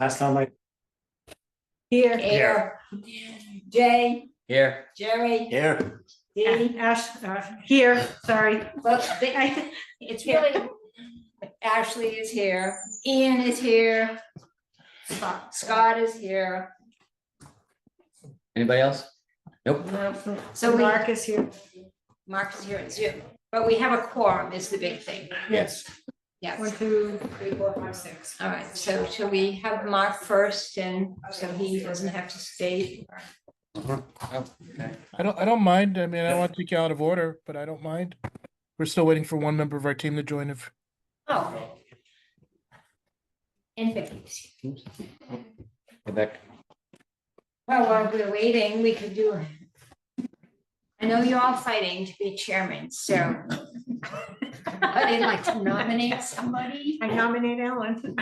Last time I. Here. Jay, Here. Jerry, Here. Dee. Ash, here, sorry. Well, it's really, Ashley is here, Ian is here, Scott is here. Anybody else? Nope. So Mark is here. Mark is here, it's you, but we have a quorum is the big thing. Yes. 1, Yes, 2, 3, 4, 5, 6. all right, so shall we have Mark first and so he doesn't have to stay? Oh, okay. I don't mind. I mean, I don't want to take you out of order, but I don't mind. We're still waiting for one member of our team to join. If Oh. And Vicky's. Get back. Well, while we're waiting, we could do. I know you're all fighting to be chairman, so. I'd like to nominate somebody. I nominate Ellen.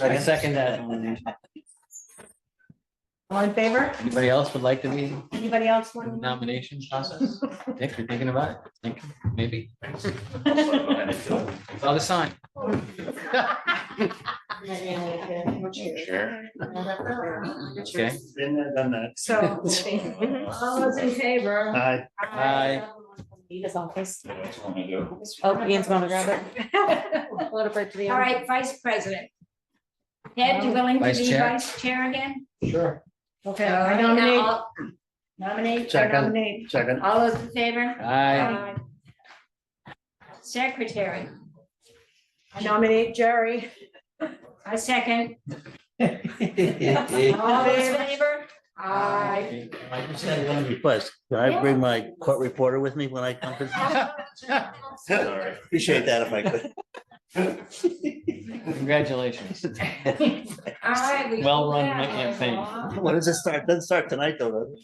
I second that. All in favor? Anybody else would like to be in Anybody else the want? nomination process? Dick, you're thinking about it? Think, maybe. It's all the sign. Sure. Okay. Been there, done that. So, All those in favor? Aye. Aye. His office. Oh, Ian's gonna grab it. Let it break to the All end. right, vice president. Ed, you willing to Vice be chair. vice chair again? Sure. Okay, All I right, nominate, now I'll- Nominate, I Second. nominate. Second. all those in favor? Aye. Secretary, I nominate Jerry. I second. All All those in in favor? Aye. I just had one request. Can I bring my court reporter with me when I come? Appreciate that if I could. Congratulations. All right. we Well run can do that. campaign. When does it start? Doesn't start tonight though. does it?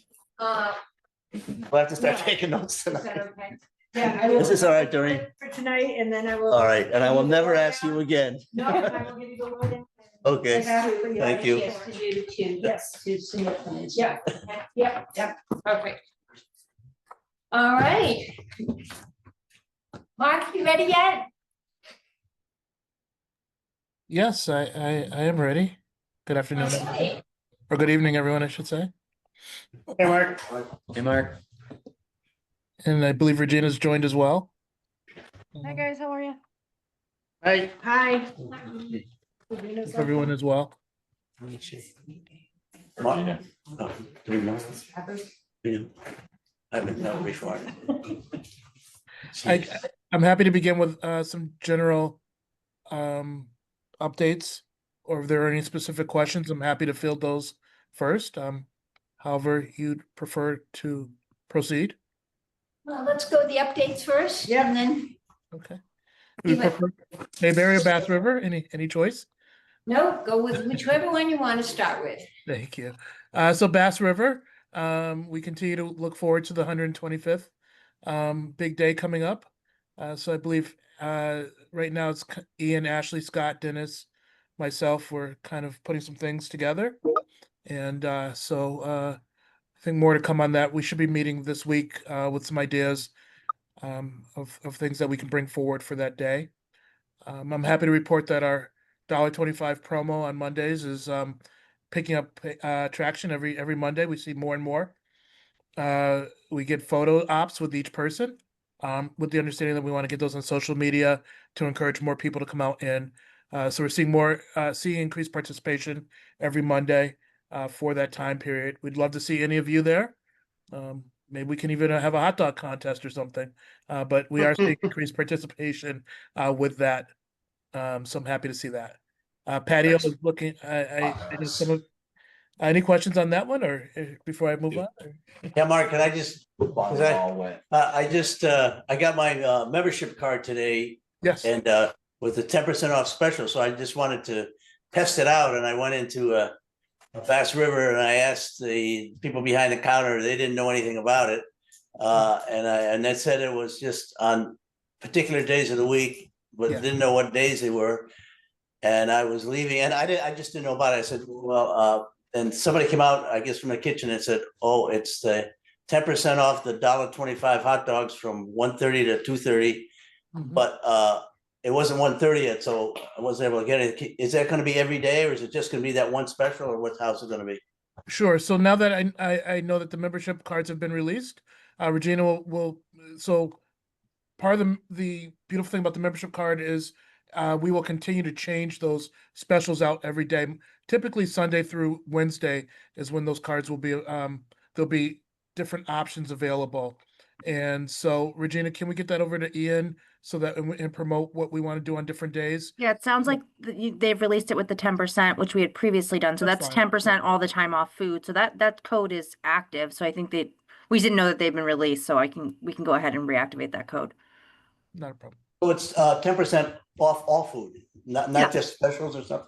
We'll have to start taking notes Is that tonight. okay? Yeah, I will. This is all right, Doreen. For tonight, and then I will. All right, and I will never ask you again. No, I will give you the wording. Okay, Exactly. thank you. Yes, to do too. Yes. To submit plans. Yeah, yeah, perfect. All right. Mark, you ready yet? yes, I am ready. Good afternoon, Okay. or good evening, everyone. I should say. Hey, Mark. Hey, Mark. And I believe Regina's joined as well. Hi, guys, how are you? Hey. Hi. Hope everyone as well. Mark? No, do we know? Yeah. I haven't known before. I'm happy to begin with some general updates, or if there are any specific questions, I'm happy to field those first. However you'd prefer to proceed. Well, let's go with the updates first. Yeah. And then, Okay. We Eva. prefer Mayberry or Bath River, any choice? no, go with whichever one you want to start with. Thank you. So Bass River, we continue to look forward to the 125th big day coming up. So I believe right now it's Ian, Ashley, Scott, Dennis, myself. We're kind of putting some things together, and so I think more to come on that. We should be meeting this week with some ideas of things that we can bring forward for that day. I'm happy to report that our $1.25 promo on Mondays is picking up traction every Monday. We see more and more. We get photo ops with each person, with the understanding that we want to get those on social media to encourage more people to come out in. So we're seeing increased participation every Monday for that time period. We'd love to see any of you there. Maybe we can even have a hot dog contest or something. But we are seeing increased participation with that. So I'm happy to see that. Patio is looking. I know some of. Any questions on that one, or before I move on? Yeah, Mark, can I just, Bottom I- all wet. I got my membership card today Yes. and with the 10% off special, so I just wanted to test it out, and I went into Bass River and I asked the people behind the counter, they didn't know anything about it. And they said it was just on particular days of the week, but Yeah. didn't know what days they were. And I was leaving and I just didn't know about it. I said, well, and somebody came out, I guess from the kitchen and said, oh, it's the 10% off the $1.25 hot dogs from 1:30 to 2:30. Mhm. But it wasn't 1:30 yet, so I wasn't able to get it. Is that gonna be every day, or is it just gonna be that one special, or how's it gonna be? Sure. So now that I know that the membership cards have been released, Regina will so part of the beautiful thing about the membership card is we will continue to change those specials out every day. Typically Sunday through Wednesday is when those cards will be there'll be different options available. And so Regina, can we get that over to Ian so that and promote what we want to do on different days? Yeah, it sounds like they've released it with the 10%, which we had previously done. So That's that's fine. 10% all the time off food. So that code is active. So I think we didn't know that they've been released, so we can go ahead and reactivate that code. Not a problem. So it's 10% off all food, Yeah. not just specials or something?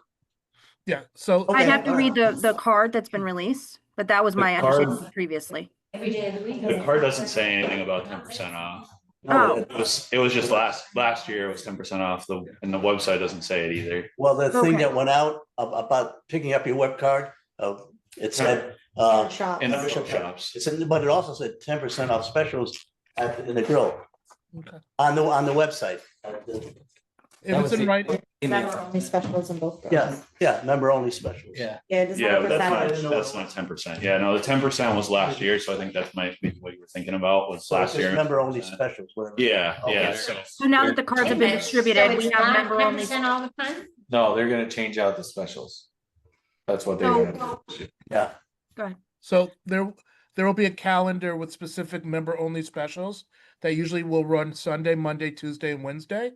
Yeah. So Okay. I'd have to read the card that's been released, but that was The my card- understanding previously. Every day of the week. The card doesn't say anything about 10% off. Oh. It was just last year it was 10% off, and the website doesn't say it either. Well, the thing Okay. that went out about picking up your web card, it said, In the Membership shops. it said, but it also said 10% off specials in the grill okay. on the website. If it's in writing, Only specials in both. Yeah, member only specials. Yeah. Yeah, it is Yeah, not but percentage. that's not 10%. Yeah, no, the 10% was last year, so I think that might be what you were thinking about was So it's last just year. member only specials, whatever. Yeah, yeah. Okay. So now that the cards have been distributed, we have member only. 10% all the time? No, they're gonna change out the specials. That's what they're So- gonna do. Yeah, so there will be a calendar with specific member only specials that usually will run Sunday, Monday, Tuesday, and Wednesday.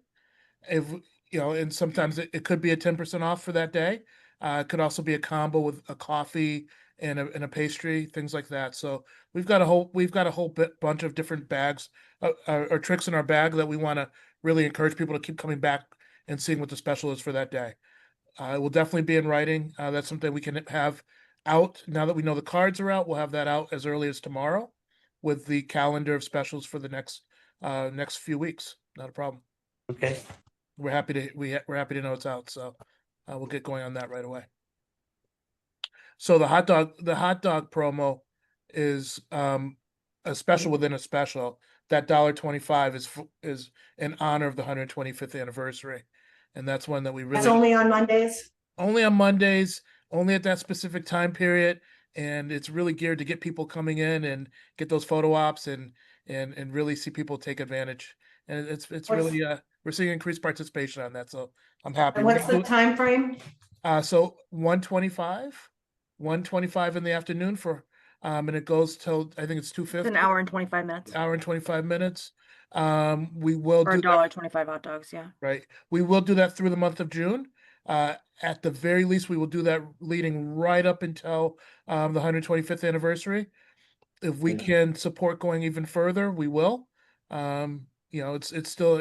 If you know, and sometimes it could be a 10% off for that day. It could also be a combo with a coffee and a pastry, things like that. So we've got a whole bunch of different bags or tricks in our bag that we want to really encourage people to keep coming back and seeing what the special is for that day. It will definitely be in writing. That's something we can have out now that we know the cards are out. We'll have that out as early as tomorrow with the calendar of specials for the next few weeks. Not a problem. okay. We're happy to know it's out, so we'll get going on that right away. So the hot dog promo is a special within a special. That $1.25 is in honor of the 125th anniversary, and that's one that we really only on Mondays? only on Mondays, only at that specific time period, and it's really geared to get people coming in and get those photo ops and really see people take advantage. And it's really we're seeing increased participation on that, so I'm happy. And what's the time frame? So 1:25 in the afternoon for and it goes till I think it's It's 2:50. an hour and 25 minutes. Hour and 25 minutes. We will Or do that, $1.25 hot dogs, yeah. right. We will do that through the month of June. At the very least, we will do that leading right up until the 125th anniversary. If we can support going even further, we will. You know, it's still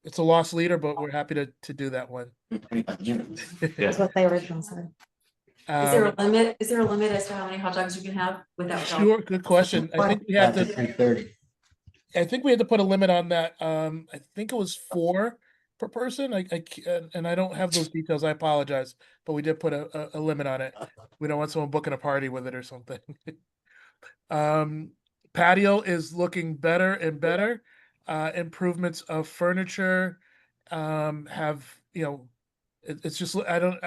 it's a lost leader, but we're happy to do that one. That's what they originally said. Is there a limit? Is there a limit as to how many hot dogs you can have without? Sure, good question. I think we had to 3:30. I think we had to put a limit on that. I think it was 4 per person. And I don't have those details. I apologize, but we did put a limit on it. We don't want someone booking a party with it or something. Patio is looking better and better. Improvements of furniture have, you know, it's just Ellen,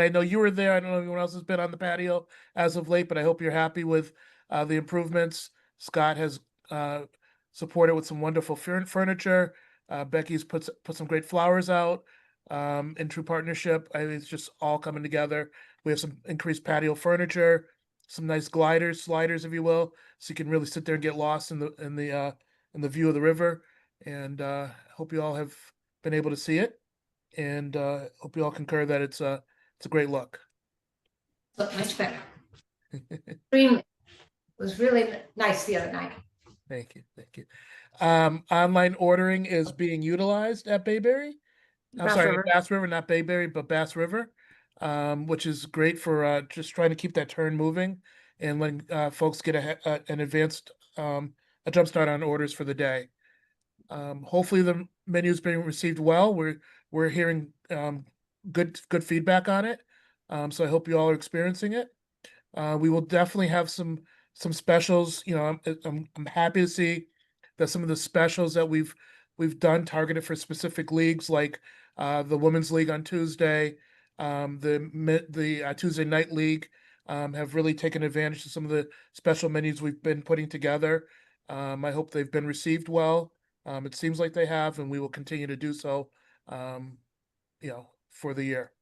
I know you were there. I don't know if anyone else has been on the patio as of late, but I hope you're happy with the improvements. Scott has supported with some wonderful furniture. Becky's put some great flowers out in true partnership. It's just all coming together. We have some increased patio furniture, some nice sliders, if you will, so you can really sit there and get lost in the view of the river. And hope you all have been able to see it, and hope you all concur that it's a great look. Look much better. Stream was really nice the other night. Thank you. Online ordering is being utilized at Bayberry. I'm Bass sorry, River. Bass River, not Bayberry, but Bass River, which is great for just trying to keep that turn moving and letting folks get an advanced a jump start on orders for the day. Hopefully the menu is being received well. We're hearing good feedback on it, so I hope you all are experiencing it. We will definitely have some specials. You know, I'm happy to see that some of the specials that we've we've done targeted for specific leagues like the Women's League on Tuesday, the Tuesday Night League have really taken advantage of some of the special menus we've been putting together. I hope they've been received well. It seems like they have, and we will continue to do so, for the year.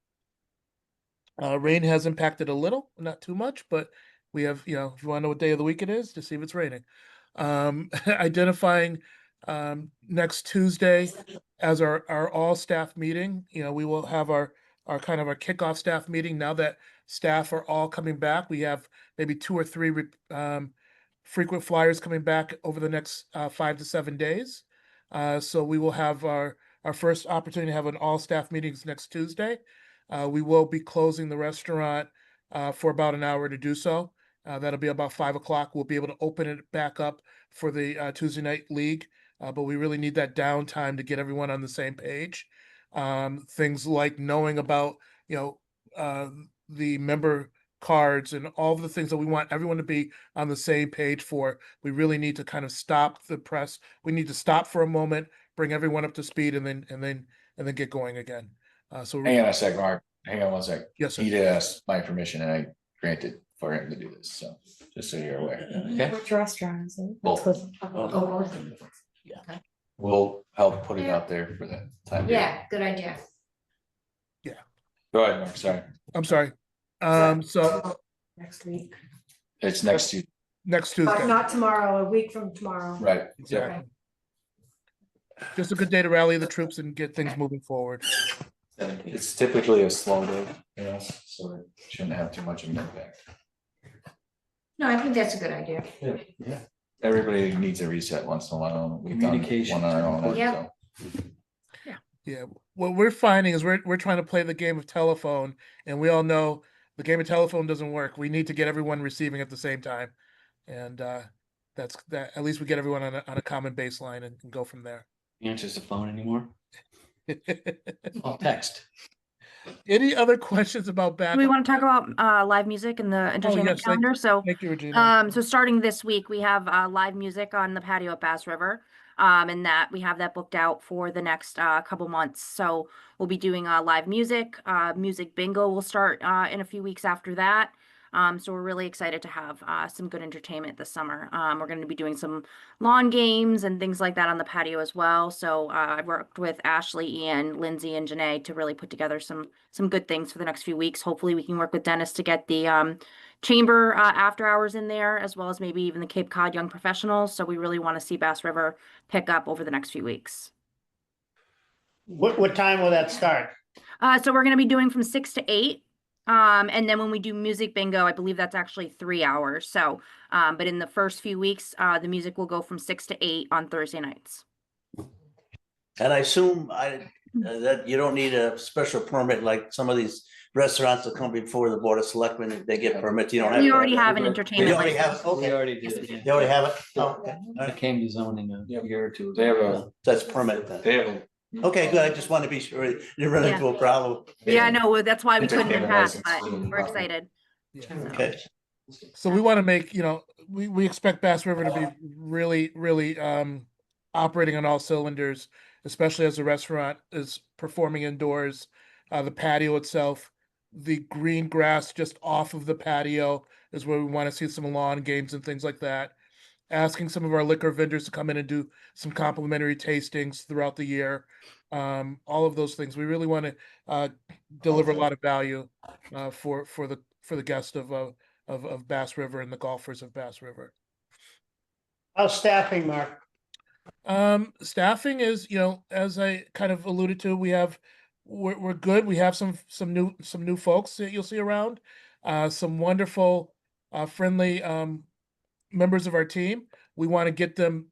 Rain has impacted a little, not too much, but we have, if you want to know what day of the week it is, to see if it's raining. Identifying next Tuesday as our all staff meeting. We will have our kind of our kickoff staff meeting now that staff are all coming back. We have maybe 2 or 3 frequent flyers coming back over the next 5 to 7 days. So we will have our first opportunity to have an all staff meetings next Tuesday. We will be closing the restaurant for about an hour to do so. That'll be about 5 o'clock. We'll be able to open it back up for the Tuesday Night League, but we really need that downtime to get everyone on the same page. Things like knowing about, the member cards and all the things that we want everyone to be on the same page for. We really need to kind of stop the press. We need to stop for a moment, bring everyone up to speed, and then get going again. So Hang on a sec, Mark. Hang on one sec. Yes, sir. He did ask my permission and I granted for him to do this, so just so you're aware. Okay, Which restaurant is it? Both. Oh, We'll help put it out there for that time. being. yeah, good idea. Go ahead, Mark, sorry. I'm sorry. So Next week. It's next Tuesday, next Tuesday, Not tomorrow, a week from tomorrow. right? exactly. Just a good day to rally the troops and get things moving forward. It's typically a slow day, so it shouldn't have too much of an impact. No, I think that's a good idea. Yeah. Everybody needs a reset once in a while. We've done Communication. one on our own, Yeah. so. Yeah, what we're finding is we're trying to play the game of telephone, and we all know the game of telephone doesn't work. We need to get everyone receiving at the same time, and that's that. At least we get everyone on a common baseline and can go from there. Answers the phone anymore? I'll text. Any other questions about back? Do we want to talk about live music and the entertainment yes, thank- calendar? So Thank you, Regina. so starting this week, we have live music on the patio at Bass River. And that we have that booked out for the next couple months. So we'll be doing live music. Music bingo will start in a few weeks after that. So we're really excited to have some good entertainment this summer. We're going to be doing some lawn games and things like that on the patio as well. So I've worked with Ashley, Ian, Lindsay, and Janae to really put together some good things for the next few weeks. Hopefully we can work with Dennis to get the chamber after hours in there, as well as maybe even the Cape Cod Young Professionals. So we really want to see Bass River pick up over the next few weeks. What time will that start? So we're going to be doing from 6 to 8. And then when we do music bingo, I believe that's actually 3 hours. So, but in the first few weeks, the music will go from 6 to 8 on Thursday nights. And I assume that you don't need a special permit like some of these restaurants that come before the Board of Selectmen, if they get permits, you don't have. We to already have an You entertainment already have, license. it? We Okay, already did. yeah. they already have it? Oh, okay. All It right. came to zoning a year or two. They have a, That's permanent then. they have a. Okay, good. I just want to be sure you didn't run into a problem. Yeah, no, that's why we couldn't in Entertainment past, license. but we're excited. Yeah. Okay. So we want to make, we expect Bass River to be really, really operating on all cylinders, especially as the restaurant is performing indoors. The patio itself, the green grass just off of the patio is where we want to see some lawn games and things like that. Asking some of our liquor vendors to come in and do some complimentary tastings throughout the year. All of those things. We really want to deliver a lot of value for the guest of Bass River and the golfers of Bass River. How's staffing, Mark? Staffing is, as I kind of alluded to, we're good. We have some new folks that you'll see around, some wonderful, friendly members of our team. We want to get them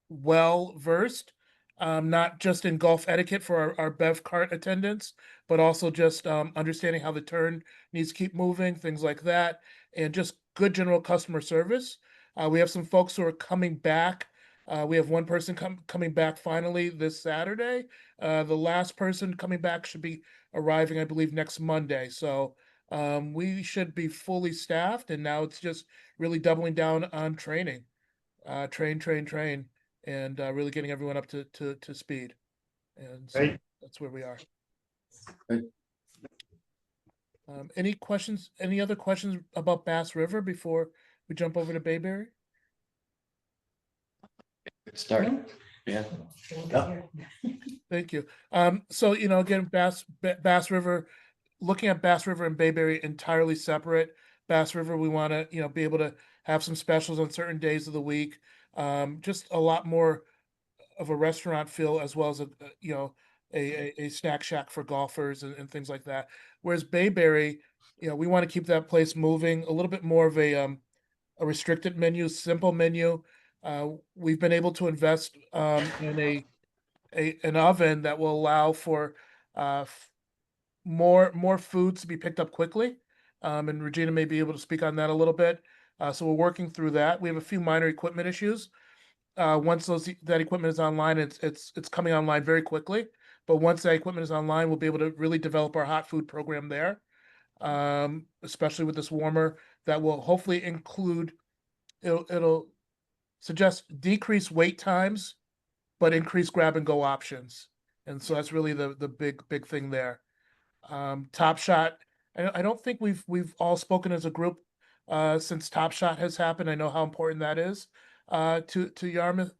well versed, not just in golf etiquette for our bev cart attendants, but also just understanding how the turn needs to keep moving, things like that, and just good general customer service. We have some folks who are coming back. We have one person coming back finally this Saturday. The last person coming back should be arriving, I believe, next Monday. So we should be fully staffed, and now it's just really doubling down on training. Train. and really getting everyone up to speed. And so Great. that's where we are. Good. Any questions, any other questions about Bass River before we jump over to Bayberry? Good start. Yeah. Thank you. So, you know, again, Bass River, looking at Bass River and Bayberry entirely separate. Bass River, we want to, you know, be able to have some specials on certain days of the week. Just a lot more of a restaurant feel, as well as you know, a snack shack for golfers and things like that. Whereas Bayberry, you know, we want to keep that place moving, a little bit more of a restricted menu, simple menu. We've been able to invest in an oven that will allow for more foods to be picked up quickly. And Regina may be able to speak on that a little bit. So we're working through that. We have a few minor equipment issues. Once that equipment is online, it's coming online very quickly. But once that equipment is online, we'll be able to really develop our hot food program there. Especially with this warmer that will hopefully include, it'll suggest decrease wait times, but increase grab and go options. And so that's really the big thing there. Top Shot, I don't think we've all spoken as a group since Top Shot has happened. I know how important that is to Yarmouth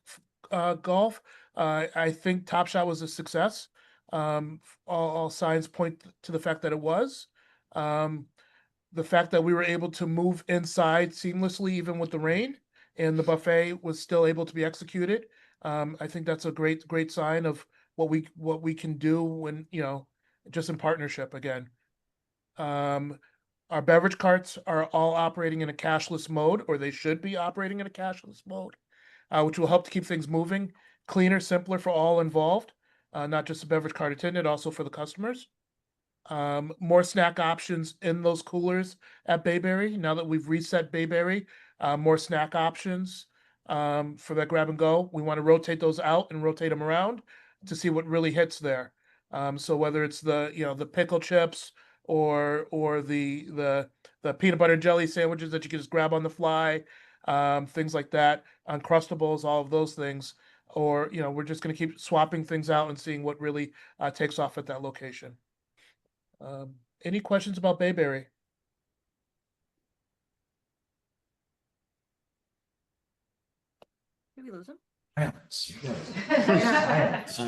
golf. I think Top Shot was a success. All signs point to the fact that it was. The fact that we were able to move inside seamlessly, even with the rain, and the buffet was still able to be executed. I think that's a great sign of what we can do when, you know, just in partnership again. Our beverage carts are all operating in a cashless mode, or they should be operating in a cashless mode, which will help to keep things moving, cleaner, simpler for all involved, not just the beverage cart attendant, also for the customers. More snack options in those coolers at Bayberry. Now that we've reset Bayberry, more snack options for that grab and go. We want to rotate those out and rotate them around to see what really hits there. So whether it's the pickle chips or the peanut butter and jelly sandwiches that you can just grab on the fly, things like that, Uncrustables, all of those things. Or, you know, we're just going to keep swapping things out and seeing what really takes off at that location. Any questions about Bayberry? Did we lose him? Silence, you guys.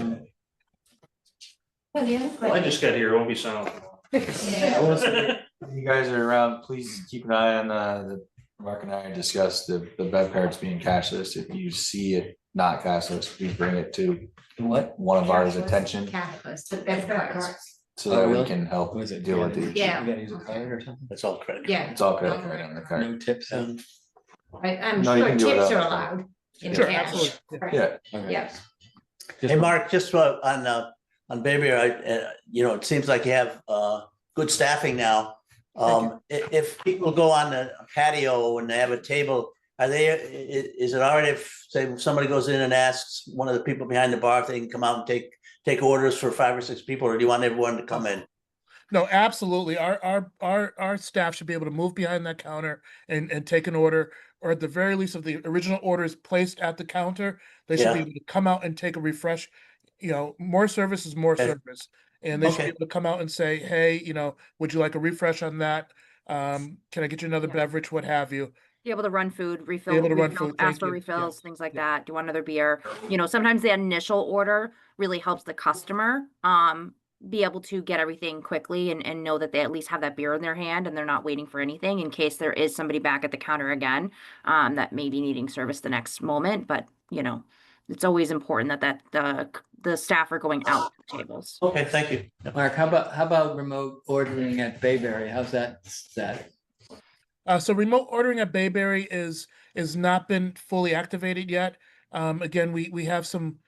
I just got here, it won't be silent. I will say, if you guys are around, please keep an eye on the, Mark and I discussed the bev cards being cashless. If you see it not cashless, please bring it to What? one of ours attention Catalyst, but that's not. so Oh, that we really? can help Was it? deal with these. Yeah. You gotta use a card or something? That's all credit. Yeah, It's all credit card on the card. No tips? I'm No, you sure can do it tips are up. allowed in Sure, cash. absolutely. Right. Yeah, Okay. Yeah. Hey, Mark, just on Bayberry, you know, it seems like you have good staffing now. If people go on the patio and they have a table, is it all right if, say, somebody goes in and asks one of the people behind the bar if they can come out and take orders for 5 or 6 people, or do you want everyone to come in? No, absolutely. Our staff should be able to move behind that counter and take an order, or at the very least, if the original order is placed at the counter, they should be Yeah. able to come out and take a refresh. You know, more service is more Okay. service, and they should be Okay. able to come out and say, "Hey, you know, would you like a refresh on that? Can I get you another Yeah. beverage? What have you?" Be able to run food, refill, able to run refill, food, ask thank for you. refills, things like yeah. that. Do you want another beer? You know, sometimes the initial order really helps the customer be able to get everything quickly and know that they at least have that beer in their hand and they're not waiting for anything in case there is somebody back at the counter again that may be needing service the next moment. But you know, it's always important that the staff are going out to the tables. Okay, thank you. Mark, how about remote ordering at Bayberry? How's that status? So remote ordering at Bayberry is not been fully activated yet. Again, we have some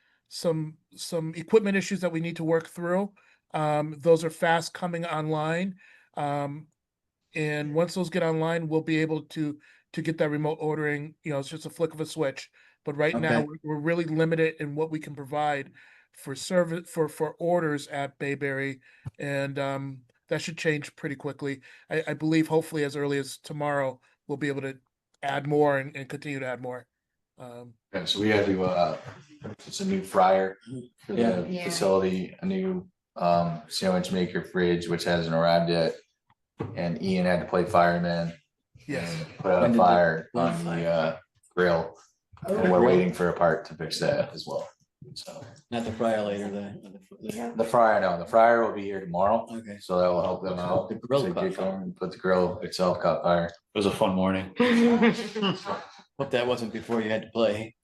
equipment issues that we need to work through. Those are fast coming online. And once those get online, we'll be able to get that remote ordering. You know, it's just a flick of a switch. But right now, Okay. we're really limited in what we can provide for service for orders at Bayberry, and that should change pretty quickly. I believe hopefully as early as tomorrow, we'll be able to add more and continue to add more. Okay, so we had to, it's a new fryer for the Yeah. facility, a new sandwich maker fridge, which hasn't arrived yet. And Ian had to play fireman Yes, and put out When a did the- fire on the grill. And we're waiting for a part to fix that as well. So Not the fryer later, the. the fryer, no, the fryer will be here tomorrow, Okay. so that will help them out. The grill So caught get fire. going, But the grill itself caught fire. It was a fun morning. Hope that wasn't before you had to play.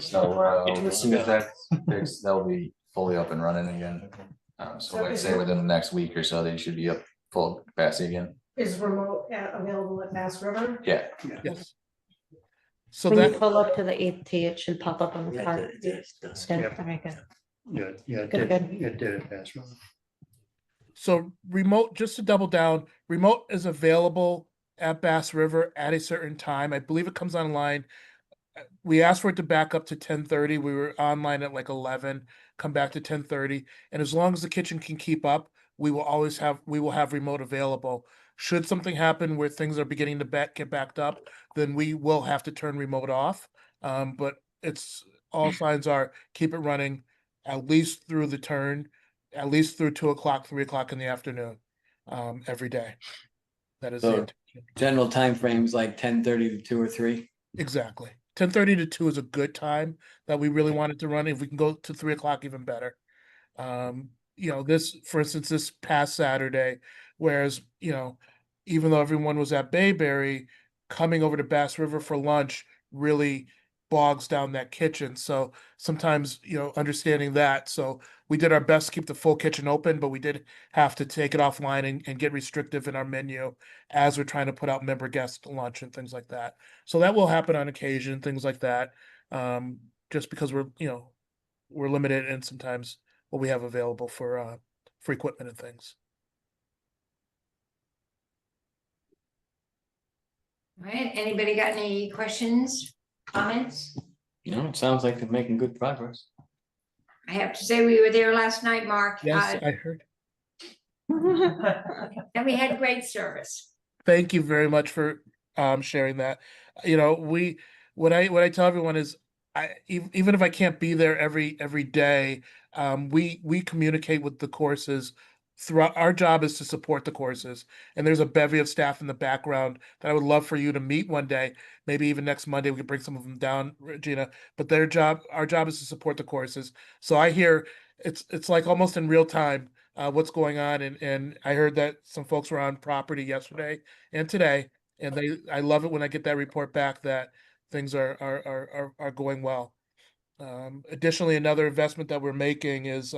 So as soon as that's fixed, they'll be fully up and running again. So I'd say within the next week or so, they should be up full capacity again. Is remote available at Bass River? Yeah. yes. So When you that, pull up to the ET, it should pop up on the Yeah, card. it does. Good, Yep. very good. Yeah, it Good, did, good. it did it fast. so remote, just to double down, remote is available at Bass River at a certain time. I believe it comes online. We asked for it to back up to 10:30. We were online at like 11, come back to 10:30. And as long as the kitchen can keep up, we will have remote available. Should something happen where things are beginning to get backed up, then we will have to turn remote off. But it's all signs are keep it running at least through the turn, at least through 2 o'clock, 3 o'clock in the afternoon, every day. That is So- it. General timeframes like 10:30 to 2 or 3. Exactly. 10:30 to 2 is a good time that we really wanted to run. If we can go to 3 o'clock, even better. This, for instance, this past Saturday, whereas, even though everyone was at Bayberry, coming over to Bass River for lunch really bogs down that kitchen. So sometimes, understanding that. So we did our best to keep the full kitchen open, but we did have to take it offline and get restrictive in our menu as we're trying to put out member guest lunch and things like that. So that will happen on occasion, things like that. Just because we're limited in sometimes what we have available for equipment and things. All right, anybody got any questions, comments? It sounds like they're making good progress. I have to say, we were there last night, Mark. Yes, I heard. And we had great service. Thank you very much for sharing that. What I tell everyone is even if I can't be there every day, we communicate with the courses throughout. Our job is to support the courses, and there's a bevy of staff in the background that I would love for you to meet one day. Maybe even next Monday we could bring some of them down, Regina. But our job is to support the courses. So I hear it's like almost in real time what's going on, and I heard that some folks were on property yesterday and today, and I love it when I get that report back that things are going well. Additionally, another investment that we're making is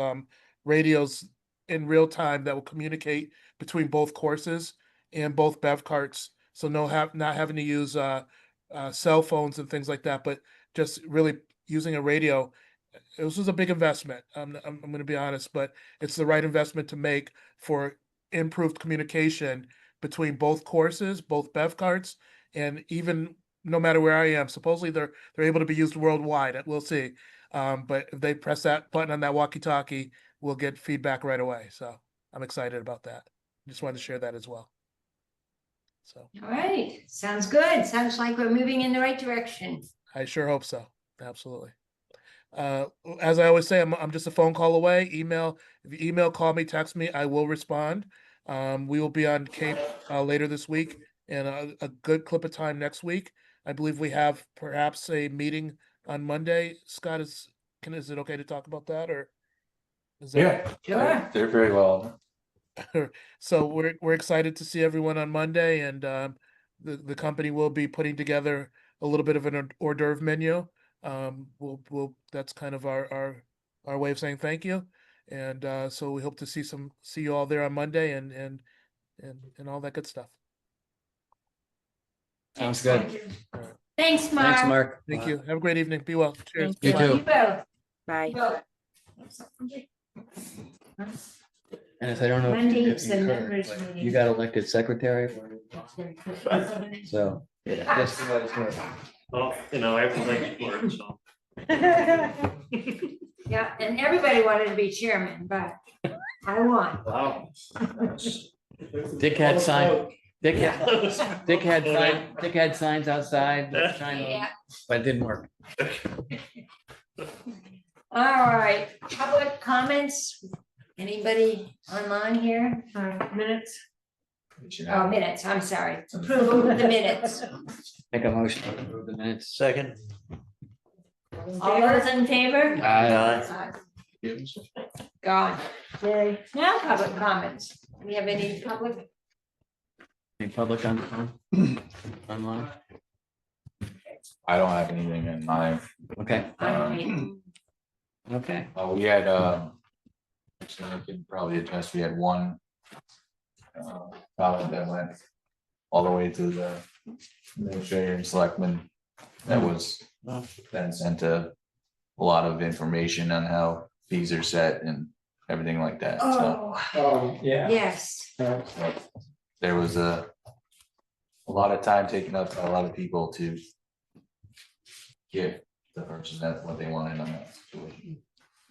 radios in real time that will communicate between both courses and both bev carts. So not having to use cell phones and things like that, but just really using a radio. This was a big investment. I'm going to be honest, but it's the right investment to make for improved communication between both courses, both bev carts, and even no matter where I am. Supposedly they're able to be used worldwide. We'll see. But if they press that button on that walkie-talkie, we'll get feedback right away. So I'm excited about that. Just wanted to share that as well. So All right, sounds good. Sounds like we're moving in the right direction. I sure hope so. Absolutely. As I always say, I'm just a phone call away. Email, if you email, call me, text me, I will respond. We will be on Cape later this week and a good clip of time next week. I believe we have perhaps a meeting on Monday. Scott, is it okay to talk about that, or? Is that- Sure. They're very well. So we're excited to see everyone on Monday, and the company will be putting together a little bit of an hors d'oeuvre menu. We'll that's kind of our way of saying thank you, and so we hope to see you all there on Monday and all that good stuff. Sounds good. Thanks, Mark. Thanks, Mark. Thank you. Have a great evening. Be well. Cheers. You You too. both. Bye. And I don't know. if you- Monday, if it's you the heard, members but meeting. You got elected secretary, so, yeah, just to let us know. Well, everything's for it, so. Yeah, and everybody wanted to be chairman, but I won. Wow. Dick had signed, Dick had signs outside, trying to- Yeah. but it didn't work. All right, public comments? Anybody online here? Minutes. Oh, minutes, I'm sorry. Approval of the minutes. Make a motion to approve the minutes. Second. All those in favor? Aye. Gone. Yay. Now public comments. Do we have any public? Any public on online? I don't have anything in mind. Okay, online? okay. We had, actually, I could probably address, we had one comment that went all the way to the administrator and selectmen. That was then sent a lot of information on how fees are set and everything like that, so. Oh, yeah. yes. There was a lot of time taken up by a lot of people to give the person that what they wanted on that situation.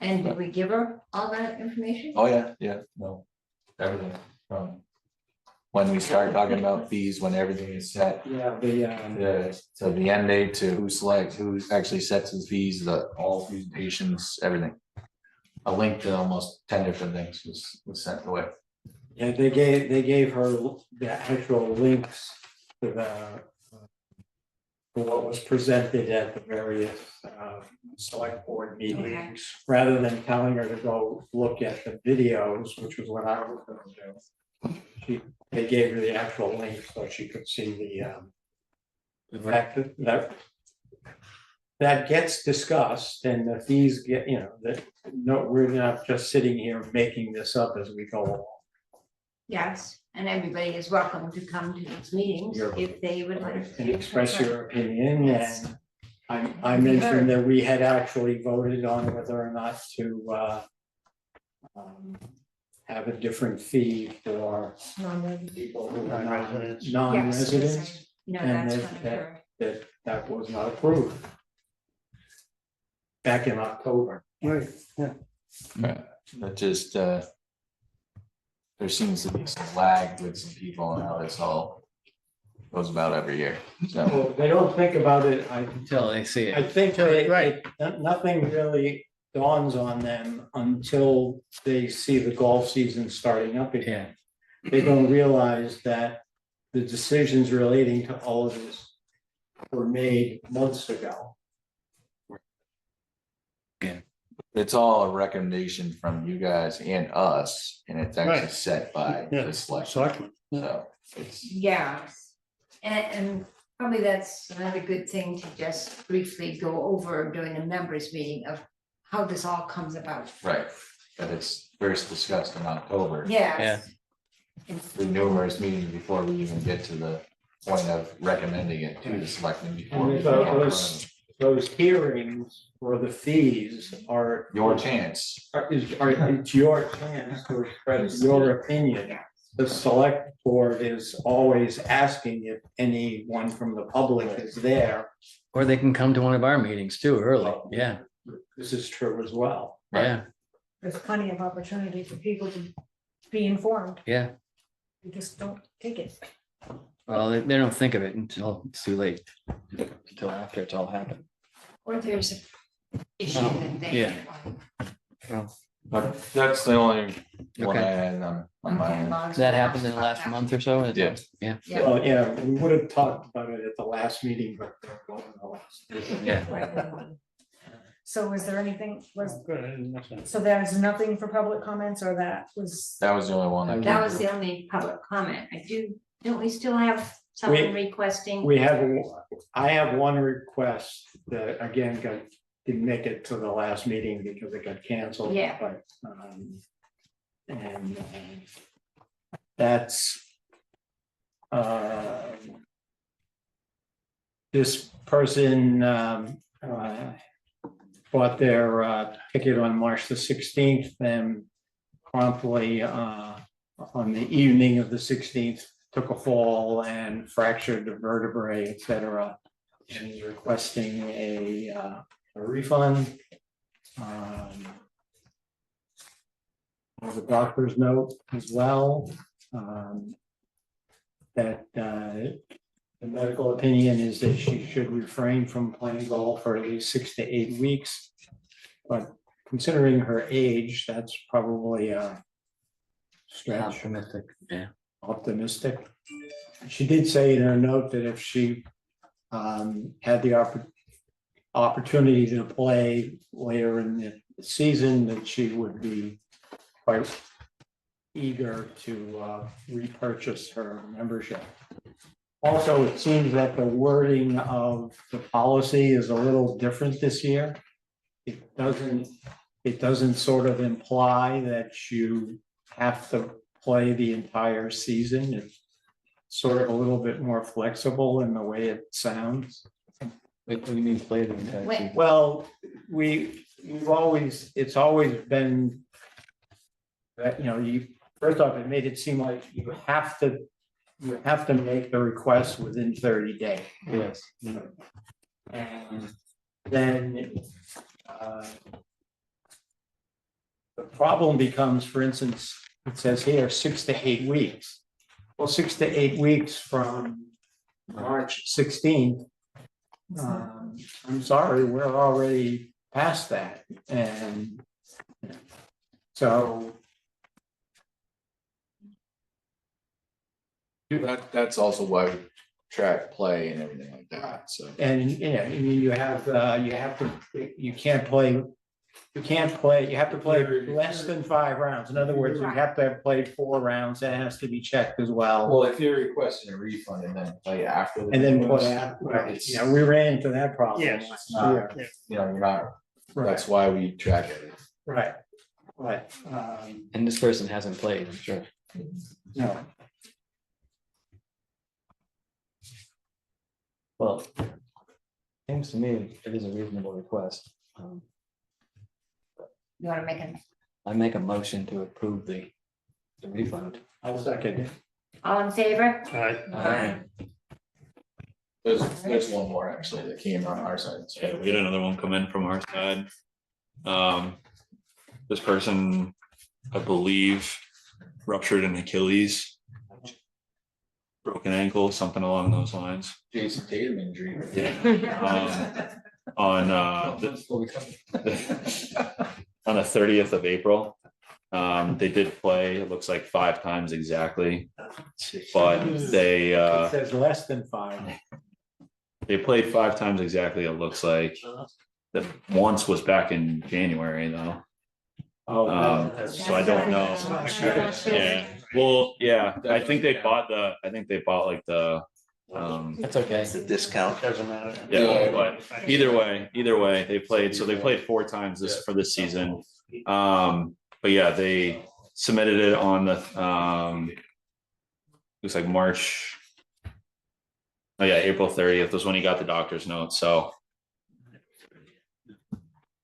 And did we give her all that information? Oh, yeah, no, everything from when we start talking about fees, when everything is set. Yeah, So the end date to who actually sets the fees, all presentations, everything. A link to almost 10 different things was sent away. Yeah, they gave her the actual links to for what was presented at the various select board meetings, rather than telling her to go look at the videos, which was what I was gonna do. They gave her the actual link so she could see the fact that gets discussed and the fees get, we're not just sitting here making this up as we go along. Yes, and everybody is welcome to come to these meetings if they would like. And express your opinion, Yes. and I mentioned that we had actually voted on whether or not to have a different fee for people who are non-residents. No, and that's one of her. that was not approved back in October. Right, yeah. That just, there seems to be some lag with some people on how this all goes about every year, so. Well, they don't think about it, Until they see I it. think nothing really dawns on them until they see the golf season starting up again. They don't realize that the decisions relating to all of this were made months ago. It's all a recommendation from you guys and us, and it's actually Right. set by Yeah, the select. selectmen. So it's, Yeah, and probably that's another good thing to just briefly go over during the members meeting of how this all comes about. right, but it's first discussed in October. Yes. The numerous meetings before we even get to the point of recommending it to the selectmen before. we And even get in front of those hearings for the fees are. Your chance. It's your chance to express your opinion. The select board is always asking if anyone from the public is there. Or they can come to one of our meetings too early, yeah, This is true as well. yeah, There's plenty of opportunity for people to be informed. yeah. You just don't take it. Well, they don't think of it until it's too late, until after it's all happened. Or there's a issue that they. yeah. Well, But that's the only one I Okay. had on my end. that happened in the last month or so? Yeah. Yeah, Well, yeah, we would have talked about it at the last meeting, but there wasn't a last. yeah. So is there anything, Good. so there's nothing for public comments, or that was? That was the only one. That was the only public comment. Don't we still have someone requesting? I have one request that again didn't make it to the last meeting because it got canceled. Yeah. But, that's this person bought their ticket on March the 16th and promptly on the evening of the 16th took a fall and fractured the vertebrae, et cetera, and is requesting a refund. There's a doctor's note as well. that the medical opinion is that she should refrain from playing golf for at least 6 to 8 weeks. But considering her age, that's probably a stretch. Optimistic, yeah. Optimistic. She did say in her note that if she had the opportunity to play later in the season, that she would be quite eager to repurchase her membership. Also, it seems that the wording of the policy is a little different this year. It doesn't sort of imply that you have to play the entire season. It's sort of a little bit more flexible in the way it sounds. What do you mean play the entire Wait. season? Well, it's always been that, first off, it made it seem like you have to make the request within 30 days. Yes. And then the problem becomes, for instance, it says here 6 to 8 weeks. Well, 6 to 8 weeks from March 16th. I'm sorry, we're already past that. And so That's also why we track play and everything like that, so. And, I mean, you have to, you have to play less than 5 rounds. In other words, you have to have played 4 rounds. That has to be checked as well. Well, if you're requesting a refund and then play after. And then play request, after, it's- we ran into that problem. Yes. last not- year. You're not, Right, that's why we track it. right. And this person hasn't played, I'm sure. No, Well, seems to me it is a reasonable request. You wanna make a, I make a motion to approve the refund. I'll second it. all in favor? Aye. There's one more actually that came on our side. so- Yeah, we had another one come in from our side. This person, I believe, ruptured an Achilles. Broken ankle, something along those lines. Jason Tatum injury. On on the 30th of April. They did play, it looks like 5 times exactly, but they It says less than 5. played 5 times exactly, it looks like. That once was back in January though. Oh, So I don't know. Yeah, well, yeah, I think they bought like the, That's okay. It's a discount. Doesn't matter. yeah, but either way, they played 4 times this season. But yeah, they submitted it on the, looks like March. Oh yeah, April 30th was when he got the doctor's note, so.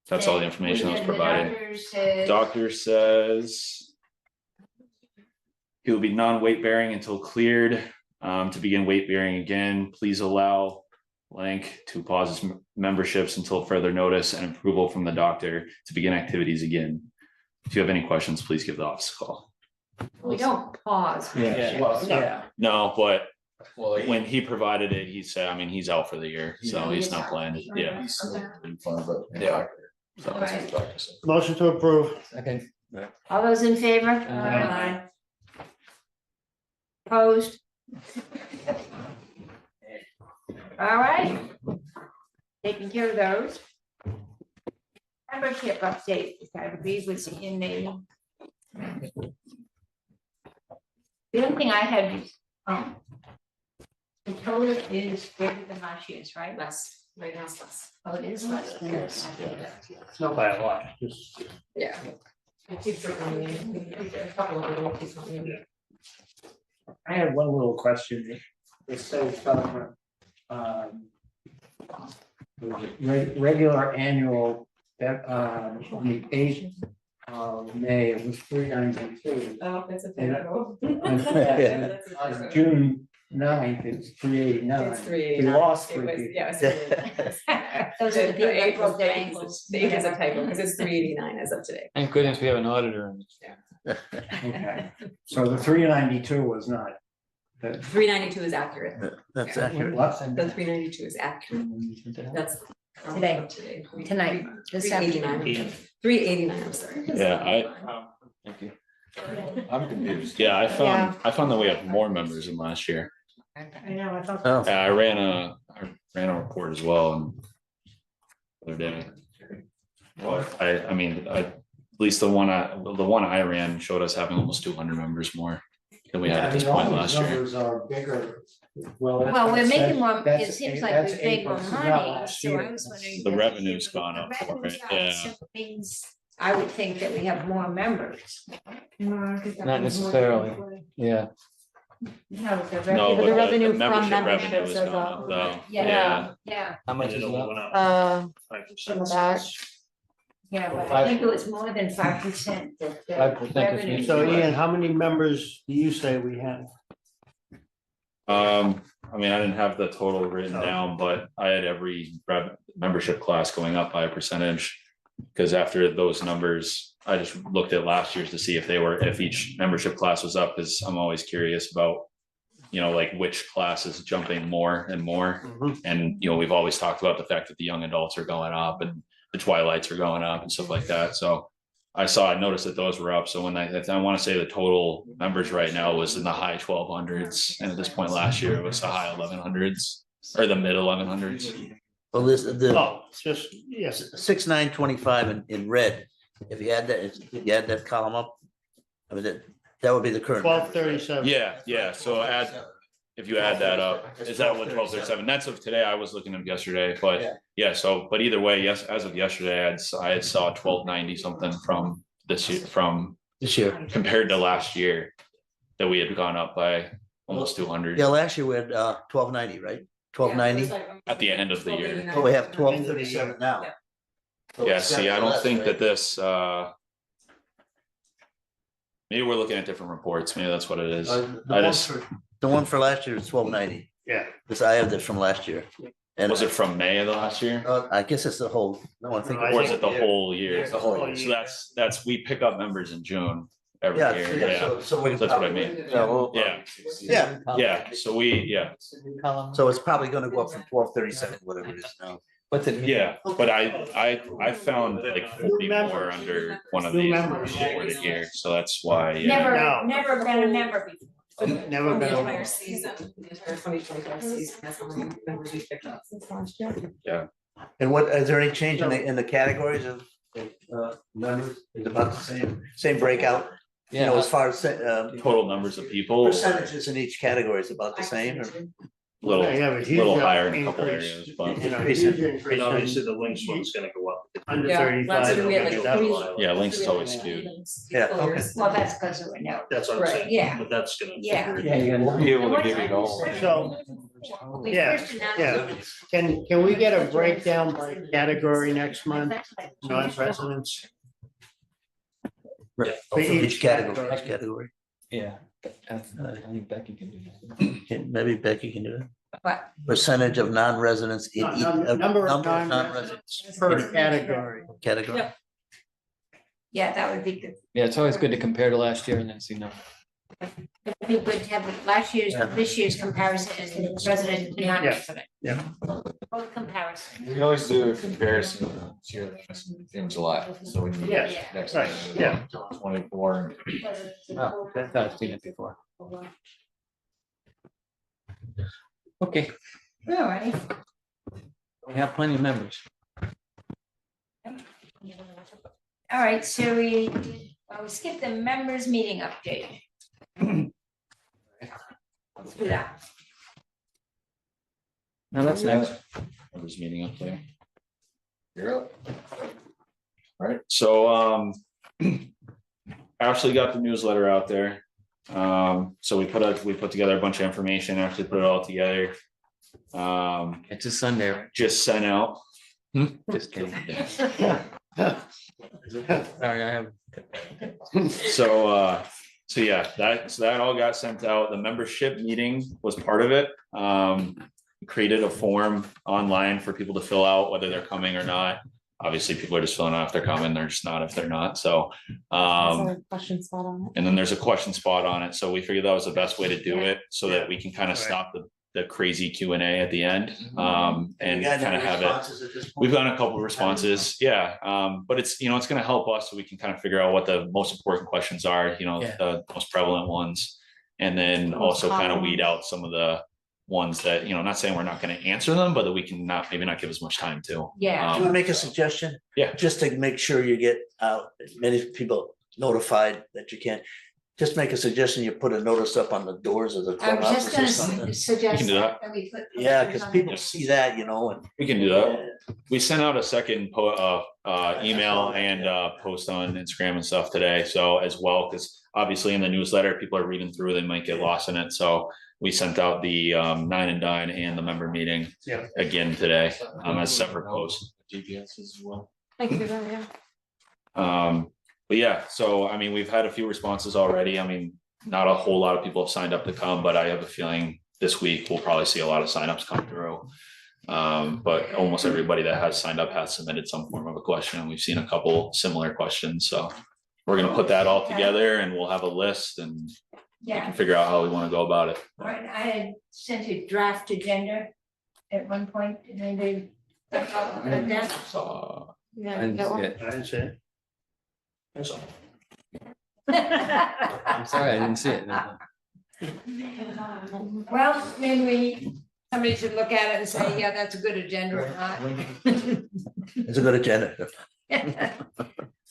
That's all the information that was provided. Doctor says he will be non-weight bearing until cleared. To begin weight bearing again, please allow blank to pause his memberships until further notice and approval from the doctor to begin activities again. If you have any questions, please give the office a call. We don't pause. yeah, well, yeah. No, but Well, when he provided it, he said, I mean, he's out for the year, so he's not playing. Yeah. he's refund, but Yeah. so that's what the doctor said. Motion to approve. Okay. All those in favor? Aye. Opposed? All right. Taking care of those. Membership update, I agree with in the. The only thing I had is, the total is greater than last year's, right? Less, right now it's less. Oh, it is less than last year. It's not by a lot, just. Yeah. It keeps running, a couple of them keeps running. I had one little question. It says, regular annual, that, on the 8th of May, it was 392. Oh, that's a And typo. on June 9th, it's 389. It's We 389. lost It 3 was, people. yeah, it's 389. Those are the people that broke their The ankles. date is a typo, because it's 389 as of today. Thank goodness we have an auditor. Okay, so the 392 was not 392 is accurate. That's Yeah. accurate. The 392 is accurate. That's. Today. Tonight, this afternoon. 389. 389, I'm sorry. Yeah, Thank you. I'm confused. yeah, I found that we have more members than last year. I know, I thought. Oh, Yeah, I ran a report as well and the other day. But I mean, at least the one I ran showed us having almost 200 members more than we had at this point last year. Numbers are bigger. Well, we're making more, it that's- seems like that's we've made more April, not money, last so year. I was wondering. The if revenue's the gone up for revenue's it, up, yeah. so it means, I would think that we have more members. Not necessarily, yeah. No, the No, but but the revenue from membership membership revenue has says gone up. up though. Yeah, yeah, How much And is it all that? went up From 5%. that, yeah, but I think it was more than 5% that the 5% revenue. So Ian, how many members do you say we have? I mean, I didn't have the total written down, but I had every membership class going up by a percentage. Because after those numbers, I just looked at last year's to see if each membership class was up, because I'm always curious about, you know, like which class is jumping more and more. And, you know, we've always talked about the fact that the young adults are going up and the twilights are going up and stuff like that. So I noticed that those were up. So when I want to say the total members right now was in the high 1200s. And at this point last year, it was the high 1100s or the mid 1100s. well, the Oh, it's just, yes, 6925 in red, if you add that column up, I mean, that would be the current. 1237. Yeah. So if you add that up, is that what 1237? That's of today. I was looking at yesterday, but yeah, so, but either way, yes, as of yesterday, I saw 1290 something from this year, This year. compared to last year, that we had gone up by almost 200 Yeah, last year we had 1290, right? 1290. at the end of the year. Oh, we have 1237 now. So Yeah, it's see, down I to don't less, think right? that this, maybe we're looking at different reports. Maybe that's what it is. The one for last year is 1290, Yeah. because I have this from last year. And Was it from May of the last year? I guess it's the whole, no, I think. No, I Or is think- it the whole year? It's the whole year. So that's, we pick up members in June every Yeah, year, yeah, yeah. so we can That's what I probably- mean. Yeah, well. Yeah. Yeah, so yeah, So it's probably gonna go up from 1237, whatever it is now. What's it? yeah, but I found like 40 more under one of New these members. reported here, so that's why, yeah. Never, No. never been a member before. Never The been entire over. season, the entire 2025 season, that's how many members we picked up. And what, is there any change in the categories of members? Is about the same breakout? You know, as far as Total numbers of people, percentages in each category is about the same, or? little, Yeah, you have a huge little higher in a couple increase. areas, but You know, Increase huge in- increase. and obviously the links one's gonna go up. Under Yeah, last 35. year we had like it'll be three- double. yeah, links is always skewed. Yeah, okay. Well, that's because of a no. That's what I'm Right, saying. yeah. But that's gonna. Yeah. We'll be able to give you the whole. So, We Yeah, first announced yeah. it. can we get a breakdown by category next month, non-residents? Right, For each category. Yeah. I think Becky can do that. Maybe Becky can do it. But Percentage of non-residents in each. Number of non-residents per category. category. Yep. yeah, that would be good. Yeah, it's always good to compare to last year and then see numbers. It'd be good to have last year's, Yeah. this year's comparison is resident and non-resident. Yeah. Both comparison. We always do a comparison this year, in July, so we can. Yes, next right, time, yeah. 24. Oh, I thought I've seen it before. Okay, All right. we have plenty of members. All right, so we skipped the members meeting update. Let's do that. Now that's next. Members meeting up there. You're up. Right, so Ashley got the newsletter out there. So we put together a bunch of information, actually put it all together. It's a Sunday, right? Just sent out. Just kidding. Sorry, I have. So yeah, that all got sent out. The membership meeting was part of it. Created a form online for people to fill out, whether they're coming or not. obviously people are just filling out if they're coming, they're just not if they're not, so. Question spot on it. And then there's a question spot on it, so we figured that was the best way to do it, so that we can kind of Right. stop the crazy Q and A at the end. And You got kind any of have it. responses at this point? We've gotten a couple of responses, yeah, but it's, it's gonna help us so we can kind of figure out what the most important questions are, Yeah. the most prevalent ones. And then also kind of weed out some of the ones that, not saying we're not gonna answer them, but that we can maybe not give as much time to. Yeah. Do you want to make a suggestion? Yeah. Just to make sure you get as many people notified that you can. Just make a suggestion, you put a notice up on the doors of the I was just clubhouses or gonna something. suggest do that. that we put. Yeah, posters because on people the- see that, and. We can do that. We sent out a second email and post on Instagram and stuff today, so as well, because obviously in the newsletter, people are reading through, they might get lost in it, so we sent out the Nine and Dine and the member meeting Yeah. again today, as separate posts. GPS as well. Thank you, yeah. But yeah, so I mean, we've had a few responses already. I mean, not a whole lot of people have signed up to come, but I have a feeling this week we'll probably see a lot of signups come through. But almost everybody that has signed up has submitted some form of a question. We've seen a couple similar questions, so we're gonna put that all together and we'll have a list and we Yeah, can figure out how we want to go about it. right, I had sent a draft agenda at one point, and then they. That? Yeah, I didn't that see one. it. I didn't say. I'm sorry, I didn't see it. Well, maybe somebody should look at it and say, yeah, that's a good agenda or not. It's a good agenda.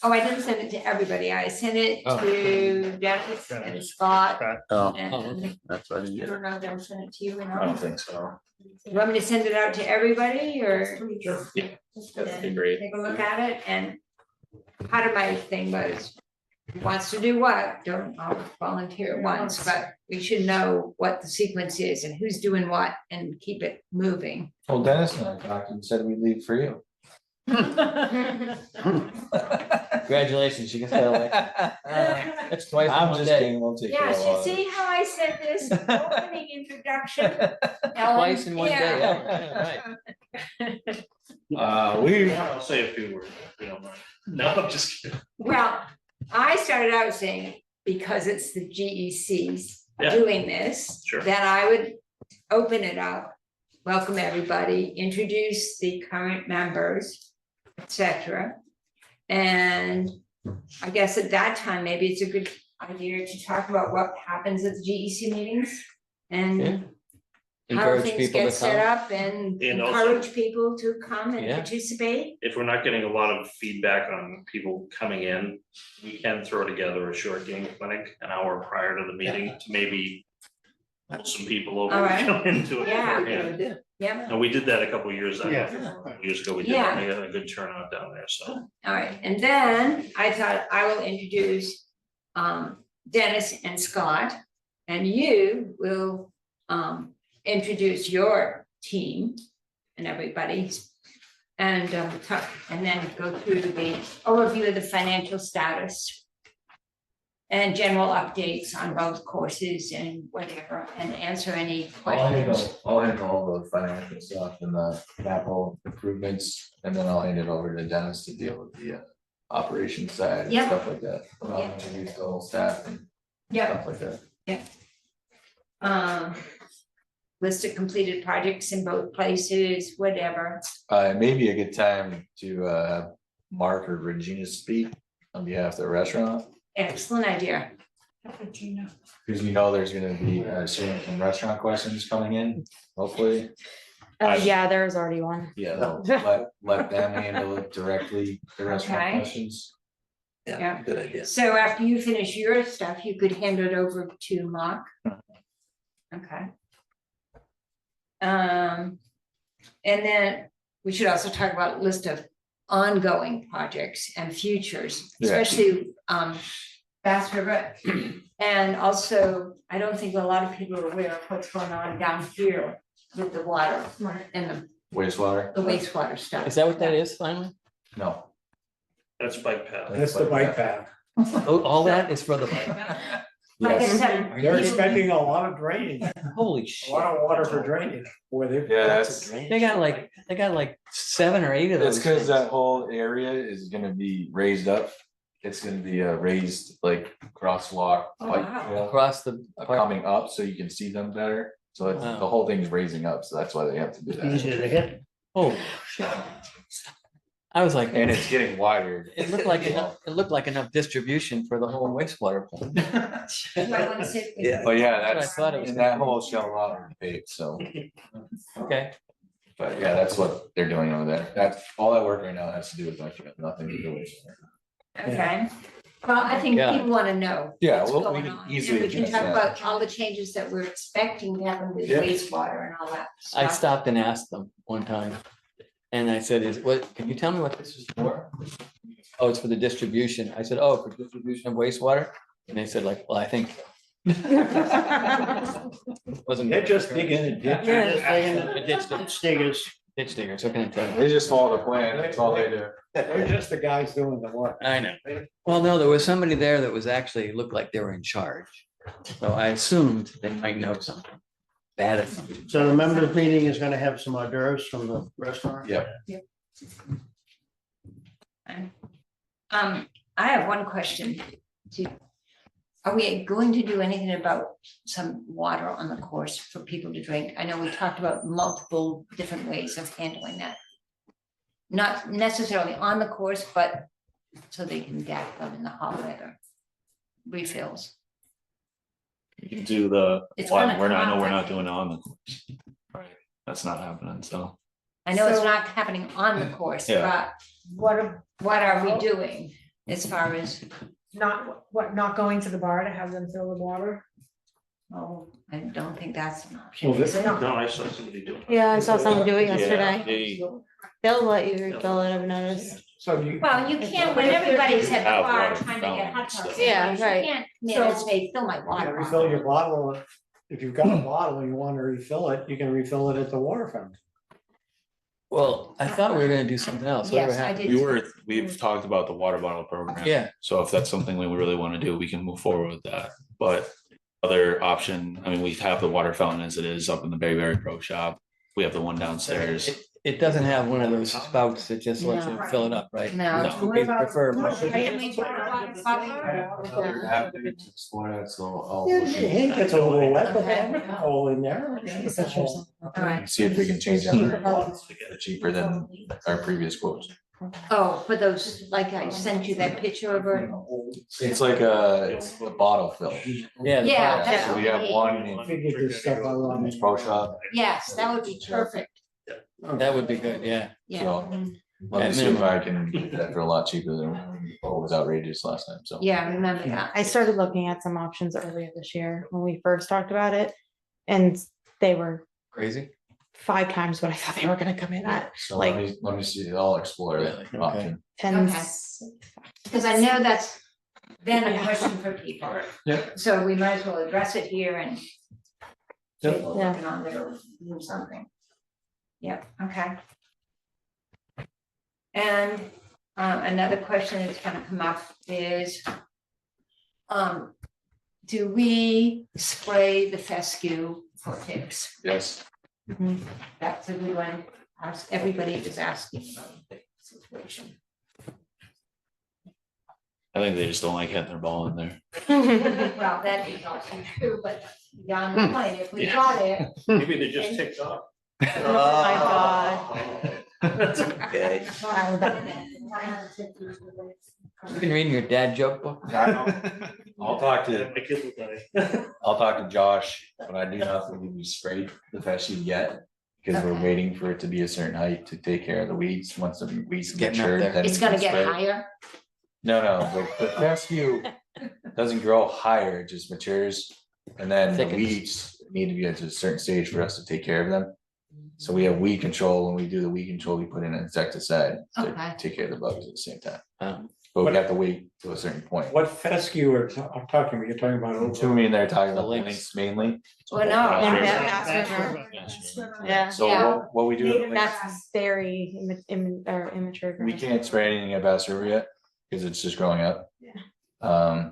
Oh, I didn't send it to everybody. I sent it Oh. to Dennis and Scott. Oh, And that's what I I didn't get. don't know, if they'll send it to you. I don't think so. You want me to send it out to everybody or? Sure. Yeah, that'd be great. Take a look at it, and part of my thing was, who wants to do what, don't all volunteer at once, but we should know what the sequence is and who's doing what and keep it moving. Well, Dennis and I talked and said we'd leave for you. Congratulations, you can stay away. That's twice in I'm one just day. kidding, we'll take care of Yes, all you of see it. how I said this opening introduction? Ellen? Twice in one day, Yeah. yeah, right. I'll say a few words, if you don't mind. No, I'm just kidding. Well, I started out saying, because it's the GECs Yeah. doing this, Sure. then I would open it up, welcome everybody, introduce the current members, etc. And I guess at that time, maybe it's a good idea to talk about what happens at the GEC meetings Yeah. and how Encourage things people get to set come. up and And also- encourage people to come and Yeah. participate. If we're not getting a lot of feedback on people coming in, we can throw together a short game clinic an hour prior to the meeting to maybe pull some people over All to right. come into it Yeah. beforehand. Yeah, And we did that a couple of years ago. Yeah. Years ago, we did, Yeah. we had a good turnout down there, so. all right, and then I thought I will introduce Dennis and Scott. And you will introduce your team and everybody. And and then go through the overview of the financial status. And general updates on both courses and whatever, and answer any questions. I'll handle all the financial stuff and the capital improvements, and then I'll hand it over to Dennis to deal with the operations side and Yep. stuff like that. And I'll Yep. introduce the whole staff and Yeah. stuff like that. List of completed projects in both places, whatever. Maybe a good time to Mark or Regina speak on behalf of the restaurant, Excellent idea. because there's gonna be soon some restaurant questions coming in, hopefully. Yeah, there's already one. Yeah, let them handle it directly, the restaurant Okay. questions. Yeah. Good idea. So after you finish your stuff, you could hand it over to Mark. Okay. And then we should also talk about list of ongoing projects and futures, Yeah. especially Bass River. And also, I don't think a lot of people are aware of what's going on down here with the water and Wastewater? the wastewater stuff. Is that what that is finally? No. That's bike path. That's the bike path. Oh, all that is for the bike. Like I Yes. said, They're people- expecting a lot of drainage, Holy a shit. lot of water for drainage. Where they. Yeah, that's- They got like 7 or 8 of those. It's because things. that whole area is gonna be raised up. It's gonna be a raised like crosswalk. Oh, bike wow. trail, Across the. coming up so you can see them better. So it's, Wow. the whole thing's raising up, so that's why they have to do that. Easier to hit. Oh, shit. I was like, And it's getting wider. it looked like enough distribution for the whole wastewater plant. You might wanna sit with- Yeah. But yeah, That's what I that's, thought it was and gonna that be. whole shell lot will be paved, so, Okay, but yeah, that's what they're doing over there. That's, all that work right now has to do with like, nothing to do with. Okay, well, I think Yeah. people wanna know. Yeah, what's well, we going can on, and easily we can address talk that. about all the changes that we're expecting to happen with Yeah. wastewater and all that I stuff. stopped and asked them one time. And I said, can you tell me what this is for? Oh, it's for the distribution. I said, oh, for distribution of wastewater? And they said like, well, I think. Wasn't. They're just digging a ditch. They're just digging A the ditch digger. ditch diggers. Ditch diggers, what can I tell you? They just follow the plan, that's all they do. They're just the guys doing the work. I know. Well, no, there was somebody there that was actually, looked like they were in charge. So I assumed they might know something. Bad at something. So the members meeting is gonna have some hors d'oeuvres from the restaurant? Yeah. I have one question. Are we going to do anything about some water on the course for people to drink? I know we talked about multiple different ways of handling that. Not necessarily on the course, but so they can get them in the hot weather. Refills. You can do the, It's well, gonna we're not, I know come we're up, I not think. doing it on the course. Right, that's not happening, so. I know it's So- not happening on the course, Yeah. but What, what are we doing as far as, not going to the bar to have them fill the water? oh, I don't think that's an option. Well, this, is it? no, I saw somebody do it. Yeah, I saw someone do it Yeah, yesterday. they They'll let you refill it, I've noticed. So you. Well, you can't, when everybody's at the Have bar water trying to get hot fountains, dogs. so- Yeah, you right. can't come in and say, fill my water. Refill your bottle, if you've got a bottle and you want to refill it, you can refill it at the water fountain. Well, I thought we were gonna do something else. Whatever Yes, I happened? did. we've talked about the water bottle program. Yeah, So if that's something we really want to do, we can move forward with that. But other option, I mean, we have the water fountain as it is up in the Berry Pro Shop. We have the one downstairs. it doesn't have one of those spouts that just lets you No. fill it up, right? No. We prefer. Explore that, so I'll Yeah, look it gets a little wet, but they have a hole in there. All right. and see if we can change that to get it cheaper than our previous quotes. Oh, for those, like I sent you that picture of her. It's like it's a bottle fill. Yeah. the Yeah, box. that's So we what have we- one I in figured this stuff out on each pro shop, Yes, that would be perfect. That would be good, yeah. Yeah. so let me see if I can get that for a lot cheaper than what was outrageous last time, so. Yeah, I remember that. I started looking at some options earlier this year when we first talked about it. And they were Crazy. 5 times what I thought they were gonna come in at. So Like- let me see, I'll explore Really? that Okay. option. And Okay. Because I know that's been a Yeah. question for people. Yeah. So we might as well address it here and Yep. people Yeah. working on their, do something. Yep, okay. And another question that's gonna come up is, do we spray the fescue for ticks? Yes, That's a good one. Everybody is asking about the situation. I think they just don't like hitting their ball in there. Well, that is also true, but down the line, if we got it. Maybe they just ticked off. Oh my God. That's okay. You've been reading your dad joke book? I'll talk to, My kids will die. I'll talk to Josh, but I do not believe we sprayed the fescue yet. Because we're Okay. waiting for it to be a certain height to take care of the weeds, once the weeds Getting up mature. there. then It's we gonna can get spray. higher. No, the fescue doesn't grow higher, it just matures. And then the Thickens. weeds need to be at a certain stage for us to take care of them. So we have weed control, when we do the weed control, we put in an insecticide Okay. to take care of the bugs at the same time. Um, But we have to wait to a certain point. What fescue are I'm talking, you're talking about. To me, they're talking The about lynx. lynx mainly. Well, no. And yeah. Bass River. Yeah. So Yeah. what we do, at lynx, That's very immature. we can't spray anything at Bass River yet, because it's just growing up. Yeah.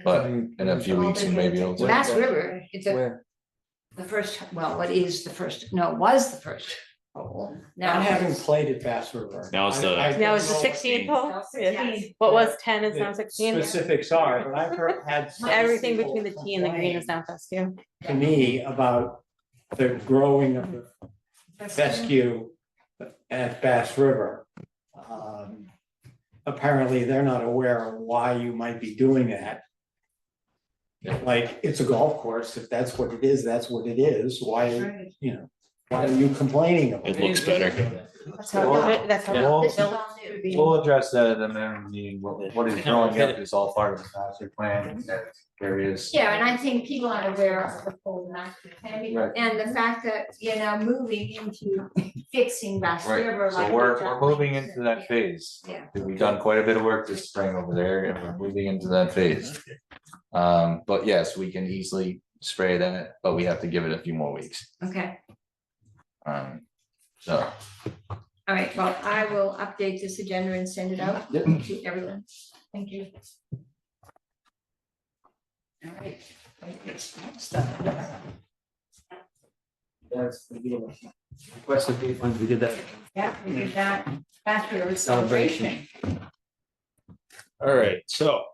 but in a few weeks we may be able to. Bass River, it's Where? the first, well, what is the first, no, was the first hole. Now I haven't it's- played at Bass River. Now it's the- Now it's the don't know what 16th hole? Yes. What was 10 is the now 16? Specifics are, but I've had. some Everything people between the T and the green is now fescue. To me about the growing of the fescue at Bass River. Apparently, they're not aware of why you might be doing that. Like, it's a golf course, if that's what it is, that's what it is, why, you know, why are you complaining about It it? looks better. That's how, that's how. We'll- this is all new. We'll address that at the minimum meeting, what is growing up is all part of the master plan, and that there is. Yeah, and I think people aren't aware of the full master plan, Right. and the fact that, you know, moving into fixing Bass River. Right, like so we're John moving said. into that phase. Yeah. We've done quite a bit of work this spring over there, and we're moving into that phase. But yes, we can easily spray that, but we have to give it a few more weeks. Okay, So, all right, well, I will update this agenda and send it out to everyone. Thank you. All right. That's the deal. Request of refunds, we did that. Yeah, we did that. Bass River celebration. All right, so.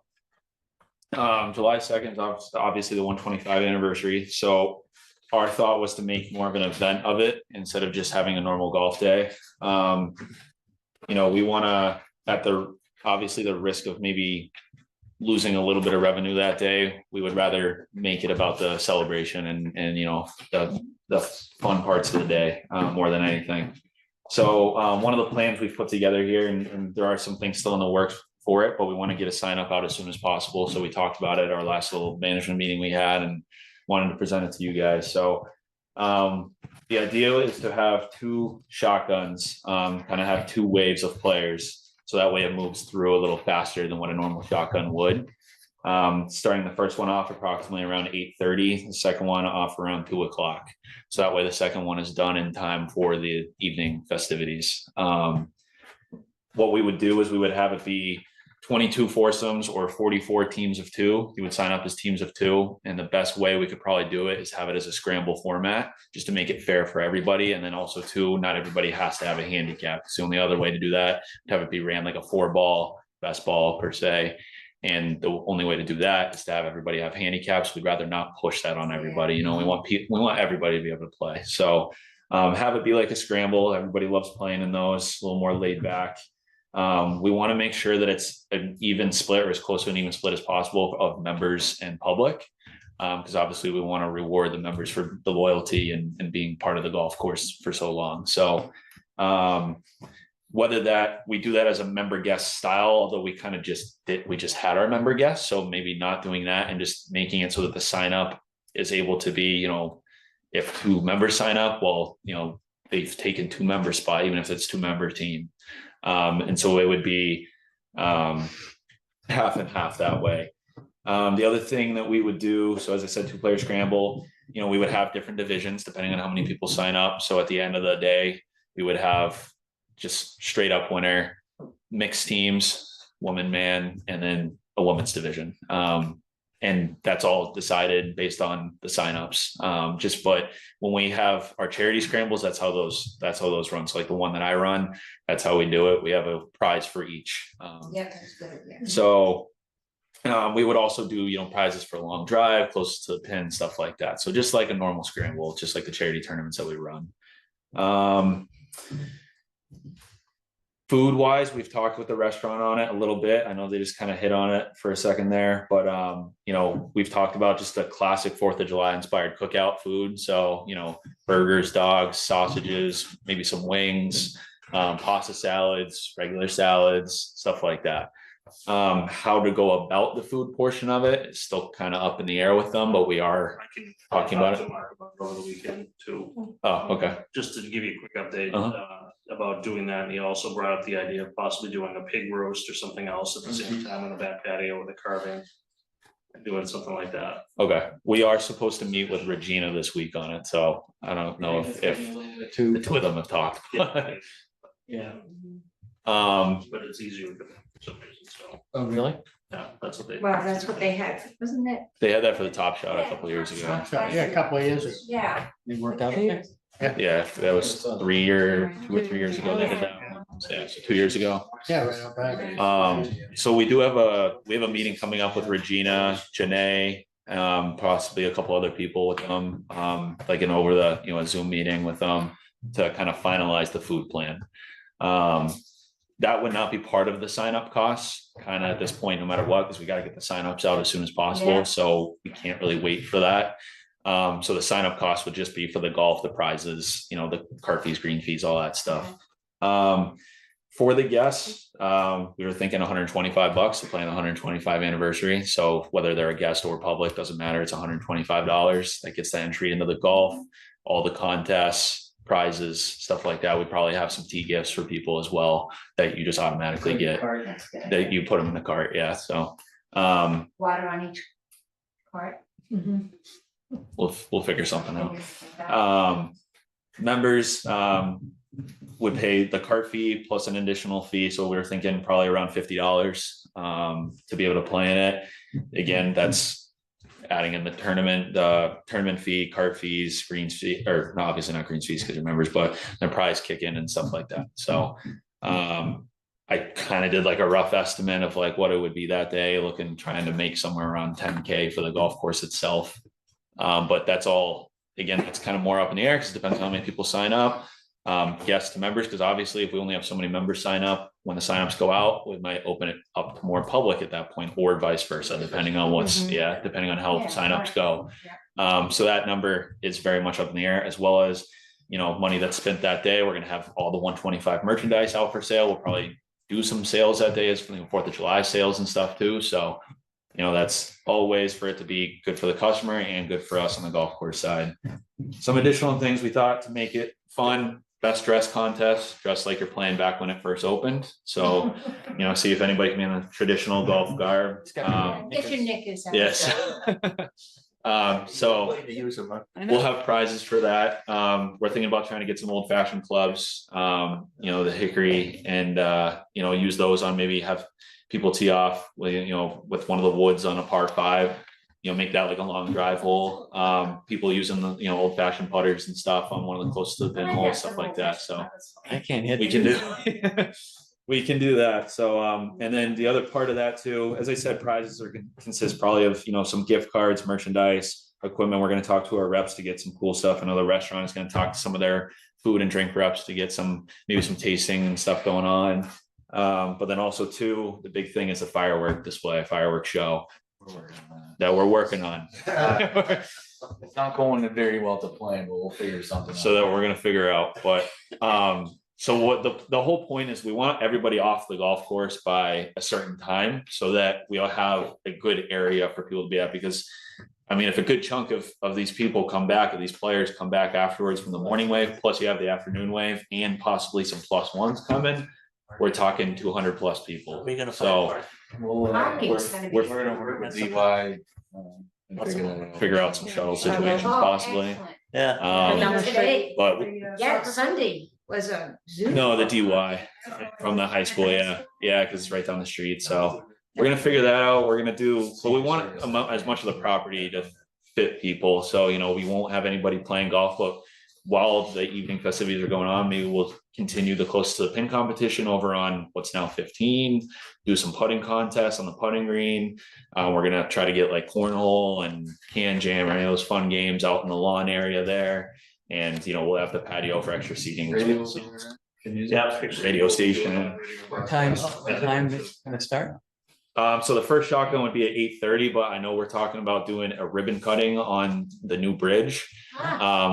July 2nd is obviously the 125th anniversary, so our thought was to make more of an event of it instead of just having a normal golf day. You know, we wanna, at the, obviously the risk of maybe losing a little bit of revenue that day, we would rather make it about the celebration and, you know, the fun parts of the day, more than anything. So, one of the plans we've put together here, and there are some things still in the works for it, but we want to get a sign up out as soon as possible. So we talked about it at our last little management meeting we had and wanted to present it to you guys. So the idea is to have two shotguns, kind of have two waves of players. So that way it moves through a little faster than what a normal shotgun would. Starting the first one off approximately around 8:30, the second one off around 2 o'clock. So that way the second one is done in time for the evening festivities. What we would do is we would have it be 22 foursomes or 44 teams of two. You would sign up as teams of two. And the best way we could probably do it is have it as a scramble format, just to make it fair for everybody. And then also too, not everybody has to have a handicap. It's the only other way to do that, to have it be ran like a 4-ball best ball per se. And the only way to do that is to have everybody have handicaps. We'd rather not push that on everybody. You know, we want everybody to be able to play. So have it be like a scramble. Everybody loves playing in those, a little more laid back. We want to make sure that it's an even split or as close to an even split as possible of members and public. Because obviously we want to reward the members for the loyalty and being part of the golf course for so long. So whether that we do that as a member guest style, although we kind of we just had our member guests. So maybe not doing that and just making it so that the sign up is able to be, you know, if 2 members sign up, well, you know, they've taken 2 member spot, even if it's 2-member team. And so it would be half and half that way. The other thing that we would do, so as I said, 2-player scramble, you know, we would have different divisions depending on how many people sign up. So at the end of the day, we would have just straight up winner, mixed teams, woman, man, and then a women's division. And that's all decided based on the signups. But when we have our charity scrambles, that's how those run. So like the one that I run, that's how we do it. We have a prize for each. Yeah, that's good, yeah. So we would also do, you know, prizes for a long drive, close to the pin, stuff like that. So just like a normal scramble, just like the charity tournaments that we run. Food wise, we've talked with the restaurant on it a little bit. I know they just kind of hit on it for a second there, but you know, we've talked about just a classic 4th of July inspired cookout food. So, you know, burgers, dogs, sausages, maybe some wings, pasta salads, regular salads, stuff like that. How to go about the food portion of it is still kind of up in the air with them, but we are talking about it. Over the weekend too. Oh, okay. Just to give you a quick update, Uh-huh. About doing that, and he also brought up the idea of possibly doing a pig roast or something else at the same time on the back patio with the carving. Doing something like that. Okay, we are supposed to meet with Regina this week on it, so I don't know if the two of them have talked. Yeah. But it's easier for some reason, so. Oh, really? Yeah, that's what they. Well, that's what they had, wasn't it? They had that for the Top Shot a couple of years ago. Yeah, a couple of years ago. Yeah. It worked out okay. Yeah, that was 2 or 3 years ago they did that. Yeah, so 2 years ago. Yeah, right out back. So we have a meeting coming up with Regina, Janae, possibly a couple other people with them, like an over the, a Zoom meeting with them to kind of finalize the food plan. That would not be part of the sign up costs kind of at this point, no matter what, because we got to get the signups out as soon as possible. Yeah. So we can't really wait for that. So the sign up cost would just be for the golf, the prizes, the cart fees, green fees, all that stuff. For the guests, we were thinking $125 to plan the 125 anniversary. So whether they're a guest or public, doesn't matter. It's $125. That gets the entry into the golf, all the contests, prizes, stuff like that. We probably have some tea gifts for people as well that you just automatically get, that you put them in the cart. Yeah. So Water on each cart. we'll figure something out. Members would pay the cart fee plus an additional fee. So we were thinking probably around $50 to be able to play in it. Again, that's adding in the tournament fee, cart fees, greens fee, or no, obviously not greens fees because you're members, but the prize kick in and stuff like that. So I kind of did like a rough estimate of like what it would be that day, trying to make somewhere around 10K for the golf course itself. But that's all, again, it's kind of more up in the air because it depends on how many people sign up. Guests to members, because obviously if we only have so many members sign up, when the signups go out, we might open it up to more public at that point, or vice versa, depending on depending on how signups go. So that number is very much up in the air, as well as money that's spent that day. We're going to have all the 125 merchandise out for sale. We'll probably do some sales that day as for the 4th of July sales and stuff too. So that's always for it to be good for the customer and good for us on the golf course side. Some additional things we thought to make it fun: best dress contest, dress like you're playing back when it first opened. So, see if anybody can be in a traditional golf garb. Get your knickers out. Yes. So we'll have prizes for that. We're thinking about trying to get some old fashioned clubs, the hickory, and, use those on, maybe have people tee off with, with one of the woods on a par 5. Make that like a long drive hole. People using the, old fashioned putters and stuff on one of the closest to the pin holes, stuff like that. So I can't hit. we can do, we can do that. So, and then the other part of that too, as I said, prizes are consist probably of, some gift cards, merchandise, equipment. We're going to talk to our reps to get some cool stuff. Another restaurant is going to talk to some of their food and drink reps to get maybe some tasting and stuff going on. But then also too, the big thing is a firework display, firework show that we're working on. It's not going very well to plan, but we'll figure something out. So that we're gonna figure out, but so what the whole point is, we want everybody off the golf course by a certain time so that we all have a good area for people to be at. Because if a good chunk of these people come back, or these players come back afterwards from the morning wave, plus you have the afternoon wave and possibly some +1s coming, we're talking 200 plus people. We're gonna So We're gonna work with DY. and figure out some shuttle situations possibly. Yeah. Today, But yeah, Sunday was a Zoom. no, the DY from the high school. Yeah. Because it's right down the street. So we're going to figure that out. We're going to do, but we want as much of the property to fit people. So, we won't have anybody playing golf, but while the evening festivities are going on, maybe we'll continue the close to the pin competition over on what's now 15, do some putting contests on the putting green. We're going to try to get like cornhole and can jam, or any of those fun games out in the lawn area there. And, we'll have the patio for extra seating. Radio station. What time is it gonna start? So the first shotgun would be at 8:30, but I know we're talking about doing a ribbon cutting on the new bridge,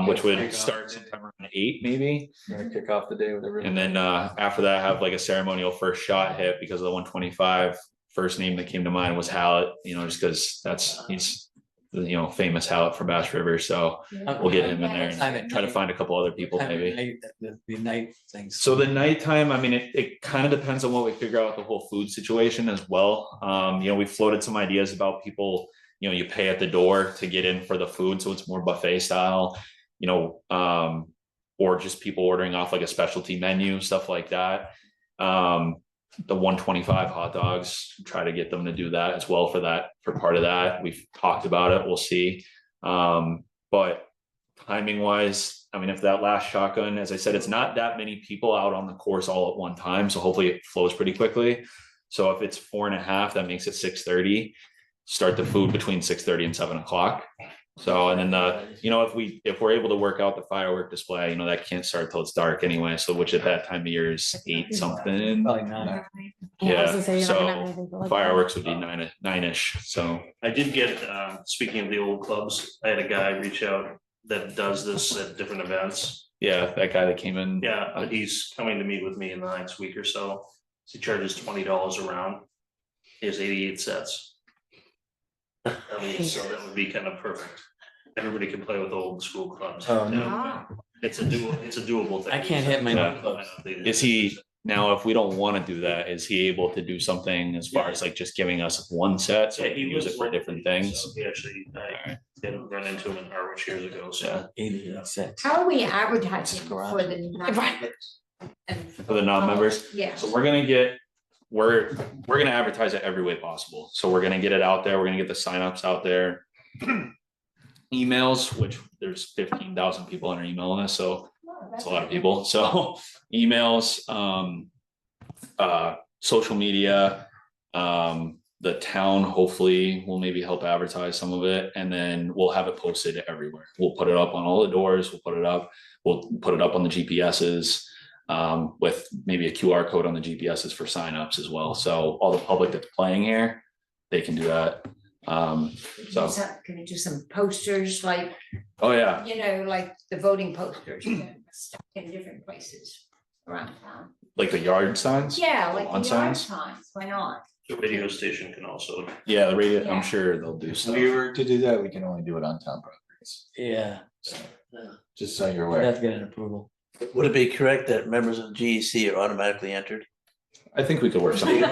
which would start sometime around 8 maybe. We're gonna kick off the day with a ribbon. And then after that, have like a ceremonial first shot hit, because of the 125. First name that came to mind was Hallett, just because he's the famous Hallett from Bass River. So we'll get him in there and try to find a couple other people maybe. The night things. So the nighttime, it kind of depends on what we figure out with the whole food situation as well. We floated some ideas about people, you pay at the door to get in for the food. So it's more buffet style, or just people ordering off like a specialty menu, stuff like that. the 125 hot dogs, try to get them to do that as well for part of that. We've talked about it, we'll see. But timing wise, I mean, if that last shotgun, as I said, it's not that many people out on the course all at one time, so hopefully it flows pretty quickly. So if it's 4.5, that makes it 6:30. Start the food between 6:30 and 7 o'clock. So, and then if we're able to work out the firework display, that can't start till it's dark anyway. So, which at that time of year is 8 something. Probably not. I was Yeah, gonna say, you're not gonna have so anything for like fireworks would be 9-ish. So I did get, speaking of the old clubs, I had a guy reach out that does this at different events. yeah, that guy that came in. Yeah, but he's coming to meet with me in the next week or so. He charges $20 a round. He has 88 sets. I mean, so that would be kind of perfect. Everybody can play with old school clubs. Oh, no. Ah, It's a doable thing. I can't hit my Yeah. clubs. Is he now? If we don't want to do that, is he able to do something as far as like just giving us one set so we Yeah, can he use was it for different things? So he actually, I didn't run into him in Harwich years ago, so. 88 cents. how are we advertising for the non-members? For the non-members? Yeah. So we're gonna advertise it every way possible. So we're gonna get it out there. We're gonna get the signups out there. Emails, which there's 15,000 people in our email list, so it's a lot of people. So emails, social media, the town hopefully will maybe help advertise some of it, and then we'll have it posted everywhere. We'll put it up on all the doors. We'll put it up on the GPSs. With maybe a QR code on the GPSs for signups as well. So all the public that's playing here, they can do that. So, Can you do some posters like, oh yeah, like the voting posters stuck in different places around town? like the yard signs? Yeah, like On the yard signs? signs, why not? The radio station can also. Yeah, the radio, Yeah. I'm sure they'll do If stuff. we were to do that, we can only do it on town properties, Yeah, just so you're we'd aware. have to get an approval. Would it be correct that members of the GEC are automatically entered? I think we could work something.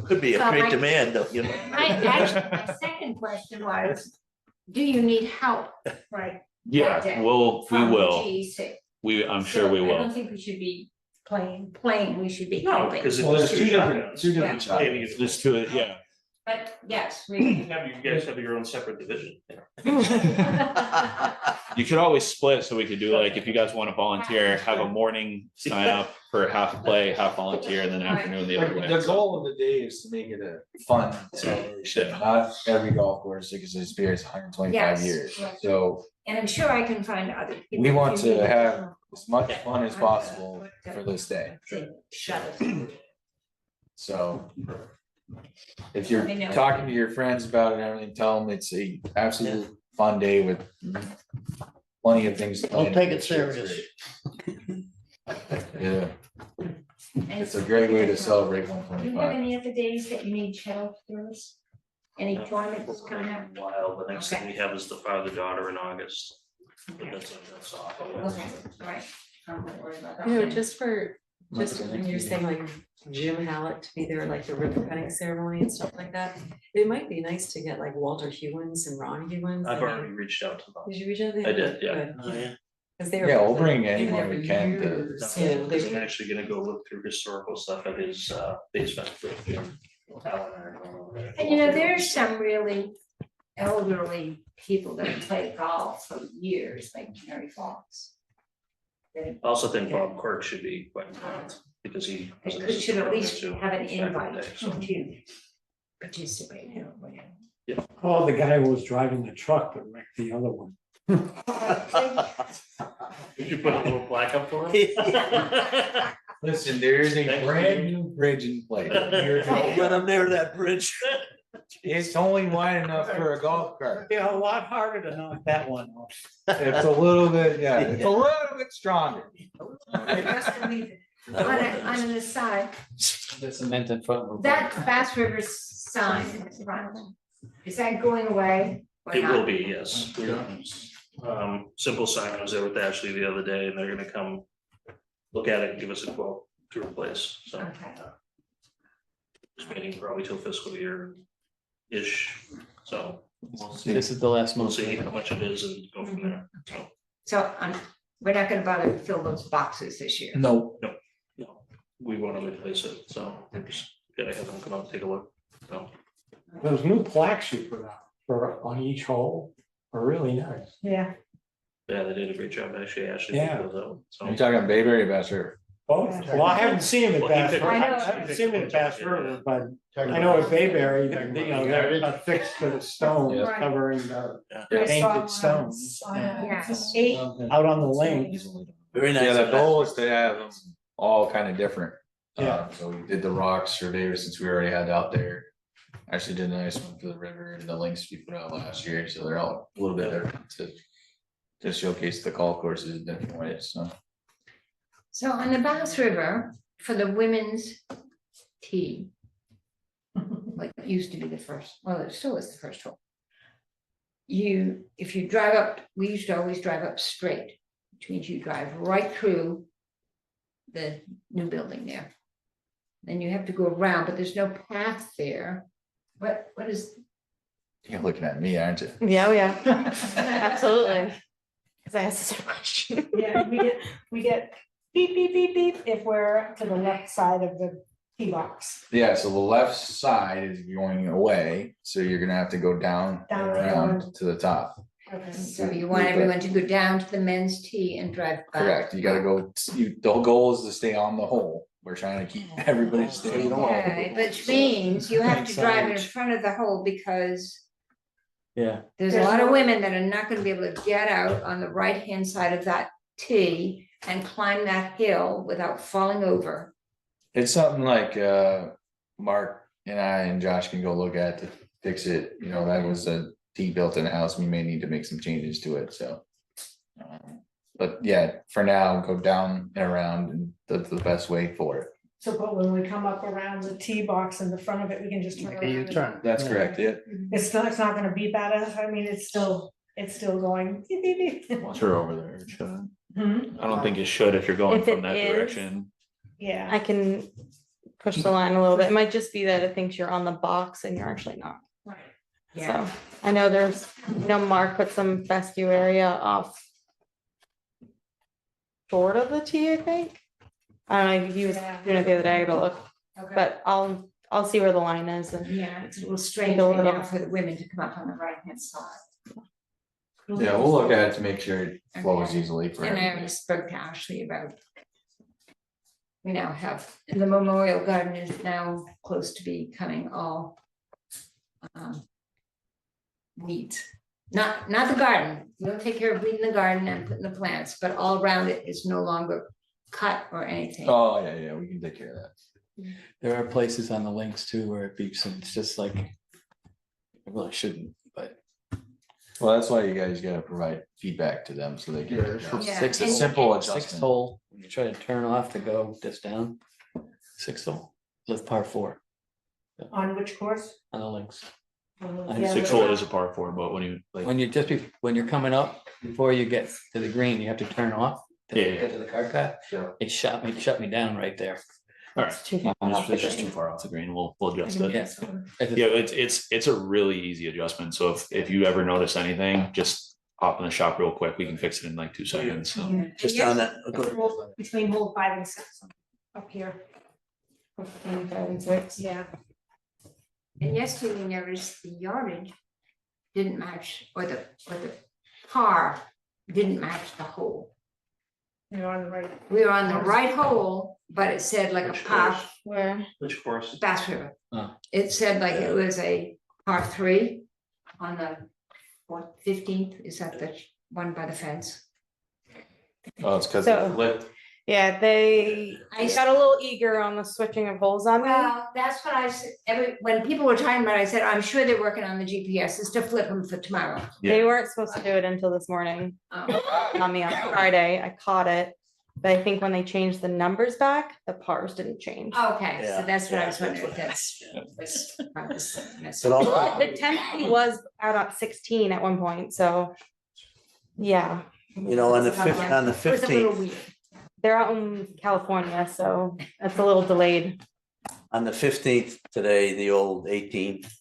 Could be a So great my- demand, though, My second question was, do you need help, right? Yeah, we we will. GEC. I'm sure we So I don't will. think we should be playing, we should be No, helping. because Well, there's it's two shotguns. different Yeah. shots. Just to it, yeah. But yes, You we. guys have your own separate division. You could always split, so we could do like, if you guys want to volunteer, have a morning sign up for half play, half volunteer, and then afternoon the other way. The goal of the day is to make it a fun celebration, not every golf course, because it's been 125 Yes. years. Right. So And I'm sure I can find other people. we want if you to need have as much fun as possible for this day. Shut it. So if you're I know. talking to your friends about it and everything, tell them it's a absolute fun day with plenty of things. to Don't plan. take it serious. Yeah, it's a great way to celebrate Do you have 125. any other days that you need help for us? Any tournaments coming up? While the next thing we have is the father-daughter in August. But that's off. Okay, all right. I'm not worried about that. You know, just when you're saying like Jim Hallett to be there, like the ribbon cutting ceremony and stuff like that, it might be nice to get like Walter Hewins and Ron Hewins. I've I mean, already reached out to them. Did you reach out? I did, yeah. Good. Oh, yeah. 'Cause they were Yeah, we'll like, bring they've been anyone there we for can to- years, you know, I'm they- actually gonna go look through historical stuff at his basement. And there's some really elderly people that have played golf for years, like Mary Fox. I also think Bob Quirk should be quite involved because he. was an They should at least assistant have an back in the invite day, so. to participate in it. Oh, the guy who was driving the truck that wrecked the other one. Did you put a little plaque up for him? Listen, there is a Thank brand you. new bridge in place. Don't let them near that bridge. It's only wide enough for a golf cart. Yeah, a lot harder to knock that one off. It's a little bit, yeah, it's a little bit stronger. On an aside, The cemented front. that Bass River sign, is that going away? or It will not? be, yes. Simple Sign was there with Ashley the other day and they're gonna come look at it and give us a quote to replace, so. Okay. Spending probably till fiscal year-ish, so This is the last we'll month. see how much it is and go from there, so. So we're not gonna bother to fill those boxes this year. No, No, we want to replace it, so we're just gonna have them come out and take a look, so. Those new plaques you put out on each hole are really nice. Yeah. Yeah, they did a great job, actually, Yeah. those out, so. Are you talking Bayberry or Bass River? Oh, well, I haven't seen them at Well, he Bass picked- River. I know. I haven't seen them at Bass River, but Talking I know about- at Bayberry, they're affixed to the stones Right. covering the Yeah. I saw painted one stones. Yeah. 8. Out on the links. Very nice. Yeah, the goal is to have them all kind of different. Yeah. So we did the rocks surveyor since we already had out there. Actually did a nice one for the river and the links we put out last year, so they're all a little bit different to showcase the golf courses in different ways, so. So on the Bass River, for the women's tee. Like it used to be the first, well, it still is the first hole. If you drive up, we used to always drive up straight, which means you drive right through the new building there. Then you have to go around, but there's no path there. What is, You're looking at me, aren't you? Yeah, oh yeah, absolutely. Cause I asked the same question. Yeah, we get beep, beep, beep, beep if we're to the left side of the tee box. Yeah, so the left side is going away, so you're gonna have to go down Down and and around to the top. Okay. so you want everyone to go down to the men's tee and drive back? Correct, you gotta go, the whole goal is to stay on the hole. We're trying to keep everybody staying on the hole. Okay, which means you have to drive in front of the hole because Yeah, there's a lot of women that are not gonna be able to get out on the right-hand side of that tee and climb that hill without falling over. It's something like Mark and I and Josh can go look at to fix it, you know, that was a T built in the house, we may need to make some changes to it, so. But yeah, for now, go down and around, and that's the best way for it. So, but when we come up around the tee box in the front of it, we can just turn Make a around. U-turn. That's correct, yeah. It's not gonna beep at us. I mean, it's still going beep, beep, beep. Sure, over there, it should. Hmm? I don't think it should if you're going If it from that is- direction. Yeah. I can push the line a little bit. It might just be that it thinks you're on the box and you're actually not. Yeah. So I know there's, Mark put some fescue area off short of the tee, I think. I don't know, he was doing it the other day, I gotta look, Okay. but I'll see where the line is and. Yeah, it's a little strange a right little- now for the women to come up on the right-hand side. Yeah, we'll look at it to make sure it flows Okay. easily for And I everybody. already spoke to Ashley about. We now have, the memorial garden is now close to becoming all. Weeds, not the garden, we'll take care of weeding the garden and putting the plants, but all around it is no longer cut or anything. Oh, yeah, we can take care of that. there are places on the links too where it beeps and it's just like. It really shouldn't, but Well, that's why you guys gotta provide feedback to them so they can. Yeah, six, and- a simple sixth adjustment. hole, when you try to turn off to go this down. Sixth hole, live par 4 On which course? on the links. Yeah, Six but- hole is a par 4, but when you like, When you when you're coming up, before you get to the green, you have to turn off. To Yeah, yeah. get to the cart path. Sure. It shut me down right there. all right, It's too far off the it's just too green. far off the green, we'll adjust it. Yes. Yeah, it's a really easy adjustment, so if you ever notice anything, just hop in the shop real quick, we can fix it in like 2 seconds. Yeah. Just on that, Between hole 5 and 6 up here. Yeah. And yesterday we noticed the yardage didn't match, or the par didn't match the hole. You're on the right. We were on the right hole, but it said like a Which par, course? Where? Which course? Bass River. Oh. It said like it was a par 3 on the, 15th, is that the one by the fence? Oh, it's cause So- it flipped. Yeah, they got a little eager on the switching of holes on me. Well, that's what I said, when people were talking about it, I said, I'm sure they're working on the GPSs to flip them for tomorrow. They weren't supposed to do it until this morning. On me on Friday, I caught it, but I think when they changed the numbers back, the pars didn't change. Okay, Yeah, so that's what I was yeah, wondering, that's that's. But all- The 10th was out at 16 at one point, so yeah. you know, on the It was a little 15th, weird. They're out in California, so that's a little delayed. on the 15th today, the old 18th.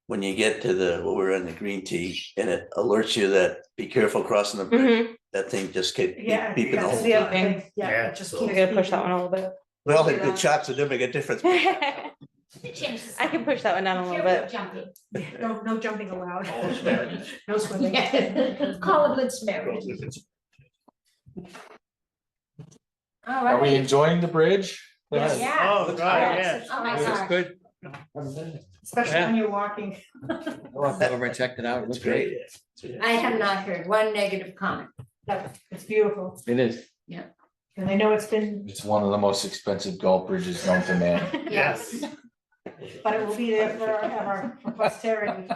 When you get to we're in the green tee and it alerts you that be careful crossing the bridge, Mhm. that thing just kept Yeah. beeping the that's whole the other time. thing. Yeah, Yeah. it just So- I keeps gotta push that beeping. one a little bit. We all had good shots, it didn't make a difference. I can push that one down a little bit. No jumping allowed. All Samaritans. No swimming. Yeah, call a good Samaritan. All Are we right. enjoying the bridge? Yes. Oh, God, yes. Oh, my It's gosh. good. Especially when you're walking. I walked over and checked it out. It looks great. I have not heard one negative comment. No, it's beautiful. It is. And I know it's been, It's one of the most expensive golf bridges known to man. Yes. but it will be there forever for posterity.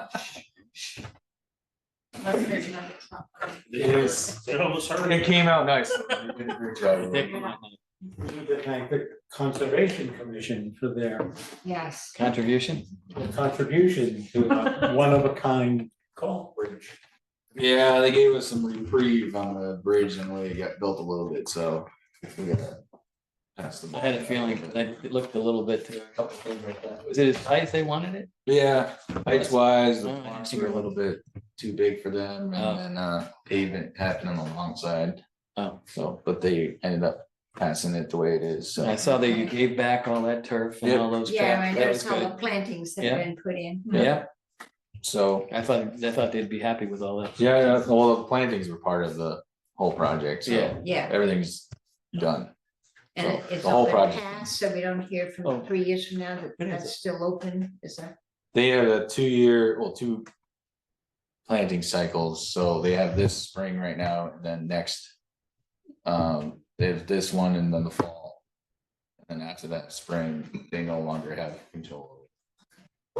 It is. It almost hurt. It came out nice. You did a great job. We need to thank the Conservation Commission for their Yes. Contribution? contribution to a one-of-a-kind golf bridge. Yeah, they gave us some reprieve on the bridge and we got built a little bit, so we gotta pass the I ball. had a feeling that it looked a little bit to a couple things like that. Was it as high as they wanted it? Yeah, heights wise, the Oh, blocks were a little bit too big for them Oh. and then pavement happened on the long side. Oh. So, but they ended up passing it the way it is, so. I saw that you gave back all that turf and Yep. all those. Yeah, tracks. and That was there's all the good. plantings that have been put in. Yeah, So, I thought they'd be happy with all that. yeah, all the plantings were part of the whole project, Yeah. so Yeah, everything's done. and So, it's the whole open project. past, so we don't hear Oh. from 3 years from now that When is that's still open, is that? They have a 2-year, well, 2 planting cycles, so they have this spring right now, and then next. They have this one and then the fall. And then after that spring, they no longer have control.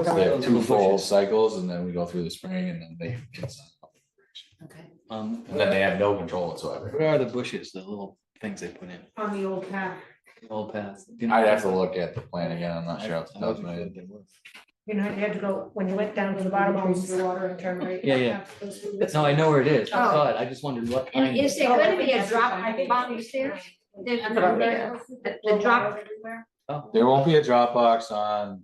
So they have 2 fall cycles and then we go through the spring and then they can sign up. Okay. And then they have no control whatsoever. Where are the bushes, the little things they put in, On the old path. the old path? I'd have to look at the plan again, I'm not sure off the top of my head. You know, you had to go, when you went down to the bottom of the water and turn right. Yeah. No, I know where it is. I saw it. I just wondered what And kind. is there gonna be a drop box there? There's gonna be the drop, Oh, There won't be a drop box on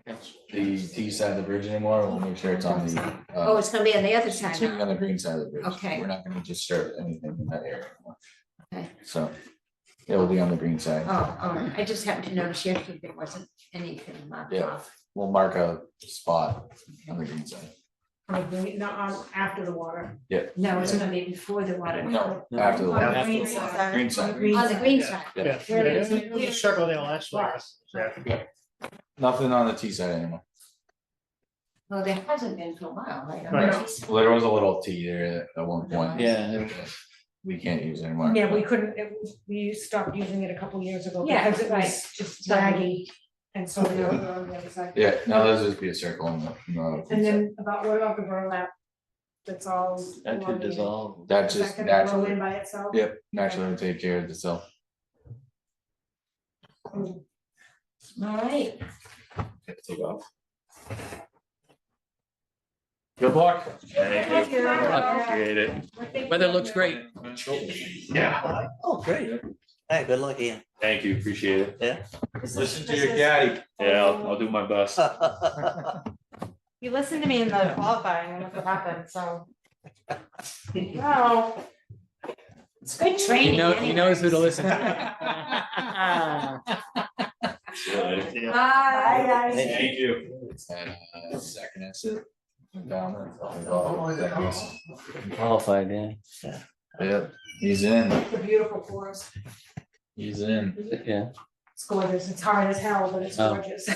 the T side of the bridge anymore, we'll make sure it's on the. oh, it's gonna be on the other side. It's gonna be on the green side of the bridge. Okay. We're not gonna just start anything in that area anymore. Okay. So it will be on the green side. Oh, I just happened to notice yesterday there wasn't anything marked Yeah. off. We'll mark a spot on the green side. Not after the water. No, it's gonna be before the water. No, after the. On the water. green side. Green side. On the green side. Yeah. Yeah, there's a circle there last week. Nothing on the T side anymore. Well, there hasn't been for a while, right? Right. Well, there was a little T there at one point. Yeah. We can't use anymore. Yeah, we couldn't, we stopped using it a couple years ago Yeah, because it right. was just laggy. And so we were on the other side. Yeah, now there's just be a circle on the. And then what about the burlap? That's all. That should dissolve. That's Is that just gonna grow in naturally, by itself? yep, naturally will take care of itself. All right. Take off. Good luck. Thank you. Appreciate it. Weather looks great. Yeah. Oh, great. Hey, good luck, Ian. Thank you, appreciate it. Yeah. Listen to your caddy. Yeah, I'll do my best. You listened to me in the qualifying and look what happened, so. No. It's good training. He knows who to listen to. Bye. Thank you. And second exit. Down there. Qualified, yeah. Yep, he's in, It's a beautiful forest. he's in. Yeah. It's gorgeous. It's hard as hell, but it's Oh. gorgeous.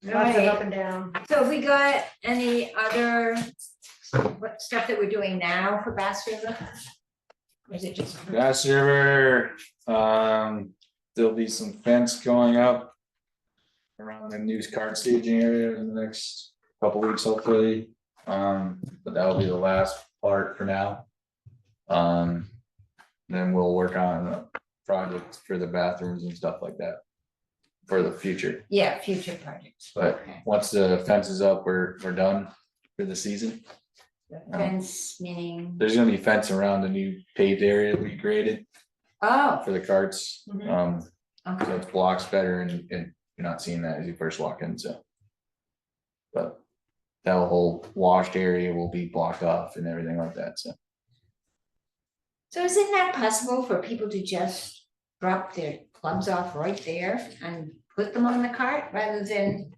Lots of up and down. So have we got any other stuff that we're doing now for Bass River? Or is it just? Bass River, there'll be some fence going up. Around the new cart staging area in the next couple weeks, hopefully. But that'll be the last part for now. Then we'll work on projects for the bathrooms and stuff like that. For the future, Yeah, future projects. but Okay. once the fence is up, we're done for the season. Fence meaning, There's gonna be fence around the new paved area we created oh, for the carts. Mhm. So okay, it blocks better and you're not seeing that as you first walk in, so. But that whole washed area will be blocked off and everything like that, so. so isn't that possible for people to just drop their clubs off right there and put them on the cart rather than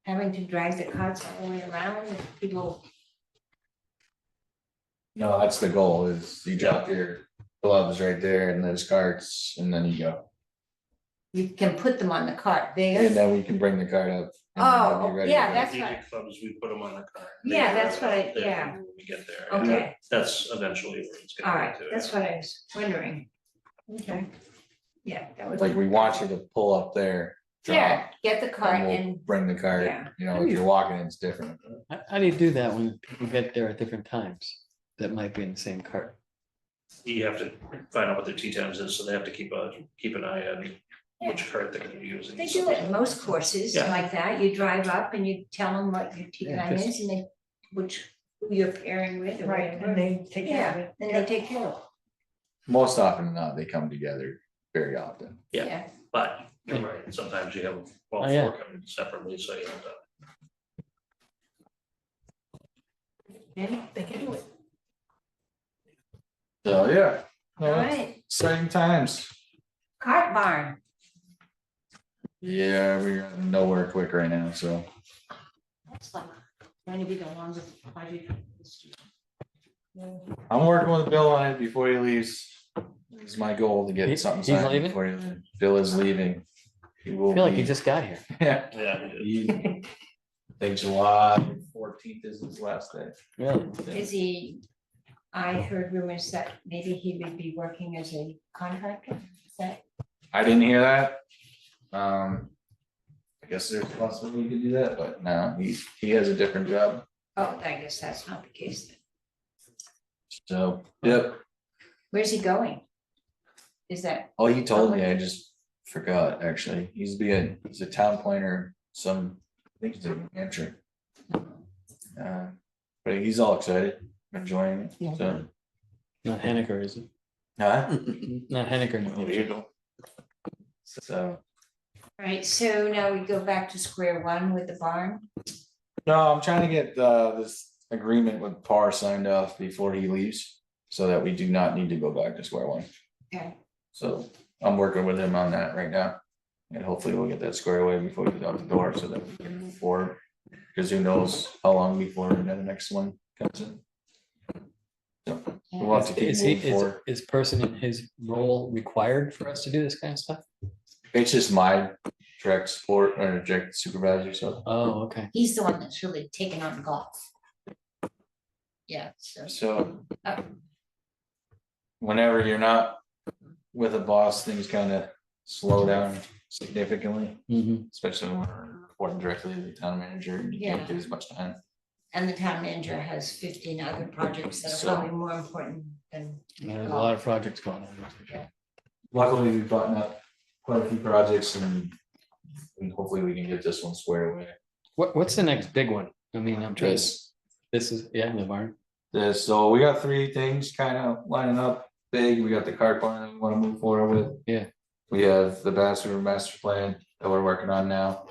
having to drag the carts all the way around and people, No, that's the goal, is you drop your gloves right there and there's carts and then you go. you can put them on the cart And there. then we can bring the cart up. and then they'll be Oh, ready yeah, to go. that's Strategic right. clubs, we put them on the cart. Yeah, They that's drive what out I- there yeah. when we get there. Okay. That's eventually where it's All gonna right, get to. that's what I was wondering. Okay. Yeah, that would. Like we want you to pull up there. drop, Yeah, get the cart and we'll and, bring the cart, yeah. you know, if you're walking, it's different. How do you do that when people get there at different times? That might be in the same cart. You have to find out what their tea times is, so they have to keep an eye on which cart they're gonna be using. they do it in most courses Yeah. like that. You drive up and you tell them what your tea Yeah, time just- is and they, who you're pairing with or Right, whatever. and they take care of Yeah, it. and they take care of Most often than not, they come together very often. it. Yeah. But you're right, sometimes you have all Oh, yeah. four coming separately, so you have to. Yeah, they can do it. So, yeah. All right, Exciting times. cart barn. Yeah, we're nowhere quick right now, so. That's like, going to be the longest project. I'm working with Bill on it before he leaves. It's my goal to He- get something he's signed leaving? before he leaves. Bill is leaving. He I will feel like he be- just got here. Yeah. Yeah. He- I think July 14th is his last day. Really? Is he, I heard rumors that maybe he would be working as a contractor. Is that, I didn't hear that. I guess there's a possibility he could do that, but no, he has a different job. oh, I guess that's not the case then. So, yep. Where's he going? Is that, Oh, he told me, I just forgot, actually. He's a town planner, I think he's in New Hampshire. But he's all excited, enjoying it, so. Not Henniker, is it? Huh? Not Henniker. There you go. So, all right, so now we go back to square one with the barn. no, I'm trying to get this agreement with PAR signed off before he leaves, so that we do not need to go back to square one. Okay, So I'm working with him on that right now. And hopefully we'll get that squared away before we get out the door so that we can move forward. Because who knows how long before the next one comes in. So we'll have to keep Is he, moving forward. is person in his role required for us to do this kind of stuff? It's just my direct support or direct supervisor, so. Oh, okay. he's the one that's really taken on golf. Yeah, so, So. Oh. Whenever you're not with a boss, things kind of slow down significantly, Mhm. especially when we're reporting directly to the town manager. You can't Yeah. do as much time. and the town manager has 15 other projects that are So- probably more important than. There's a lot of projects going on. Luckily, we've gotten up quite a few projects and hopefully we can get this one squared away. What's the next big one? I mean, I'm trying, This, this is, yeah, the barn. so we got three things kind of lining up big. We got the cart barn that we want to move forward with. Yeah. We have the Bass River Master Plan that we're working on now.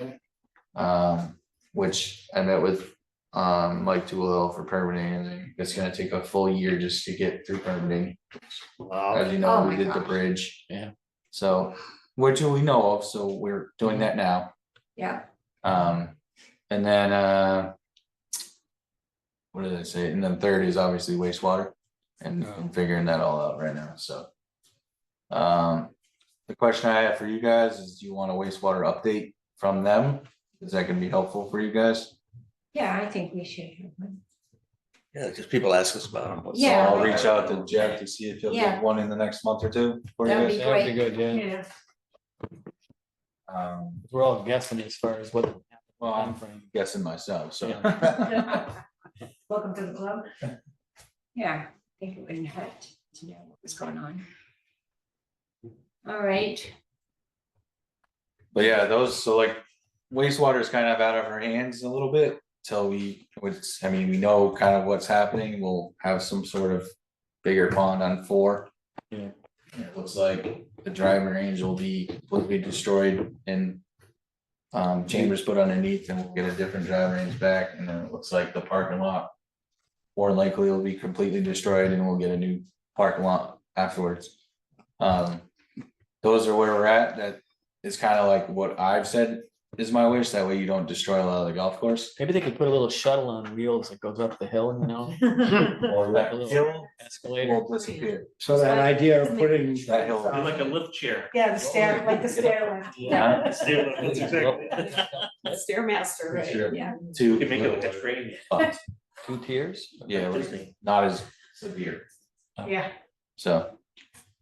Which I met with Mike Toolhill for permitting, and it's gonna take a full year just to get through permitting. As you Oh know, my we did the gosh. bridge. Yeah. So, which we know of, so we're doing that now. Yeah, And then, what did I say? And then third is obviously wastewater and figuring that all out right now, so. The question I have for you guys is, do you want a wastewater update from them? Is that gonna be helpful for you guys? yeah, I think we should. have one. Yeah, because people ask us about them. So Yeah. I'll reach out to Jeff to see if he'll Yeah. get one in the next month or two for you That'd guys. be That'd be great. good, yeah. We're all guessing as far as what. Well, I'm guessing myself, so. Welcome to the club. Yeah, I think it wouldn't hurt to know what was going on. All right, But yeah, so like wastewater is kind of out of our hands a little bit till we know kind of what's happening. We'll have some sort of bigger pond on 4. Yeah. And it looks like the driving range will be destroyed and chambers put underneath, and we'll get a different driving range back, and then it looks like the parking lot more likely will be completely destroyed and we'll get a new parking lot afterwards. Those are where we're at. That is kind of like what I've said is my wish. That way you don't destroy a lot of the golf course. Maybe they could put a little shuttle on wheels that goes up the hill, you know? Or Like that a little hill escalator. will disappear. So that idea of putting. That hill. Be like a lift chair. Yeah, the stair, like the stair lift. Yeah. That's exactly. Stairmaster, right? Sure. Yeah. Two. You can make it like a train. 2 tiers? Yeah, it was not as severe. Yeah. So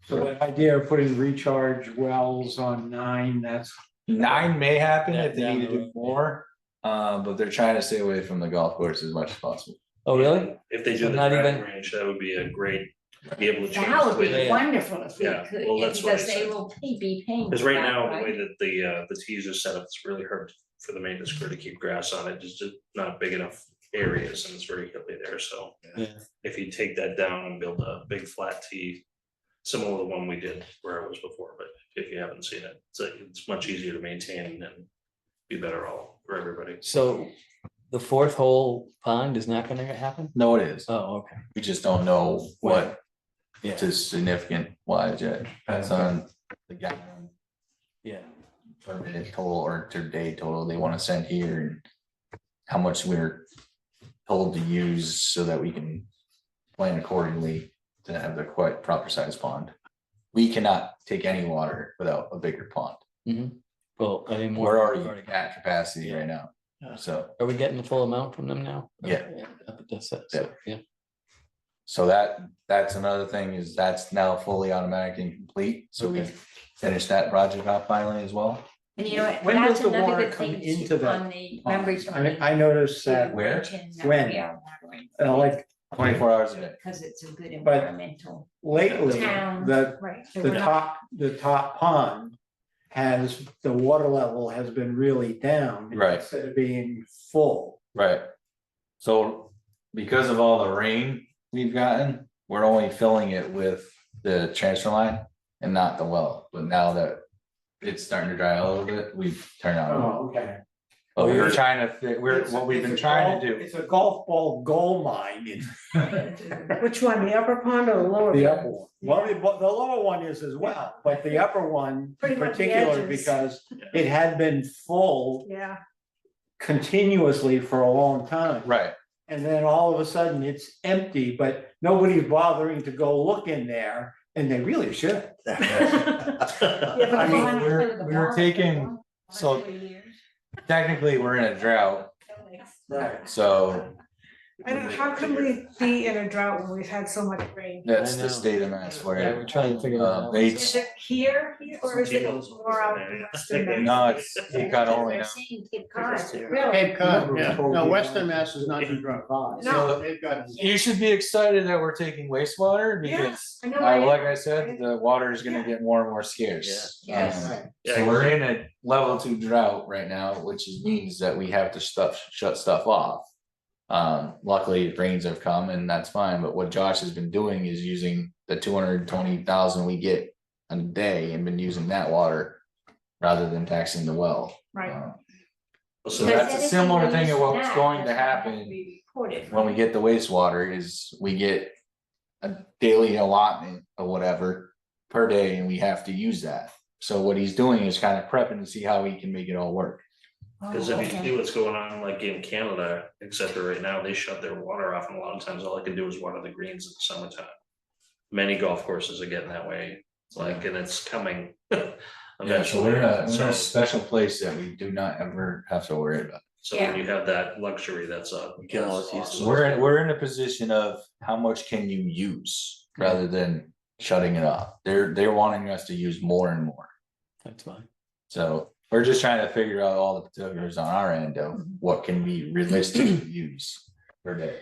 So that idea of putting recharge wells on 9, that's 9 may happen if they Down need to the do road. more. But they're trying to stay away from the golf course as much as possible. Oh, really? If they So do the not driving even- range, that would be a great, be able to change. That would the way be they- Yeah. wonderful if we Yeah, could, well, that's what I because they said. will be paying. Because for right that, now, the right? way that the tees are set up, it's really hard for the maintenance crew to keep grass on it, just not big enough areas and it's very hilly there, so. Yeah. If you take that down and build a big flat tee, similar to the one we did where it was before, but if you haven't seen it, it's much easier to maintain and be better all for everybody. So the 4th hole pond is not gonna happen? No, it is. Oh, okay. We just don't know what Yeah, is significant wise yet. Depends on the guy. yeah. Per minute total or per day total they want to send here and how much we're told to use so that we can plan accordingly to have the quite proper size pond. We cannot take any water without a bigger pond. Well, I mean, We're already at capacity right now. Yeah. So, Are we getting the full amount from them now? Yeah. That's it, so, yeah. so that's another thing is that's now fully automatic and complete. So we Okay. finish that project off finally as well. And you know what, When that's does the another water good come thing into the on the members. I noticed that Where? When? Like 24 hours a day. Because it's a good But- environmental. lately, Town. Right. so we're not- the top pond has, the water level has been really down. Right. Instead of being full. Right. So because of all the rain we've gotten, we're only filling it with the transfer line and not the well. But now that it's starting to dry out a little bit, we've turned on. Okay. But we were trying to, what we've been trying to do, It's a golf ball gold mine in Which one, the upper pond or the lower? the pond? upper one. Well, the lower one is as well, but the upper one Pretty in much the particular, edges. because it had been full Yeah, continuously for a long time. right, And then all of a sudden it's empty, but nobody's bothering to go look in there, and they really should. yeah, but I the mean, pond- we're taking, so technically we're in a drought, Right. so I don't, how can we be in a drought when we've had so much rain? that's I the know. state of Mass for Yeah, we're it. trying to figure that out. They, Is it here, or is it more out? western Mass? no, it's, you got only They're now. saying Cape Cod. Really? Cape Cod, yeah. No, Western Mass is not in drought. No. They've got. You should be excited that we're taking wastewater because, I know I am. like I said, the water is gonna get more and more scarce. Yeah. Yes. So we're in a level 2 drought right now, which means that we have to shut stuff off. Luckily rains have come and that's fine, but what Josh has been doing is using the 220,000 we get a day and been using that water rather than taxing the well. Right. So Because that's a anything similar we thing use of for what's that going to does not have happen be reported, when we right? get the wastewater is we get a daily allotment or whatever per day and we have to use that. So what he's doing is kind of prepping to see how he can make it all work. Because Oh, if you okay. see what's going on, like in Canada, except for right now, they shut their water off, and a lot of times all I can do is water the greens in the summertime. Many golf courses are getting that way, it's like, and it's coming. Yeah, so we're in a So- special place that we do not ever have to worry about. So when you have that luxury, that's a. can always use awesome. We're in a position of how much can you use rather than shutting it off. They're wanting us to use more and more. That's fine. So we're just trying to figure out all the particulars on our end of what can we realistically use per day.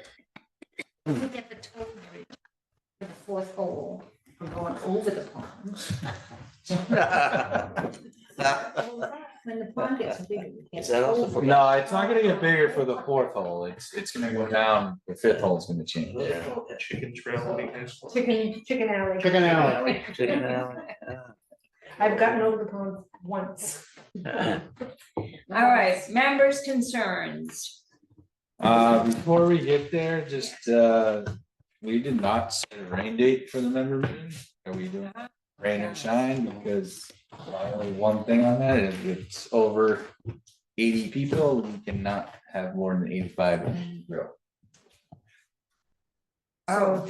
Look at the total rate for the 4th hole, from going over the pond. When the pond gets bigger. it gets Is that also over. for- No, it's not gonna get bigger for the 4th hole. It's gonna go down. The 5th hole is gonna change. Chicken trail, what do you guys call it? Chicken alley. Chicken alley. Chicken alley, I've gotten over the pond once. All right, members' concerns. Before we get there, just, we did not set a rain date for the member meeting. Are we doing that? rain or shine, because only one thing on that, if it's over 80 people, we cannot have more than 85 in the grill. Oh,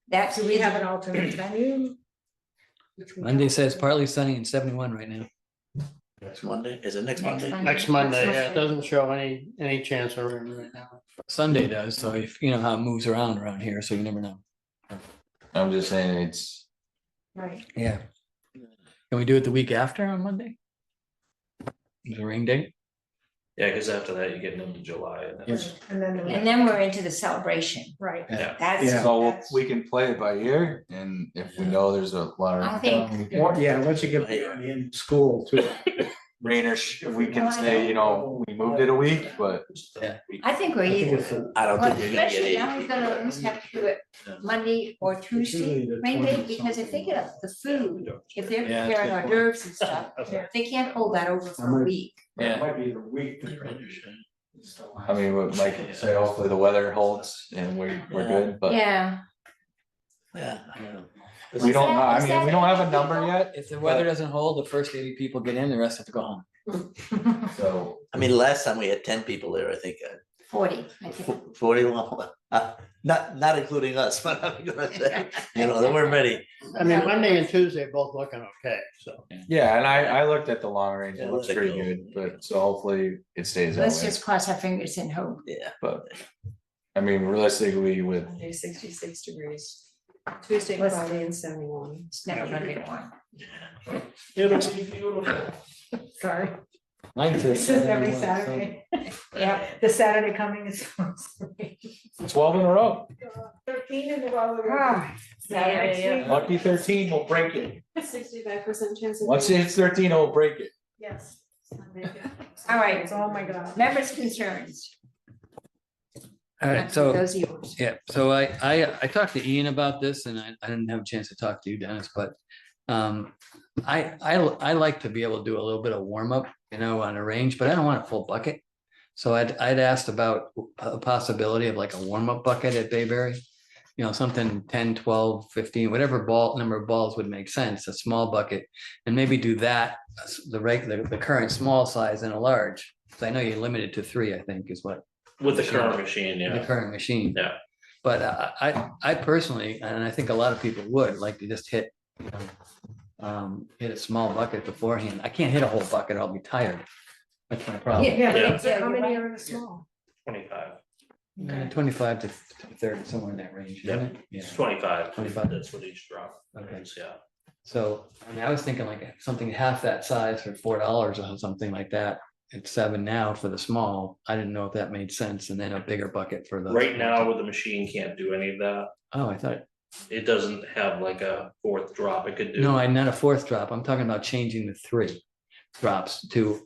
that's, Do we have an alternate venue? Monday says partly sunny and 71 right now. Next Monday, is it next Monday? Next Monday, yeah, it doesn't show any chance of rain right now. Sunday does, so if, you know how it moves around here, so you never know. I'm just saying it's, Right. Yeah. Can we do it the week after on Monday? The rain date? Yeah, because after that, you get into July and that's, And then. and then we're into the celebration. Right. yeah. That's. so that's- we can play it by ear, and if we know there's a lot I of think- Yeah, once you get in school too. rain or we can say, you know, we moved it a week, but I think we're either, I don't well, think you're gonna especially get now we're gonna at least have to do it Monday or Tuesday, rain day, because if they get up the food, if they're Yeah, that's preparing a hors good d'oeuvres and stuff, they can't hold that over for a week. Yeah. Might be the week. I mean, what Mike said, hopefully the weather holds and we're good, but Yeah, Yeah, I don't know. we don't know, I Is mean, that we don't have a 80 number people? yet, If the weather doesn't hold, the first 80 people get in, the rest have to go home. so. I mean, last time we had 10 people there, I think, 40, I think. 41, not including us, but I'm gonna say, you know, there weren't many. I mean, Monday and Tuesday both looking okay, so. Yeah, and I looked at the long range, Yeah, it looks let it pretty go. good, but so hopefully it stays that Let's way, just cross our fingers and hope. Yeah. but. I mean, realistically, with, Monday, 66 degrees. Tuesday, Let's- Friday, and 71. It's never gonna get warm. It'll be beautiful. Sorry. Mine says This is every 71, so- Saturday. Yeah, The Saturday coming is. 12 in a row, 13 in the row. Ah, Saturday, yeah. yeah. lucky 13 will break it, 65% chance of. once it hits 13, it will break it. Yes. All right. Oh, my God. Members' concerns. All right, so. Those are yours. Yeah, so I talked to Ian about this and I didn't have a chance to talk to you, Dennis, but I like to be able to do a little bit of warm up, you know, on a range, but I don't want a full bucket. So I'd asked about a possibility of like a warm up bucket at Bayberry. You know, something 10, 12, 15, whatever number of balls would make sense, a small bucket. And maybe do that, the current small size and a large. So I know you're limited to 3, I think is what. With the current machine, The yeah. current machine. Yeah. But I personally, and I think a lot of people would like to just hit, you know, hit a small bucket beforehand. I can't hit a whole bucket, I'll be tired. That's my problem. Yeah, Yeah. but how many are in a small? 25. 25 to 30, somewhere in that range, isn't it? Yeah. It's 25. 25. That's what each drop Okay. is, yeah. So, I mean, I was thinking like something half that size for $4 or something like that. It's 7 now for the small. I didn't know if that made sense, and then a bigger bucket for the. Right now with the machine can't do any of that. Oh, I thought, It doesn't have like a 4th drop it could do. no, not a 4th drop. I'm talking about changing the 3 drops to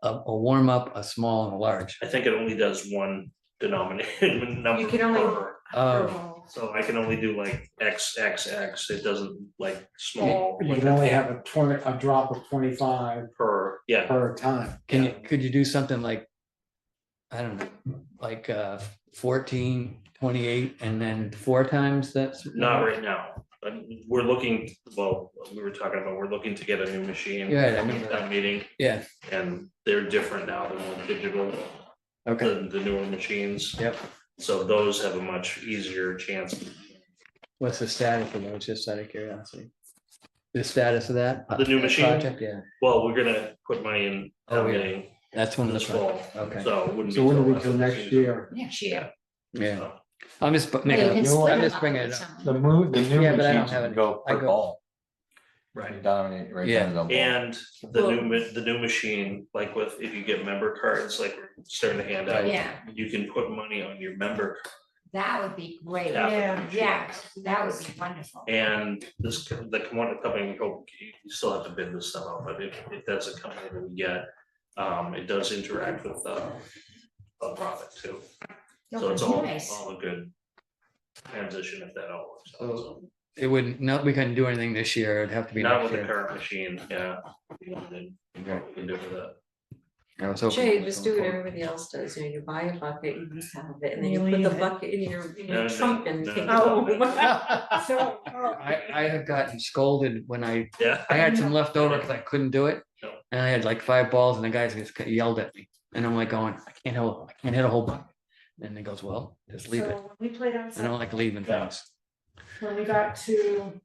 a warm up, a small and a large. I think it only does one denominator number. You can only- per. Oh, So I can only do like X. It doesn't like small. You can only have a drop of 25 Per, yeah, per time. could you do something like, I don't know, like 14, 28, and then 4 times that's. not right now. We're looking, well, we were talking about, we're looking to get a new machine. Yeah, I remember That meeting, Yeah, and they're different now, they're more digital okay, than the newer machines. yep. So those have a much easier chance. What's the status of those, just out of curiosity? The status of that? The new machine? Project, yeah, Well, we're gonna put money in Oh, town yeah. meeting that's one of the. this fall, Okay, so it wouldn't be. So when do we after till the next season. year? Next year. yeah, So, I'm just Yeah, you making, can I'm split just them bringing up it with up. someone. the new Yeah, but I don't machines have can any. go I per go- ball. Right. Dominate right Yeah. down the ball. And the new machine, like with, if you get member cards, like we're starting to hand out, Yeah, you can put money on your member. that would be great. Yeah. Yeah, that would be wonderful. And this, the one company, we hope, you still have to bid this stuff out, but if that's a company that we get, it does interact with a product too. So it's Nice. all a good transition if that all works out. So, It wouldn't, no, we couldn't do anything this year, it'd have to be not next with the year. current machine, yeah. And then what we can do with that. I was hoping. Jay, it was just going do what forward. everybody else does, you buy a bucket, you just have it, and then You you put the leave it. bucket in your No, trunk and no, take it no. home. So, I have gotten scolded when I Yeah. had some left over because I couldn't do it. No. And I had like 5 balls and the guys just yelled at me. And I'm like going, I can't hit a whole bucket. And he goes, well, just leave it. so when we played I don't outside, like leaving things. when we got to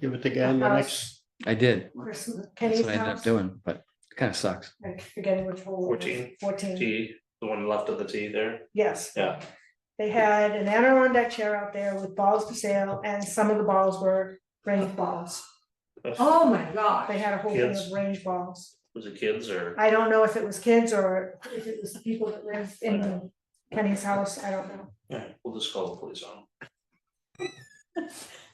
Give it again the next, I did. Christmas, That's Kenny's what I ended up house, doing, but it kind of sucks. I'm forgetting which hole. it was. 14. 14, T, the one left of the T there. yes. Yeah. They had an Adirondack chair out there with balls for sale, and some of the balls were range balls. Oh, my God. They had a whole thing Kids? of range balls. Was it kids or? I don't know if it was kids or if it was the people that live in Kenny's house, I don't know. Yeah, we'll just call the police on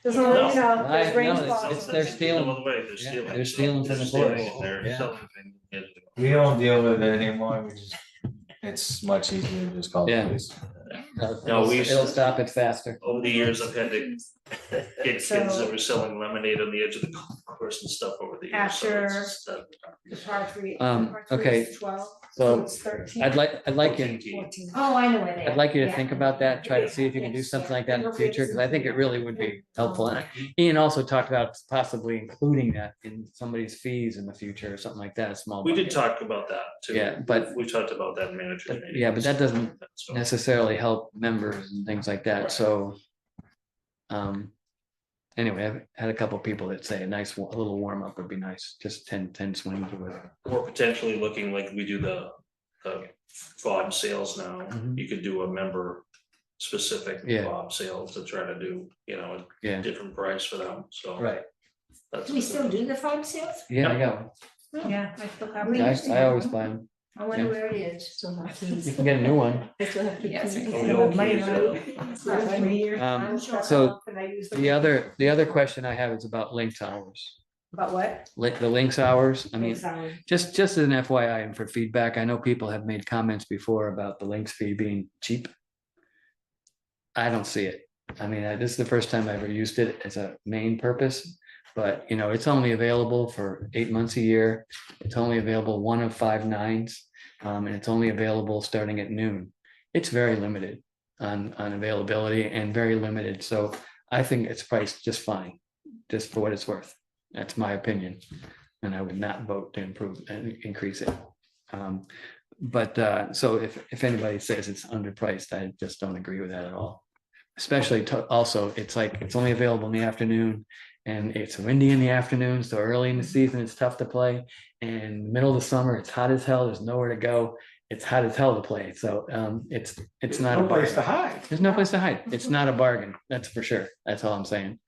There's no, you know, I- there's range no, it's- balls. they're stealing. No other way, they're Yeah, stealing. they're stealing from the boys. They're Yeah. selling things. We don't deal with it anymore, we just, it's much easier to just call the Yeah. police. No, we used It'll to- stop it faster. Over the years, I've had to get kids So- that were selling lemonade on the edge of the golf course and stuff over the years. so After- it's just, The par three. Um, par three okay, is 12, so it's 13. I'd like you, 14. Oh, I know where they are. I'd like you to Yeah. think about that, try to see if you can do something like that in the future, because I think it really would be helpful. And Ian also talked about possibly including that in somebody's fees in the future or something like that, a small. We did bucket. talk about that too. Yeah, but- We talked about that in managers meeting. Yeah, but that doesn't So- necessarily help members and things like that, Right. so. Anyway, I've had a couple people that say a little warm up would be nice, just 10 swings or whatever. Or potentially looking like we do the fob sales now, Mhm. you could do a member specific Yeah. fob sales to try to do, a Yeah, different price for them, so. right, That's. Do we still do the fob sales? yeah, I got one. Yeah, I still have. We I used to I have always one. buy them, I wonder Yeah. where it is. Still have you keys. can get a new one. I still have Yes, keys. I Oh, do. the old Money, keys, right? 3 years. So the other question I have is about Lynx hours. About what? The Lynx hours, I mean, Sorry. just as an FYI and for feedback, I know people have made comments before about the Lynx fee being cheap. I don't see it. I mean, this is the first time I ever used it as a main purpose. But, it's only available for 8 months a year. It's only available 1 of 5 nines. And it's only available starting at noon. It's very limited on availability and very limited. So I think it's priced just fine, just for what it's worth. That's my opinion. And I would not vote to improve and increase it. So if anybody says it's underpriced, I just don't agree with that at all. Especially also, it's like, it's only available in the afternoon and it's windy in the afternoon, so early in the season, it's tough to play. And middle of the summer, it's hot as hell, there's nowhere to go. It's hot as hell to play, so it's not a No place to bargain. hide. There's no place to hide. It's not a bargain, that's for sure. That's all I'm saying.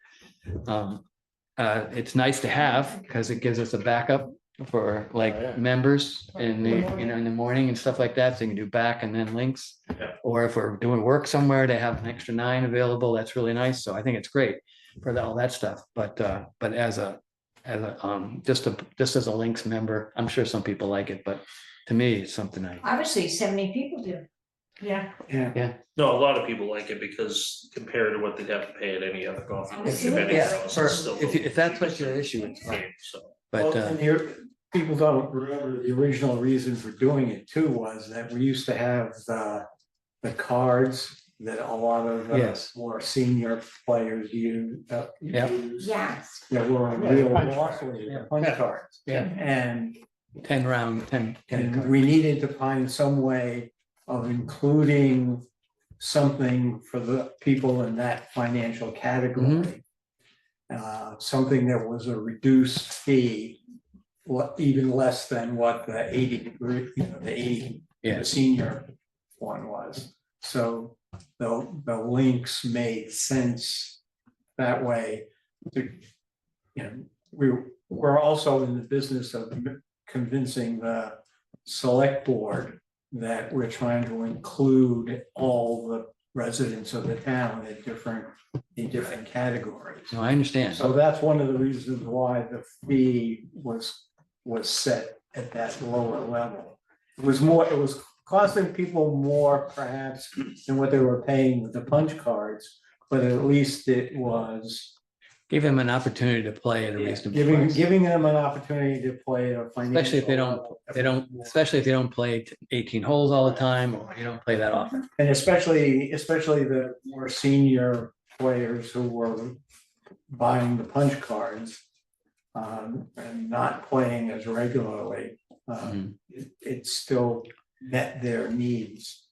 It's nice to have because it gives us a backup for yeah. members in in the morning and stuff like that. So you can do back and then links. Yeah. Or if we're doing work somewhere, they have an extra 9 available. That's really nice. So I think it's great for all that stuff. But as just as a links member, I'm sure some people like it, but to me, it's something Obviously, 70 people do. Yeah. Yeah. No, a lot of people like it because compared to what they'd have to pay at any other golf. Absolutely. Yeah, if that's what your issue is, fine. So. But Well, and people don't remember the original reason for doing it too was that we used to have the cards that a lot of Yes. more senior players use. Yeah. Yes. That were Yeah, real punch costly, Yeah. the punch cards. Yeah. And 10 round, 10. we needed to find some way of including something for the people in that financial category. Something that was a reduced fee, even less than what the 80, Yeah. the senior one was. So the links made sense that way. We're also in the business of convincing the select board that we're trying to include all the residents of the town in different categories. No, I understand. So that's one of the reasons why the fee was set at that lower level. It was costing people more perhaps than what they were paying with the punch cards, but at least it was Give him an opportunity to play at a reasonable price. Giving them an opportunity to play a Especially if they don't, especially if they don't play 18 holes all the time, or you don't play that often. And especially the more senior players who were buying the punch cards. And not playing as regularly, it still met their needs.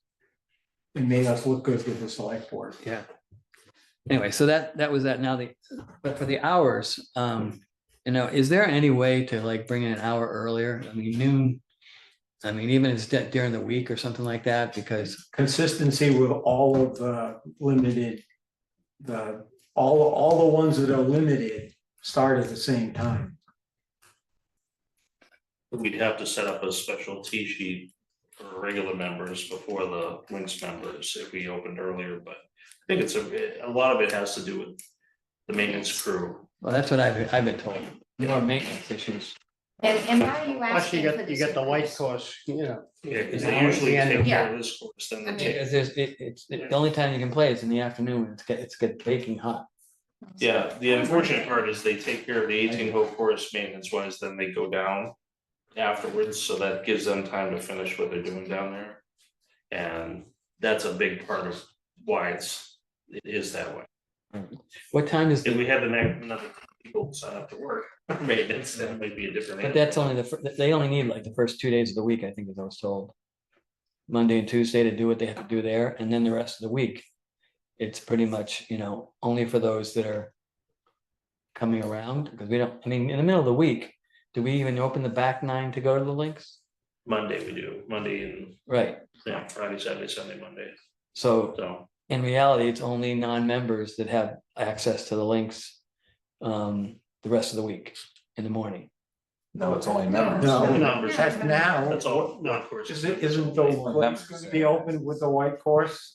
It made us look good with the select board. Yeah. Anyway, so that was that. Now but for the hours, is there any way to like bring in an hour earlier? I mean, noon. I mean, even if it's during the week or something like that, because Consistency with all of the limited, all the ones that are limited start at the same time. We'd have to set up a special T sheet for regular members before the links members if we opened earlier, but I think a lot of it has to do with the maintenance crew. well, that's what I've been told. More maintenance issues. And why are you Plus asking you for got, this? you got the white course, Yeah, because Yeah, they usually the end take of- care of this course, then they take. Because it's the only time you can play is in the afternoon. It's get baking hot. Yeah, the unfortunate part is they take care of the 18-hole course maintenance wise, then they go down afterwards, so that gives them time to finish what they're doing down there. And that's a big part of why it is that way. What time is If we the, had another people sign up to work maintenance, that might be a different. but that's only they only need like the first 2 days of the week, I think, as I was told. Monday and Tuesday to do what they have to do there, and then the rest of the week. It's pretty much, only for those that are coming around, because we don't, I mean, in the middle of the week, do we even open the back 9 to go to the links? Monday we do, Monday and, Right, yeah, Friday, Saturday, Sunday, Monday, so so. in reality, it's only non-members that have access to the links the rest of the week in the morning. No, it's only members. No, That's now. That's all, no, of course. Isn't the links gonna be open with the white course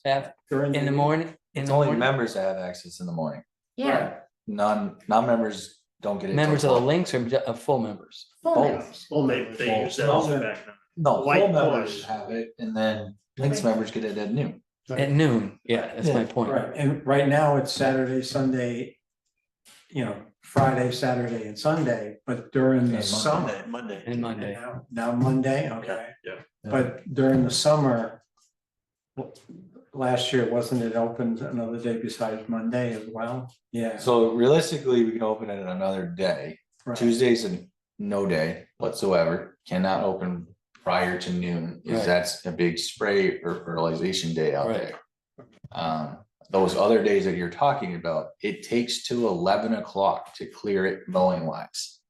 during In the week? morning, in It's the only morning, members that have access in the morning. Yeah, Non-members don't get it. till members of the 12. links are full members. full Both. members. full They, members. they use that as a back. No, White full members course. have it, and then links members get it at noon. At noon, yeah, that's my Yeah, point. Right, and right now it's Saturday, Sunday, Friday, Saturday and Sunday, but during the And summer. Monday. And Monday. Now Monday, okay. Yeah. But during the summer, last year, wasn't it open another day besides Monday as well? Yeah. So realistically, we can open it another day. right. Tuesday's a no day whatsoever, cannot open prior to noon, Right. because that's a big spray or fertilization day out Right. there. Those other days that you're talking about, it takes till 11 o'clock to clear it mowing wise.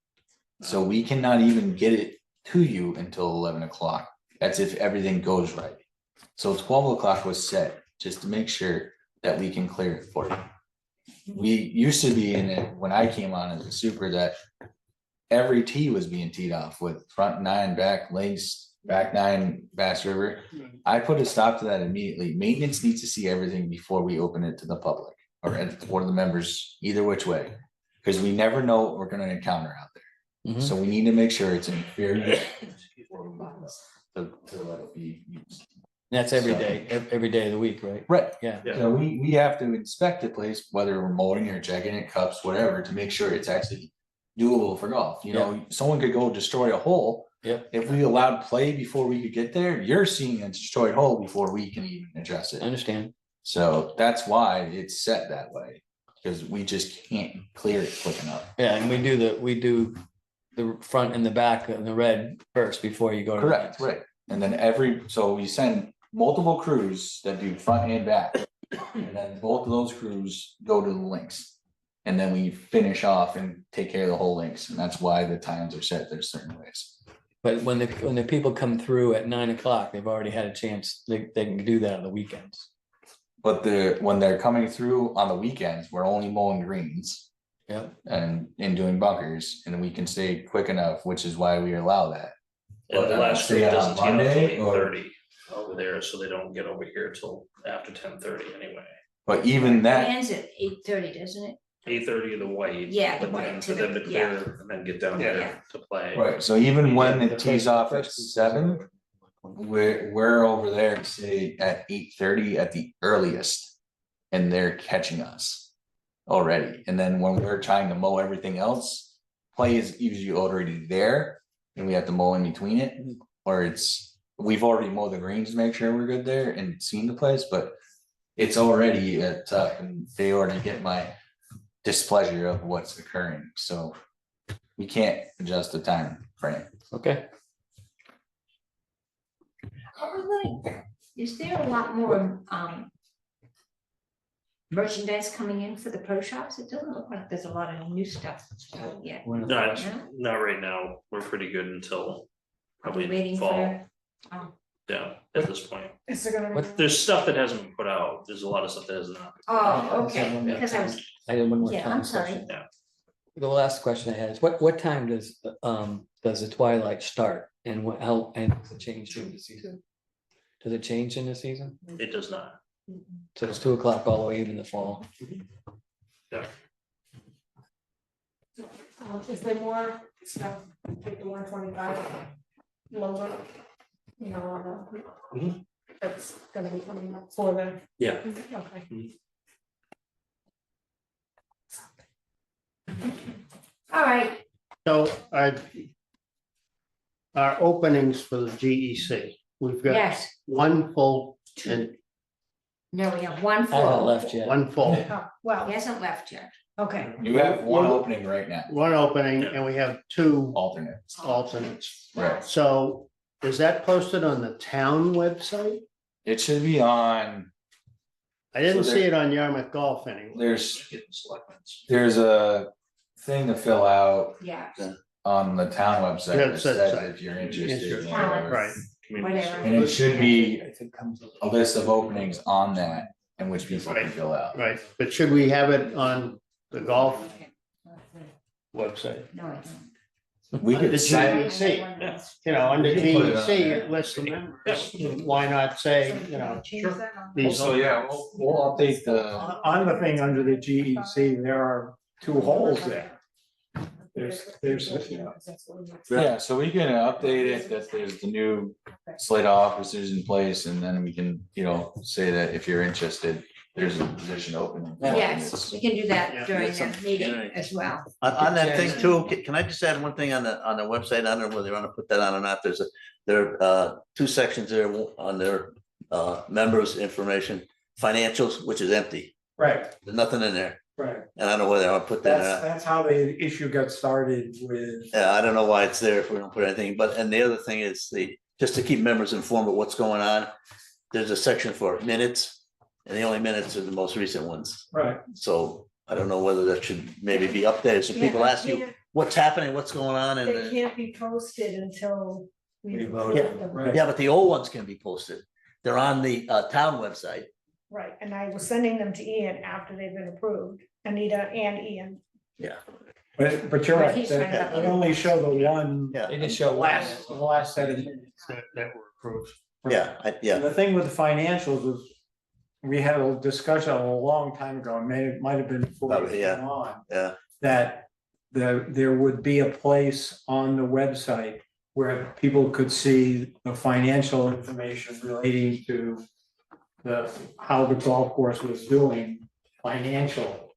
So we cannot even get it to you until 11 o'clock. That's if everything goes right. So 12 o'clock was set just to make sure that we can clear it for you. We used to be in it when I came on as a super that every tee was being teed off with front 9, back links, back 9, Bass River. I put a stop to that immediately. Maintenance needs to see everything before we open it to the public or the members, either which way. Because we never know what we're gonna encounter out there. Mhm. So we need to make sure it's in fair use before we to let it be used. That's every day, every day of the week, right? Right. Yeah. So we have to inspect the place, whether we're mowing or checking it, cups, whatever, to make sure it's actually doable for golf. Someone could go destroy a hole. Yep. If we allowed play before we could get there, you're seeing a destroyed hole before we can even address I it. understand. So that's why it's set that way, because we just can't clear it quick enough. Yeah, and we do the front and the back and the red first before you go to. the Correct, links. right. And then so we send multiple crews that do front and back. And then both of those crews go to the links. And then we finish off and take care of the whole links. And that's why the times are set there certain ways. But when the people come through at 9 o'clock, they've already had a chance, they can do that on the weekends. But when they're coming through on the weekends, we're only mowing greens Yeah, and doing bunkers, and we can stay quick enough, which is why we allow that. And the last Stay group on doesn't tee off till Monday, or- 8:30 over there, so they don't get over here till after 10:30 anyway. But even It that, ends at 8:30, doesn't it? 8:30 the white. Yeah, the but white then- to but then the- the yeah. clear, and then get down Yeah. there to play. right, so even when The it tees off at first- 7, we're over there, say, at 8:30 at the earliest, and they're catching us. already. And then when we're trying to mow everything else, play is usually already there and we have to mow in between it. Or we've already mowed the greens to make sure we're good there and seen the place, but it's already tough and they already get my displeasure of what's occurring. So we can't adjust the time frame. Okay. Is there a lot more merchandise coming in for the pro shops? It doesn't look like there's a lot of new stuff yet. Not right now. We're pretty good until probably Waiting fall. for, oh, Yeah, at this point. Is there gonna be? There's stuff that hasn't been put out. There's a lot of stuff that has not. oh, okay, because I was, I had one more yeah, time I'm sorry. question. The last question I had is what time does the twilight start and and does it change during the season? Does it change in the season? It does not. So it's 2 o'clock all the way even the fall. Yeah. Is there more stuff, like the 125 logo? You know, that's gonna be coming up for the. Yeah. Okay. All right, So our openings for the GEC, we've got yes, one full and no, we have one I haven't full. left yet. one full, Oh, well, He hasn't left yet. okay. You have one opening right now, one opening, and we have 2 alternate. alternates. Right. So is that posted on the town website? It should be on, I didn't So see there- it on Yarmouth Golf anywhere. there's a thing to fill out Yeah, on the town website Yeah, that it says says that. if you're interested. Interested. or whatever. Right. whatever. And it should be a list of openings on that in which people can fill out. Right, but should we have it on the golf website? No, I don't. We Under could say, GEC, you know, under We can put it on GEC, there. it lists the members. Why not say, you know, these? so yeah, we'll update the, On the thing under the GEC, there are 2 holes there. There's, you know, yeah, so we can update it that there's the new slate of officers in place and then we can, say that if you're interested, there's a position open. Yes, we can do that Yeah. during Yeah, the meeting as well. On that thing too, can I just add one thing on the website? I don't know whether you want to put that on or not. There are 2 sections there on their members' information, financials, which is empty. right, There's nothing in there. right. And I don't know whether I want to put that in. That's how the issue got started with. Yeah, I don't know why it's there if we don't put anything, but, and the other thing is just to keep members informed of what's going on. There's a section for minutes, and the only minutes are the most recent ones. Right. So I don't know whether that should maybe be updated, so people ask you what's happening, what's going on, They and, can't be posted until we vote. Yeah. Right. yeah, but the old ones can be posted. They're on the town website. Right, and I was sending them to Ian after they've been approved, Anita and Ian. But you're But right, he's trying to they only show the one, Yeah, They just show the last set of minutes. That were approved. yeah, And the thing with the financials was, we had a discussion a long time ago, it might have been before Oh, you yeah. came on, yeah. that there would be a place on the website where people could see the financial information relating to how the golf course was doing financial.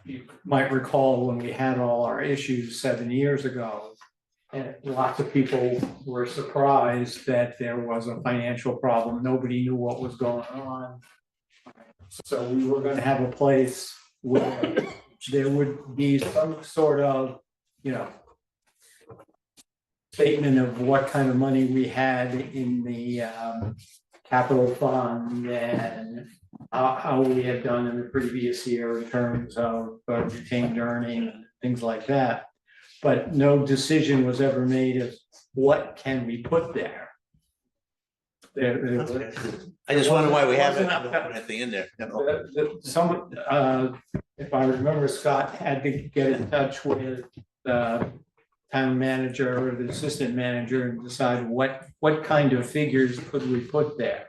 You might recall when we had all our issues 7 years ago, and lots of people were surprised that there was a financial problem. Nobody knew what was going on. So we were gonna have a place where there would be some sort of, statement of what kind of money we had in the capital fund and how we had done in the previous year in terms of retained earning, and things like that. But no decision was ever made of what can we put there. I just wonder why we haven't put anything in there. If I remember, Scott had to get in touch with the town manager or the assistant manager and decide what kind of figures could we put there?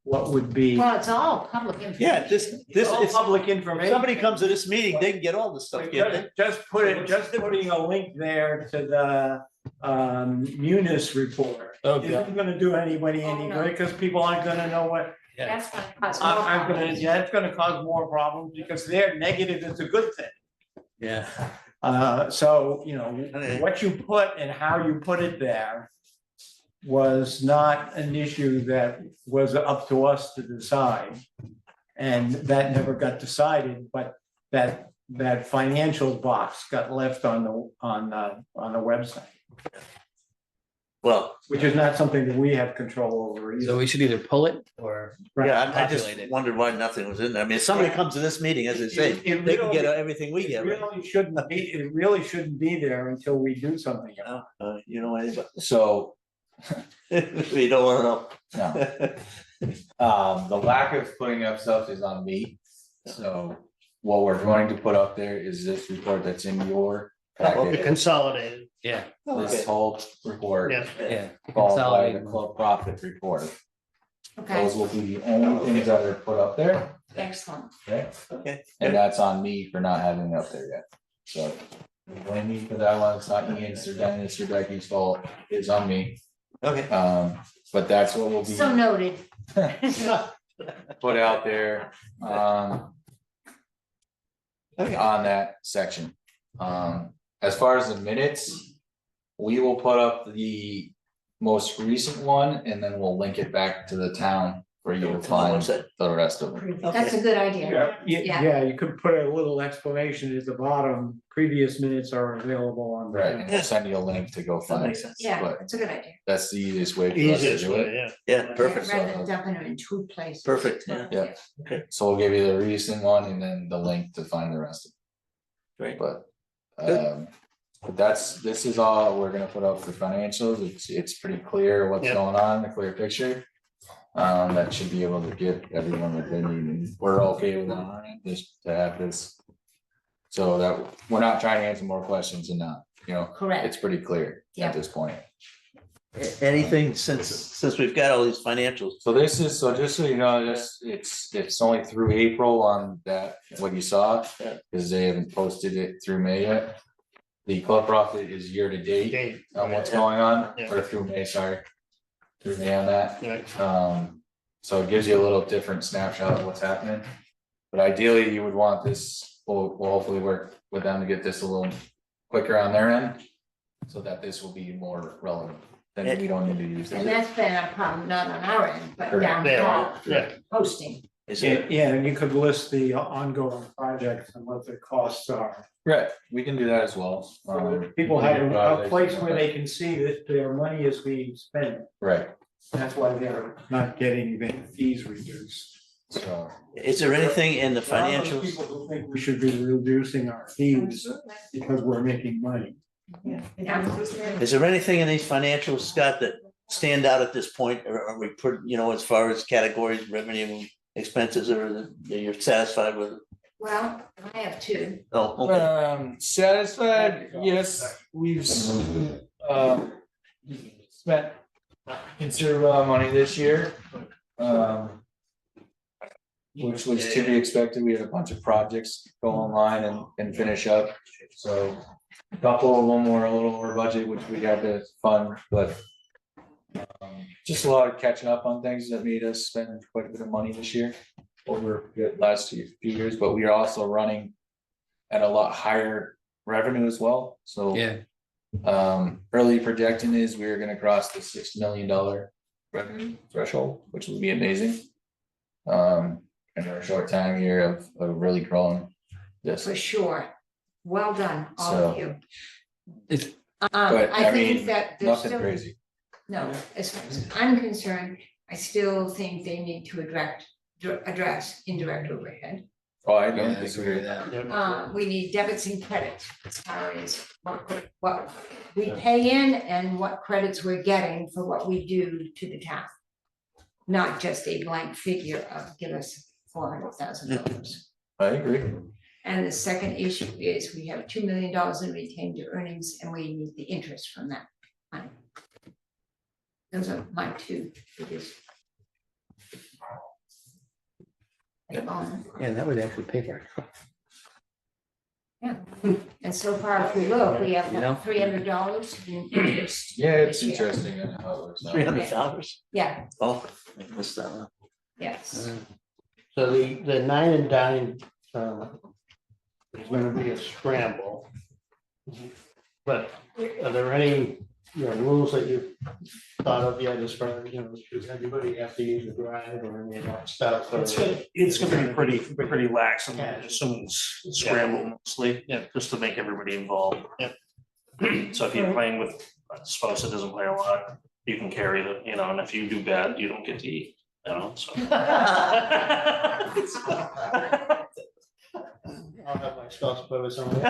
What would be? Well, it's all public information. Yeah, this All is, public if information. somebody comes to this meeting, they can get all this stuff, can't they? Just putting a link there to the Munis report. Oh, Isn't gonna do anybody any good, because people aren't gonna know Yeah. That's gonna cause I'm more gonna, yeah, it's gonna cause more problems because their negative is a good thing. Yeah. So, you know, what you put and how you put it there was not an issue that was up to us to decide. And that never got decided, but that financial box got left on the website, Well, which is not something that we have control over either. So we should either pull it or. yeah, I just populate it. wondered why nothing was in there. I mean, if somebody comes to this meeting, as they say, It they can get really- everything we It get. right? really shouldn't be there until we do something. about You know anything? So, We don't wanna no, know. the lack of putting up stuff is on me. So what we're going to put up there is this report that's in your The packet. consolidated, Yeah, This whole report, yeah. yeah. followed by the Consolidated. club profit report. Okay, Those will be the only things that are put up there, excellent. okay? Okay. And that's on me for not having it up there yet, so. Blame me for that one, it's not Ian's or Dennis or Becky's fault, it's on me, Okay. but that's what will be So noted. put out there, on that section. As far as the minutes, we will put up the most recent one and then we'll link it back to the town for you to find the rest of them. That's a good idea. Yeah. Yeah, you could put a little explanation at the bottom, previous minutes are available on. the- Right, and we'll send you a link to go That find makes it, sense. Yeah, but that's a good idea. that's the easiest way for us to Easiest do way, it. yeah. Yeah, perfect. Rather than dumping them in two places. Perfect, yeah. Yeah. Okay. So we'll give you the recent one and then the link to find the rest of Great. it, but. Good. But this is all we're gonna put up for financials, it's pretty clear what's Yeah. going on, the clear picture. That should be able to give everyone what they need, and we're okay with that, on our end, just to have this. So that, we're not trying to answer more questions than not, you know, Correct. it's pretty clear Yeah. at this point. Anything since we've got all these financials, So this is, so just so you know, it's only through April on that, what you saw, Yeah. because they haven't posted it through May yet. The club profit is year to date Date, on what's going on, Yeah. or through May, sorry. Through May on that, right. so it gives you a little different snapshot of what's happening. But ideally, you would want this, we'll hopefully work with them to get this a little quicker on their end. So that this will be more relevant, then we don't need to use And it. that's been a problem, not on our end, but Correct. down There, there, yeah. posting. is Yeah, it, yeah, and you could list the ongoing projects and what the costs are. Right, we can do that as well. People have a projects place and where all they can see that their money is being spent. that. Right, That's why they're not getting the fees reduced. so. is there anything in the There are those financials? People who think we should be reducing our fees because we're making money. Is there anything in these financials, Scott, that stand out at this point, or are we put, you know, as far as categories, revenue, expenses, or that you're satisfied with? Well, I have two. Oh, okay. Satisfied, yes, we've spent considerable amount of money this year. Which was to be expected, we had a bunch of projects go online and finish up, so. A couple of them were a little over budget, which we had to fund, but. Just a lot of catching up on things that made us spend quite a bit of money this year. Over the last few years, but we are also running. At a lot higher revenue as well, so. Yeah, Early projecting is we're gonna cross the $6 million revenue threshold, which will be amazing. In our short time here of really growing this. For sure. Well done, all of So, you. it's, But I I mean, think that there's nothing still, crazy. no, as far as I'm concerned, I still think they need to address indirect overhead. Oh, I yeah, don't I agree disagree. with that. We need debits and credits as far as what we pay in and what credits we're getting for what we do to the town. Not just a blank figure of give us $400,000. I agree. And the second issue is we have $2 million in retained earnings and we need the interest from that money. Those are my two biggest. Yeah, that would actually pay for it. Yeah, and so far, if we look, we have You know? $300 in interest. Yeah, it's this year. interesting how it works out. $300? Yeah, Oh, I missed that one. Yes. So the 9 and dine, is gonna be a scramble. But are there any, rules that you've thought of yet as far as, does everybody have to use a drive or any of that stuff? or- It's gonna be pretty lax, I'm assuming it's scramble mostly, just to make everybody involved. So if you're playing with a spouse that doesn't play a lot, you can carry and if you do bad, you don't get to eat, so. I'll have my spouse put us on. And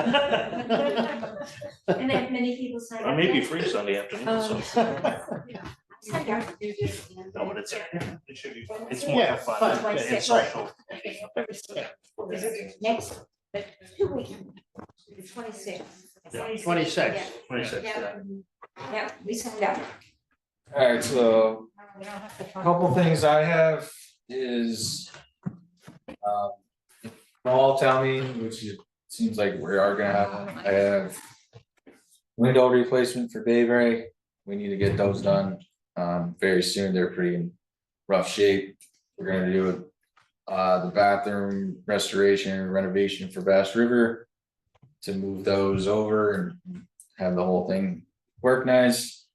that many people sign up. Or maybe yet? free Sunday afternoon, so. Signed up. No, but it should be, it's more Yeah, fun, fun, it's right. social. Next, 2 weeks, the 26th. Yeah. 26. 26, Yeah, we signed up. Alright, so a couple things I have is. Fall town meeting, which it seems like we are gonna have, one. I have. Window replacement for Bayberry, we need to get those done, very soon, they're pretty in rough shape. We're gonna do the bathroom restoration renovation for Bass River. To move those over and have the whole thing work nice.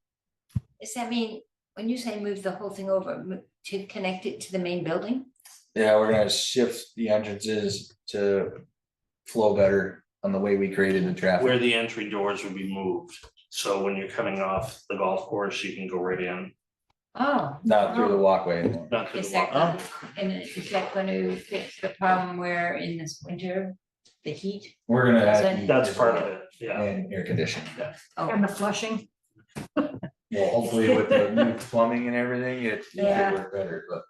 Does that mean, when you say move the whole thing over, to connect it to the main building? Yeah, we're gonna shift the entrances to flow better on the way we created the traffic. Where the entry doors would be moved, so when you're coming off the golf course, you can go right in. Oh. Not through the walkway anymore. Not through Is the that, walk. and is that gonna fix the problem where in this winter, the heat? We're gonna add. That's part of it, yeah. And air conditioning. Oh, And the flushing. Well, hopefully with the new plumbing and everything, it Yeah. should work better, but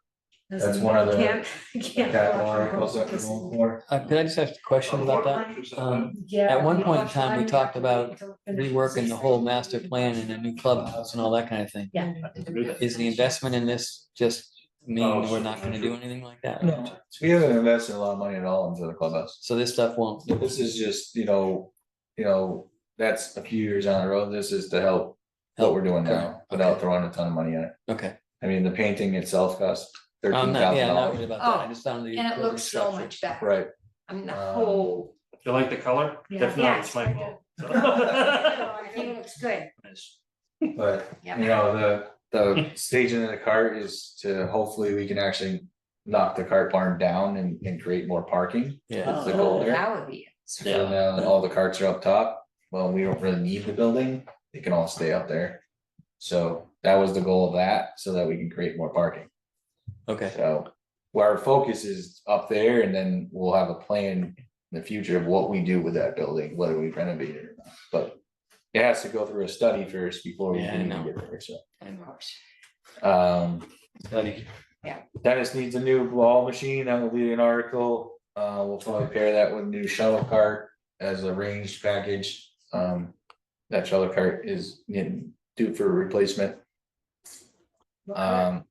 that's one of the. capital articles that we're going for. Could I just ask a question about that? At one point in time, we talked about reworking the whole master plan and a new clubhouse and all that kind of thing. Yeah. Is the investment in this just mean we're not gonna do anything like that? No, we haven't invested a lot of money at all into the clubhouse. So this stuff won't, This is just, that's a few years down the road. This is to help what we're doing now without throwing a ton of money at it. okay. I mean, the painting itself costs I'm not, yeah, not worried $13,000. about that. I just found the. and it building looks so structure. much better. Right. I mean, the whole, You like the color? Yeah. If not, it's my fault. I think it looks good. Nice. But, Yeah. the staging of the cart is to hopefully we can actually knock the cart barn down and create more parking. Yeah. That's the goal there. That would be. So now all the carts are up top. Well, we don't really need the building. They can all stay up there. So that was the goal of that, so that we can create more parking. Okay, So where our focus is up there, and then we'll have a plan in the future of what we do with that building, whether we renovate it or not. But it has to go through a study first before we Yeah, I can know. even get there, so. I know. Study. Dennis needs a new ball machine, that will be an article, we'll probably pair that with a new shuttle cart as a ranged package. That shuttle cart is due for replacement. The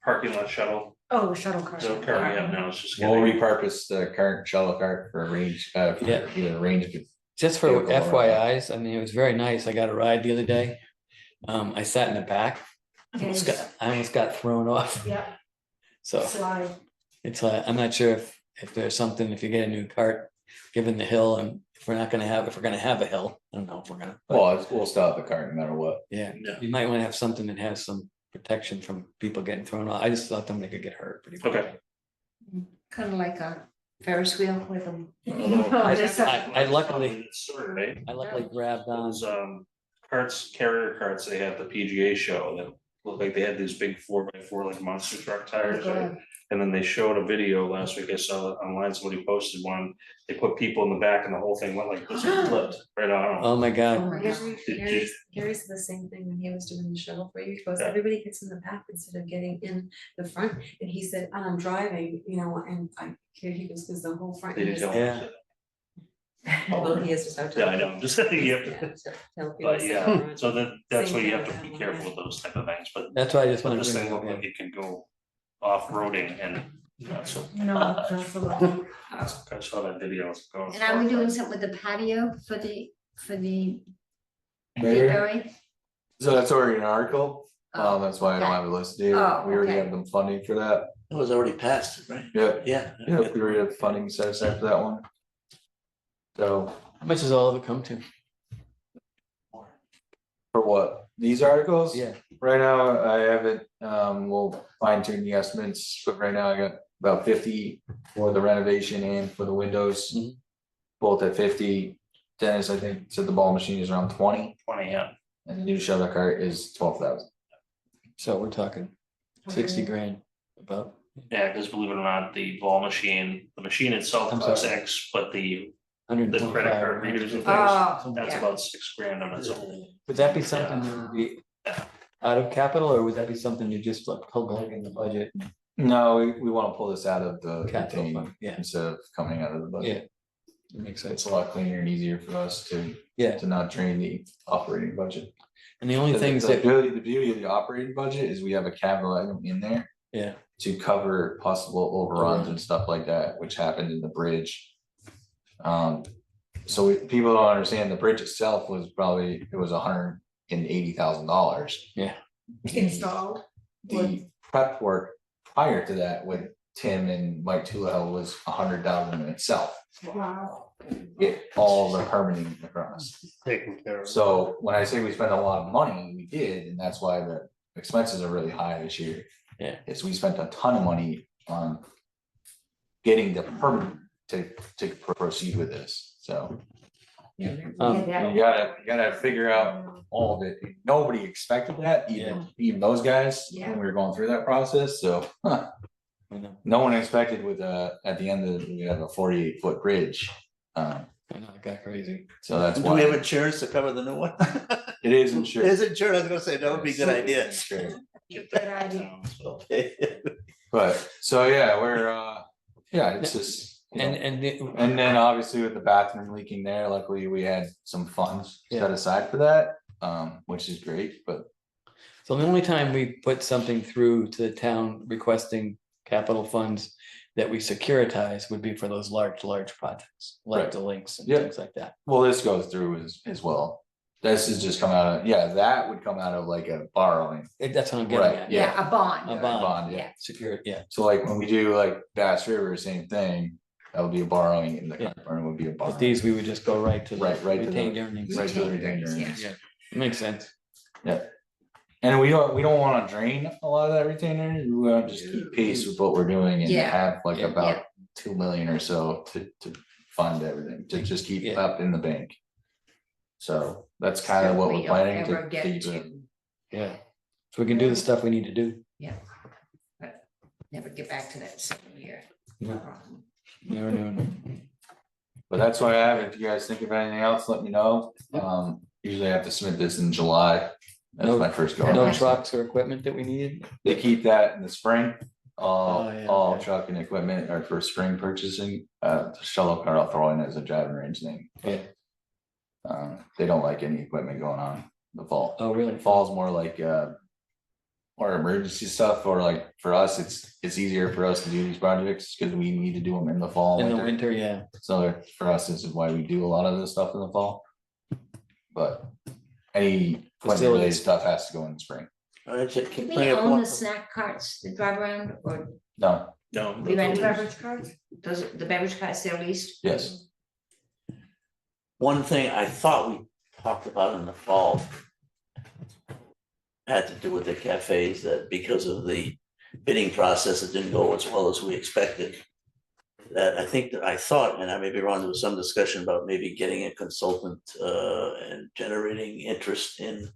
parking lot shuttle, Oh, the shuttle car. the car we have now is just. We'll getting- repurpose the current shuttle cart for a range, for Yeah. either range. Just for Vehicle or whatever. FYIs, I mean, it was very nice. I got a ride the other day. I sat in the back. I almost got thrown off. Yeah, So slide. it's like, I'm not sure if there's something, if you get a new cart, given the hill and if we're gonna have a hill, I don't know if we're gonna. but Well, we'll stop the cart no matter what. Yeah, Yeah. you might wanna have something that has some protection from people getting thrown off. I just thought somebody could get hurt pretty quick. Okay. Kind of like a Ferris wheel with them. I luckily Story, right? grabbed on. Those carrier carts, they had the PGA show that looked like they had these big 4x4 like monster truck tires. God. And then they showed a video last week, I saw it online, somebody posted one, they put people in the back and the whole thing went like this and flipped right on. Oh my Oh God. my God. Gary said the same thing when he was doing the shuttle for you, he goes, Yeah. everybody gets in the back instead of getting in the front, and he said, I'm driving, and he goes, cause the whole front. They didn't is- tell Yeah. them. Well, he is just out. Yeah, I know, I'm just saying, you have Yeah, to, so tell people but to yeah, sit around. so that's Same why you thing have to with be that careful one, with those type of things, but. That's why I just But wanted this to thing bring looked it up. like it can go off-roading and, so. No, absolutely. I saw that video. it's going And are we doing far. something with the patio for the Maybe. Bayberry? So that's already an article, Oh, that's why I don't okay. have it listed here, Oh, we already okay. have them funding for that. It was already passed, right? Yeah, Yeah. yeah, we already have funding set aside for that one. So How much does all of it come to? for what, these articles? Yeah. Right now, I haven't, we'll fine tune the estimates, but right now I got about 50 for the renovation and for the windows. Mhm. Both at 50. Dennis, I think, said the ball machine is around 20 20, yeah. and the new shovel cart is 12,000. So we're talking 60 grand about. Yeah, because believe it or not, the ball machine, the machine itself I'm costs sorry. X, but the credit 125. card readers and Oh, things, that's yeah. about 6 grand on its own. Would that be something that would be out of capital, or would that be something you just like plug in the budget? No, we want to pull this out of the Capital retained fund, yeah. instead of coming out of the budget. That makes It's sense. a lot cleaner and easier for us to Yeah, not drain the operating budget. and the only things that, The beauty of the operating budget is we have a capital item in there yeah, to cover possible overruns and stuff like that, which happened in the bridge. So people don't understand, the bridge itself was probably, it was $180,000. yeah. Installed. The prep work prior to that with Tim and Mike Tulahel was $100,000 in itself. Wow. Get all the permitting across. Taken care of. So when I say we spent a lot of money, we did, and that's why the expenses are really high this year. Yeah. Is we spent a ton of money on getting the permit to proceed with this, so. Um, You gotta figure out all of it. Nobody expected that, even those guys, when we were going through that process, so. I know, No one expected with at the end of, we have a 48-foot bridge. I know, it got crazy. So that's Do we have why insurance to cover the new one? it is insured. Is insurance? I was gonna say, that would be a good idea. Insured. Good idea. Okay. But, so yeah, we're, yeah, it's just. you know, And then obviously with the bathroom leaking there, luckily we had some funds set aside for that, which is great, but. So the only time we put something through to the town requesting capital funds that we securitize would be for those large projects, like Right. the links and Yeah. things like that. Well, this goes through as well. This is just come out of, yeah, that would come out of like a borrowing. That's what I'm getting Right, at. yeah. Yeah, a bond. A bond, Bond, yeah. Yeah. Secure, yeah, So like when we do like Bass River, same thing, that would be a borrowing and the Yeah. current burn would be a but borrowing. these, we would just go right to the Right to the- retained earnings. Right to the retained earnings. Yeah, makes sense. Yeah. And we don't wanna drain a lot of that retained earnings, we wanna just keep pace with what we're doing and Yeah. have like Yeah. about 2 million or so to fund everything, to just keep Yeah. up in the bank. So that's kind of So what we we're don't planning ever to get keep it. to- Yeah, so we can do the stuff we need to do. Never get back to that 7 year. No. No. But that's why I have, if you guys think of anything else, let me know. Usually I have to submit this in July. That's No- my first go. No around. trucks or equipment that we needed? They keep that in the spring. Oh, yeah, All okay. truck and equipment are for spring purchasing. The shovel cart I'll throw in as a driving range thing. Yeah. They don't like any equipment going on in the fall. Oh, really? Fall's more like or emergency stuff, or like for us, it's easier for us to do these projects because we need to do them in the fall. In and the winter, yeah. So for us, this is why we do a lot of this stuff in the fall. But any equipment related Facilities. stuff has to go in the spring. All right, Jack, Do we plenty of own one- the snack carts that drive around or No, No. we rent beverage carts? Does the beverage carts still leased? yes, One thing I thought we talked about in the fall had to do with the cafes, that because of the bidding process, it didn't go as well as we expected. That I think that I thought, and I may be wrong, there was some discussion about maybe getting a consultant and generating interest in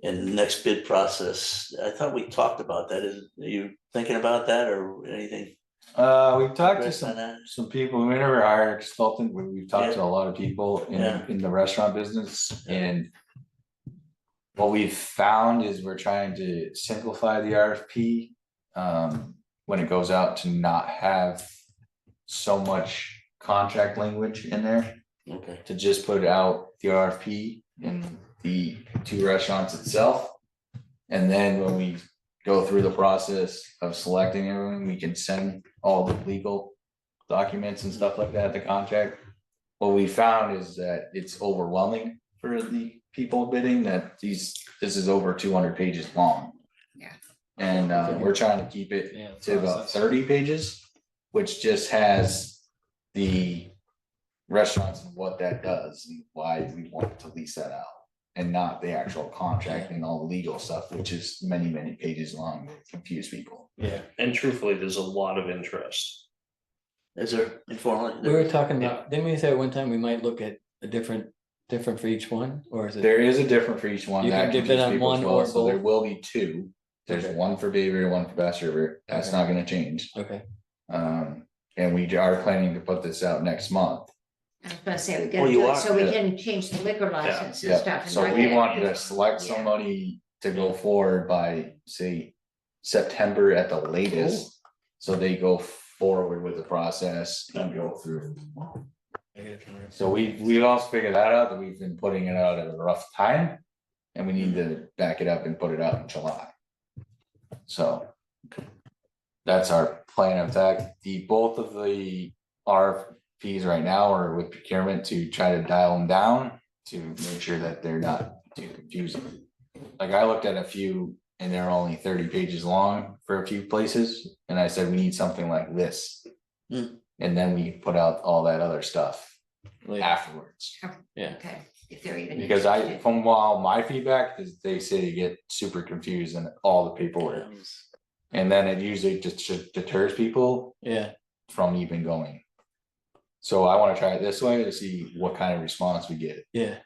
the next bid process. I thought we talked about that. Are you thinking about that or anything? we've talked to Rest on that? some people. We never hired a consultant, but we've talked to Yeah. a lot of people Yeah. in the restaurant business, and what we've found is we're trying to simplify the RFP when it goes out, to not have so much contract language in there, Okay. to just put out the RFP in the two restaurants itself. And then when we go through the process of selecting everyone, we can send all the legal documents and stuff like that, the contract. What we found is that it's overwhelming for the people bidding, that this is over 200 pages long. Yeah. And we're trying to keep it Yeah, to about process. 30 pages, which just has the restaurants and what that does and why we want to lease that out. And not the actual contract and all the legal stuff, which is many, many pages long, to confuse people. Yeah, And truthfully, there's a lot of interest. Is there informal? we were talking about, didn't we say at one time we might look at a different for each one, or is it? There is a different for each one. You that can dip confuse it on people as one well, or so there both? will be two. There's Okay. one for Bayberry, one for Bass River. That's Okay. not gonna change. Okay, And we are planning to put this out next month. I was gonna say, we Oh, gotta you do it are? so we Yeah. can change the liquor license and Yeah, stuff. and so not we get- wanted to select Yeah. somebody to go forward by, say, September at the latest. So they go forward with the process and go through. So we've also figured that out, that we've been putting it out at a rough time. And we need to back it up and put it out in July. So. That's our plan of attack. Both of the RFPs right now are with procurement to try to dial them down. To make sure that they're not too confusing. Like I looked at a few and they're only 30 pages long for a few places, and I said, we need something like this. Hmm. And then we put out all that other stuff afterwards. yeah, Okay, if they're even. Because interested. from all my feedback is they say they get super confused in all the paperwork. And then it usually just deters people yeah, from even going. So I wanna try it this way to see what kind of response we get. yeah,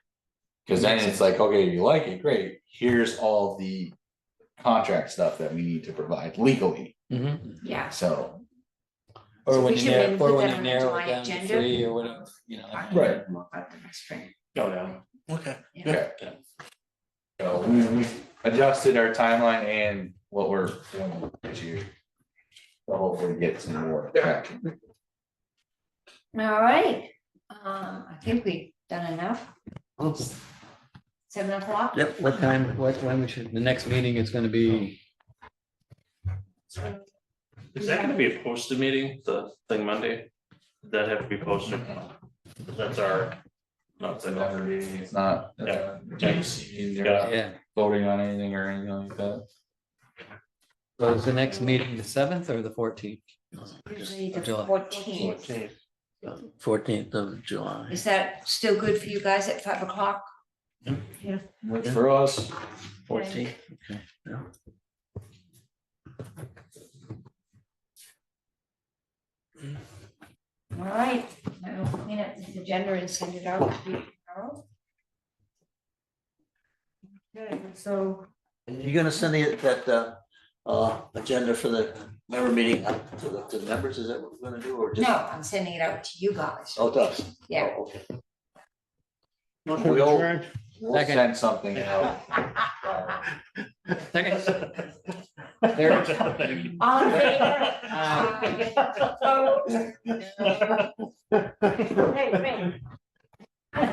Cause then it's like, okay, if you like it, great, here's all the contract stuff that we need to provide legally, Yeah. so. or So when we you should narrow, maybe or put when that you on narrow July it down to agenda. 3 or whatever, you know. Right. About the spring. Oh, yeah. Okay. Okay. So we adjusted our timeline and what we're doing this year. So hopefully get some more traction. All right, I think we've done enough. 7 o'clock? Yep. What time, when we should, the next meeting is gonna be, Is that gonna be a posted meeting, the thing Monday? Does that have to be posted? That's our. Not the. It's not, Yeah. yeah, voting on anything or anything like that. so is the next meeting the 7th or the 14th? Usually the July. 14th. 14th of July. Is that still good for you guys at 5 o'clock? Works for us. 14th, okay, yeah. All right, I'll clean up this agenda and send it out to you tomorrow. Okay, so You're gonna send that agenda for the member meeting out to the members, is that what we're gonna do, or just? no, I'm sending it out to you guys. Oh, it does? Yeah. Oh, okay. Motion We'll- adjourned. We'll Second. send something out. Second. There. All in favor? Opposed? Hey, wait.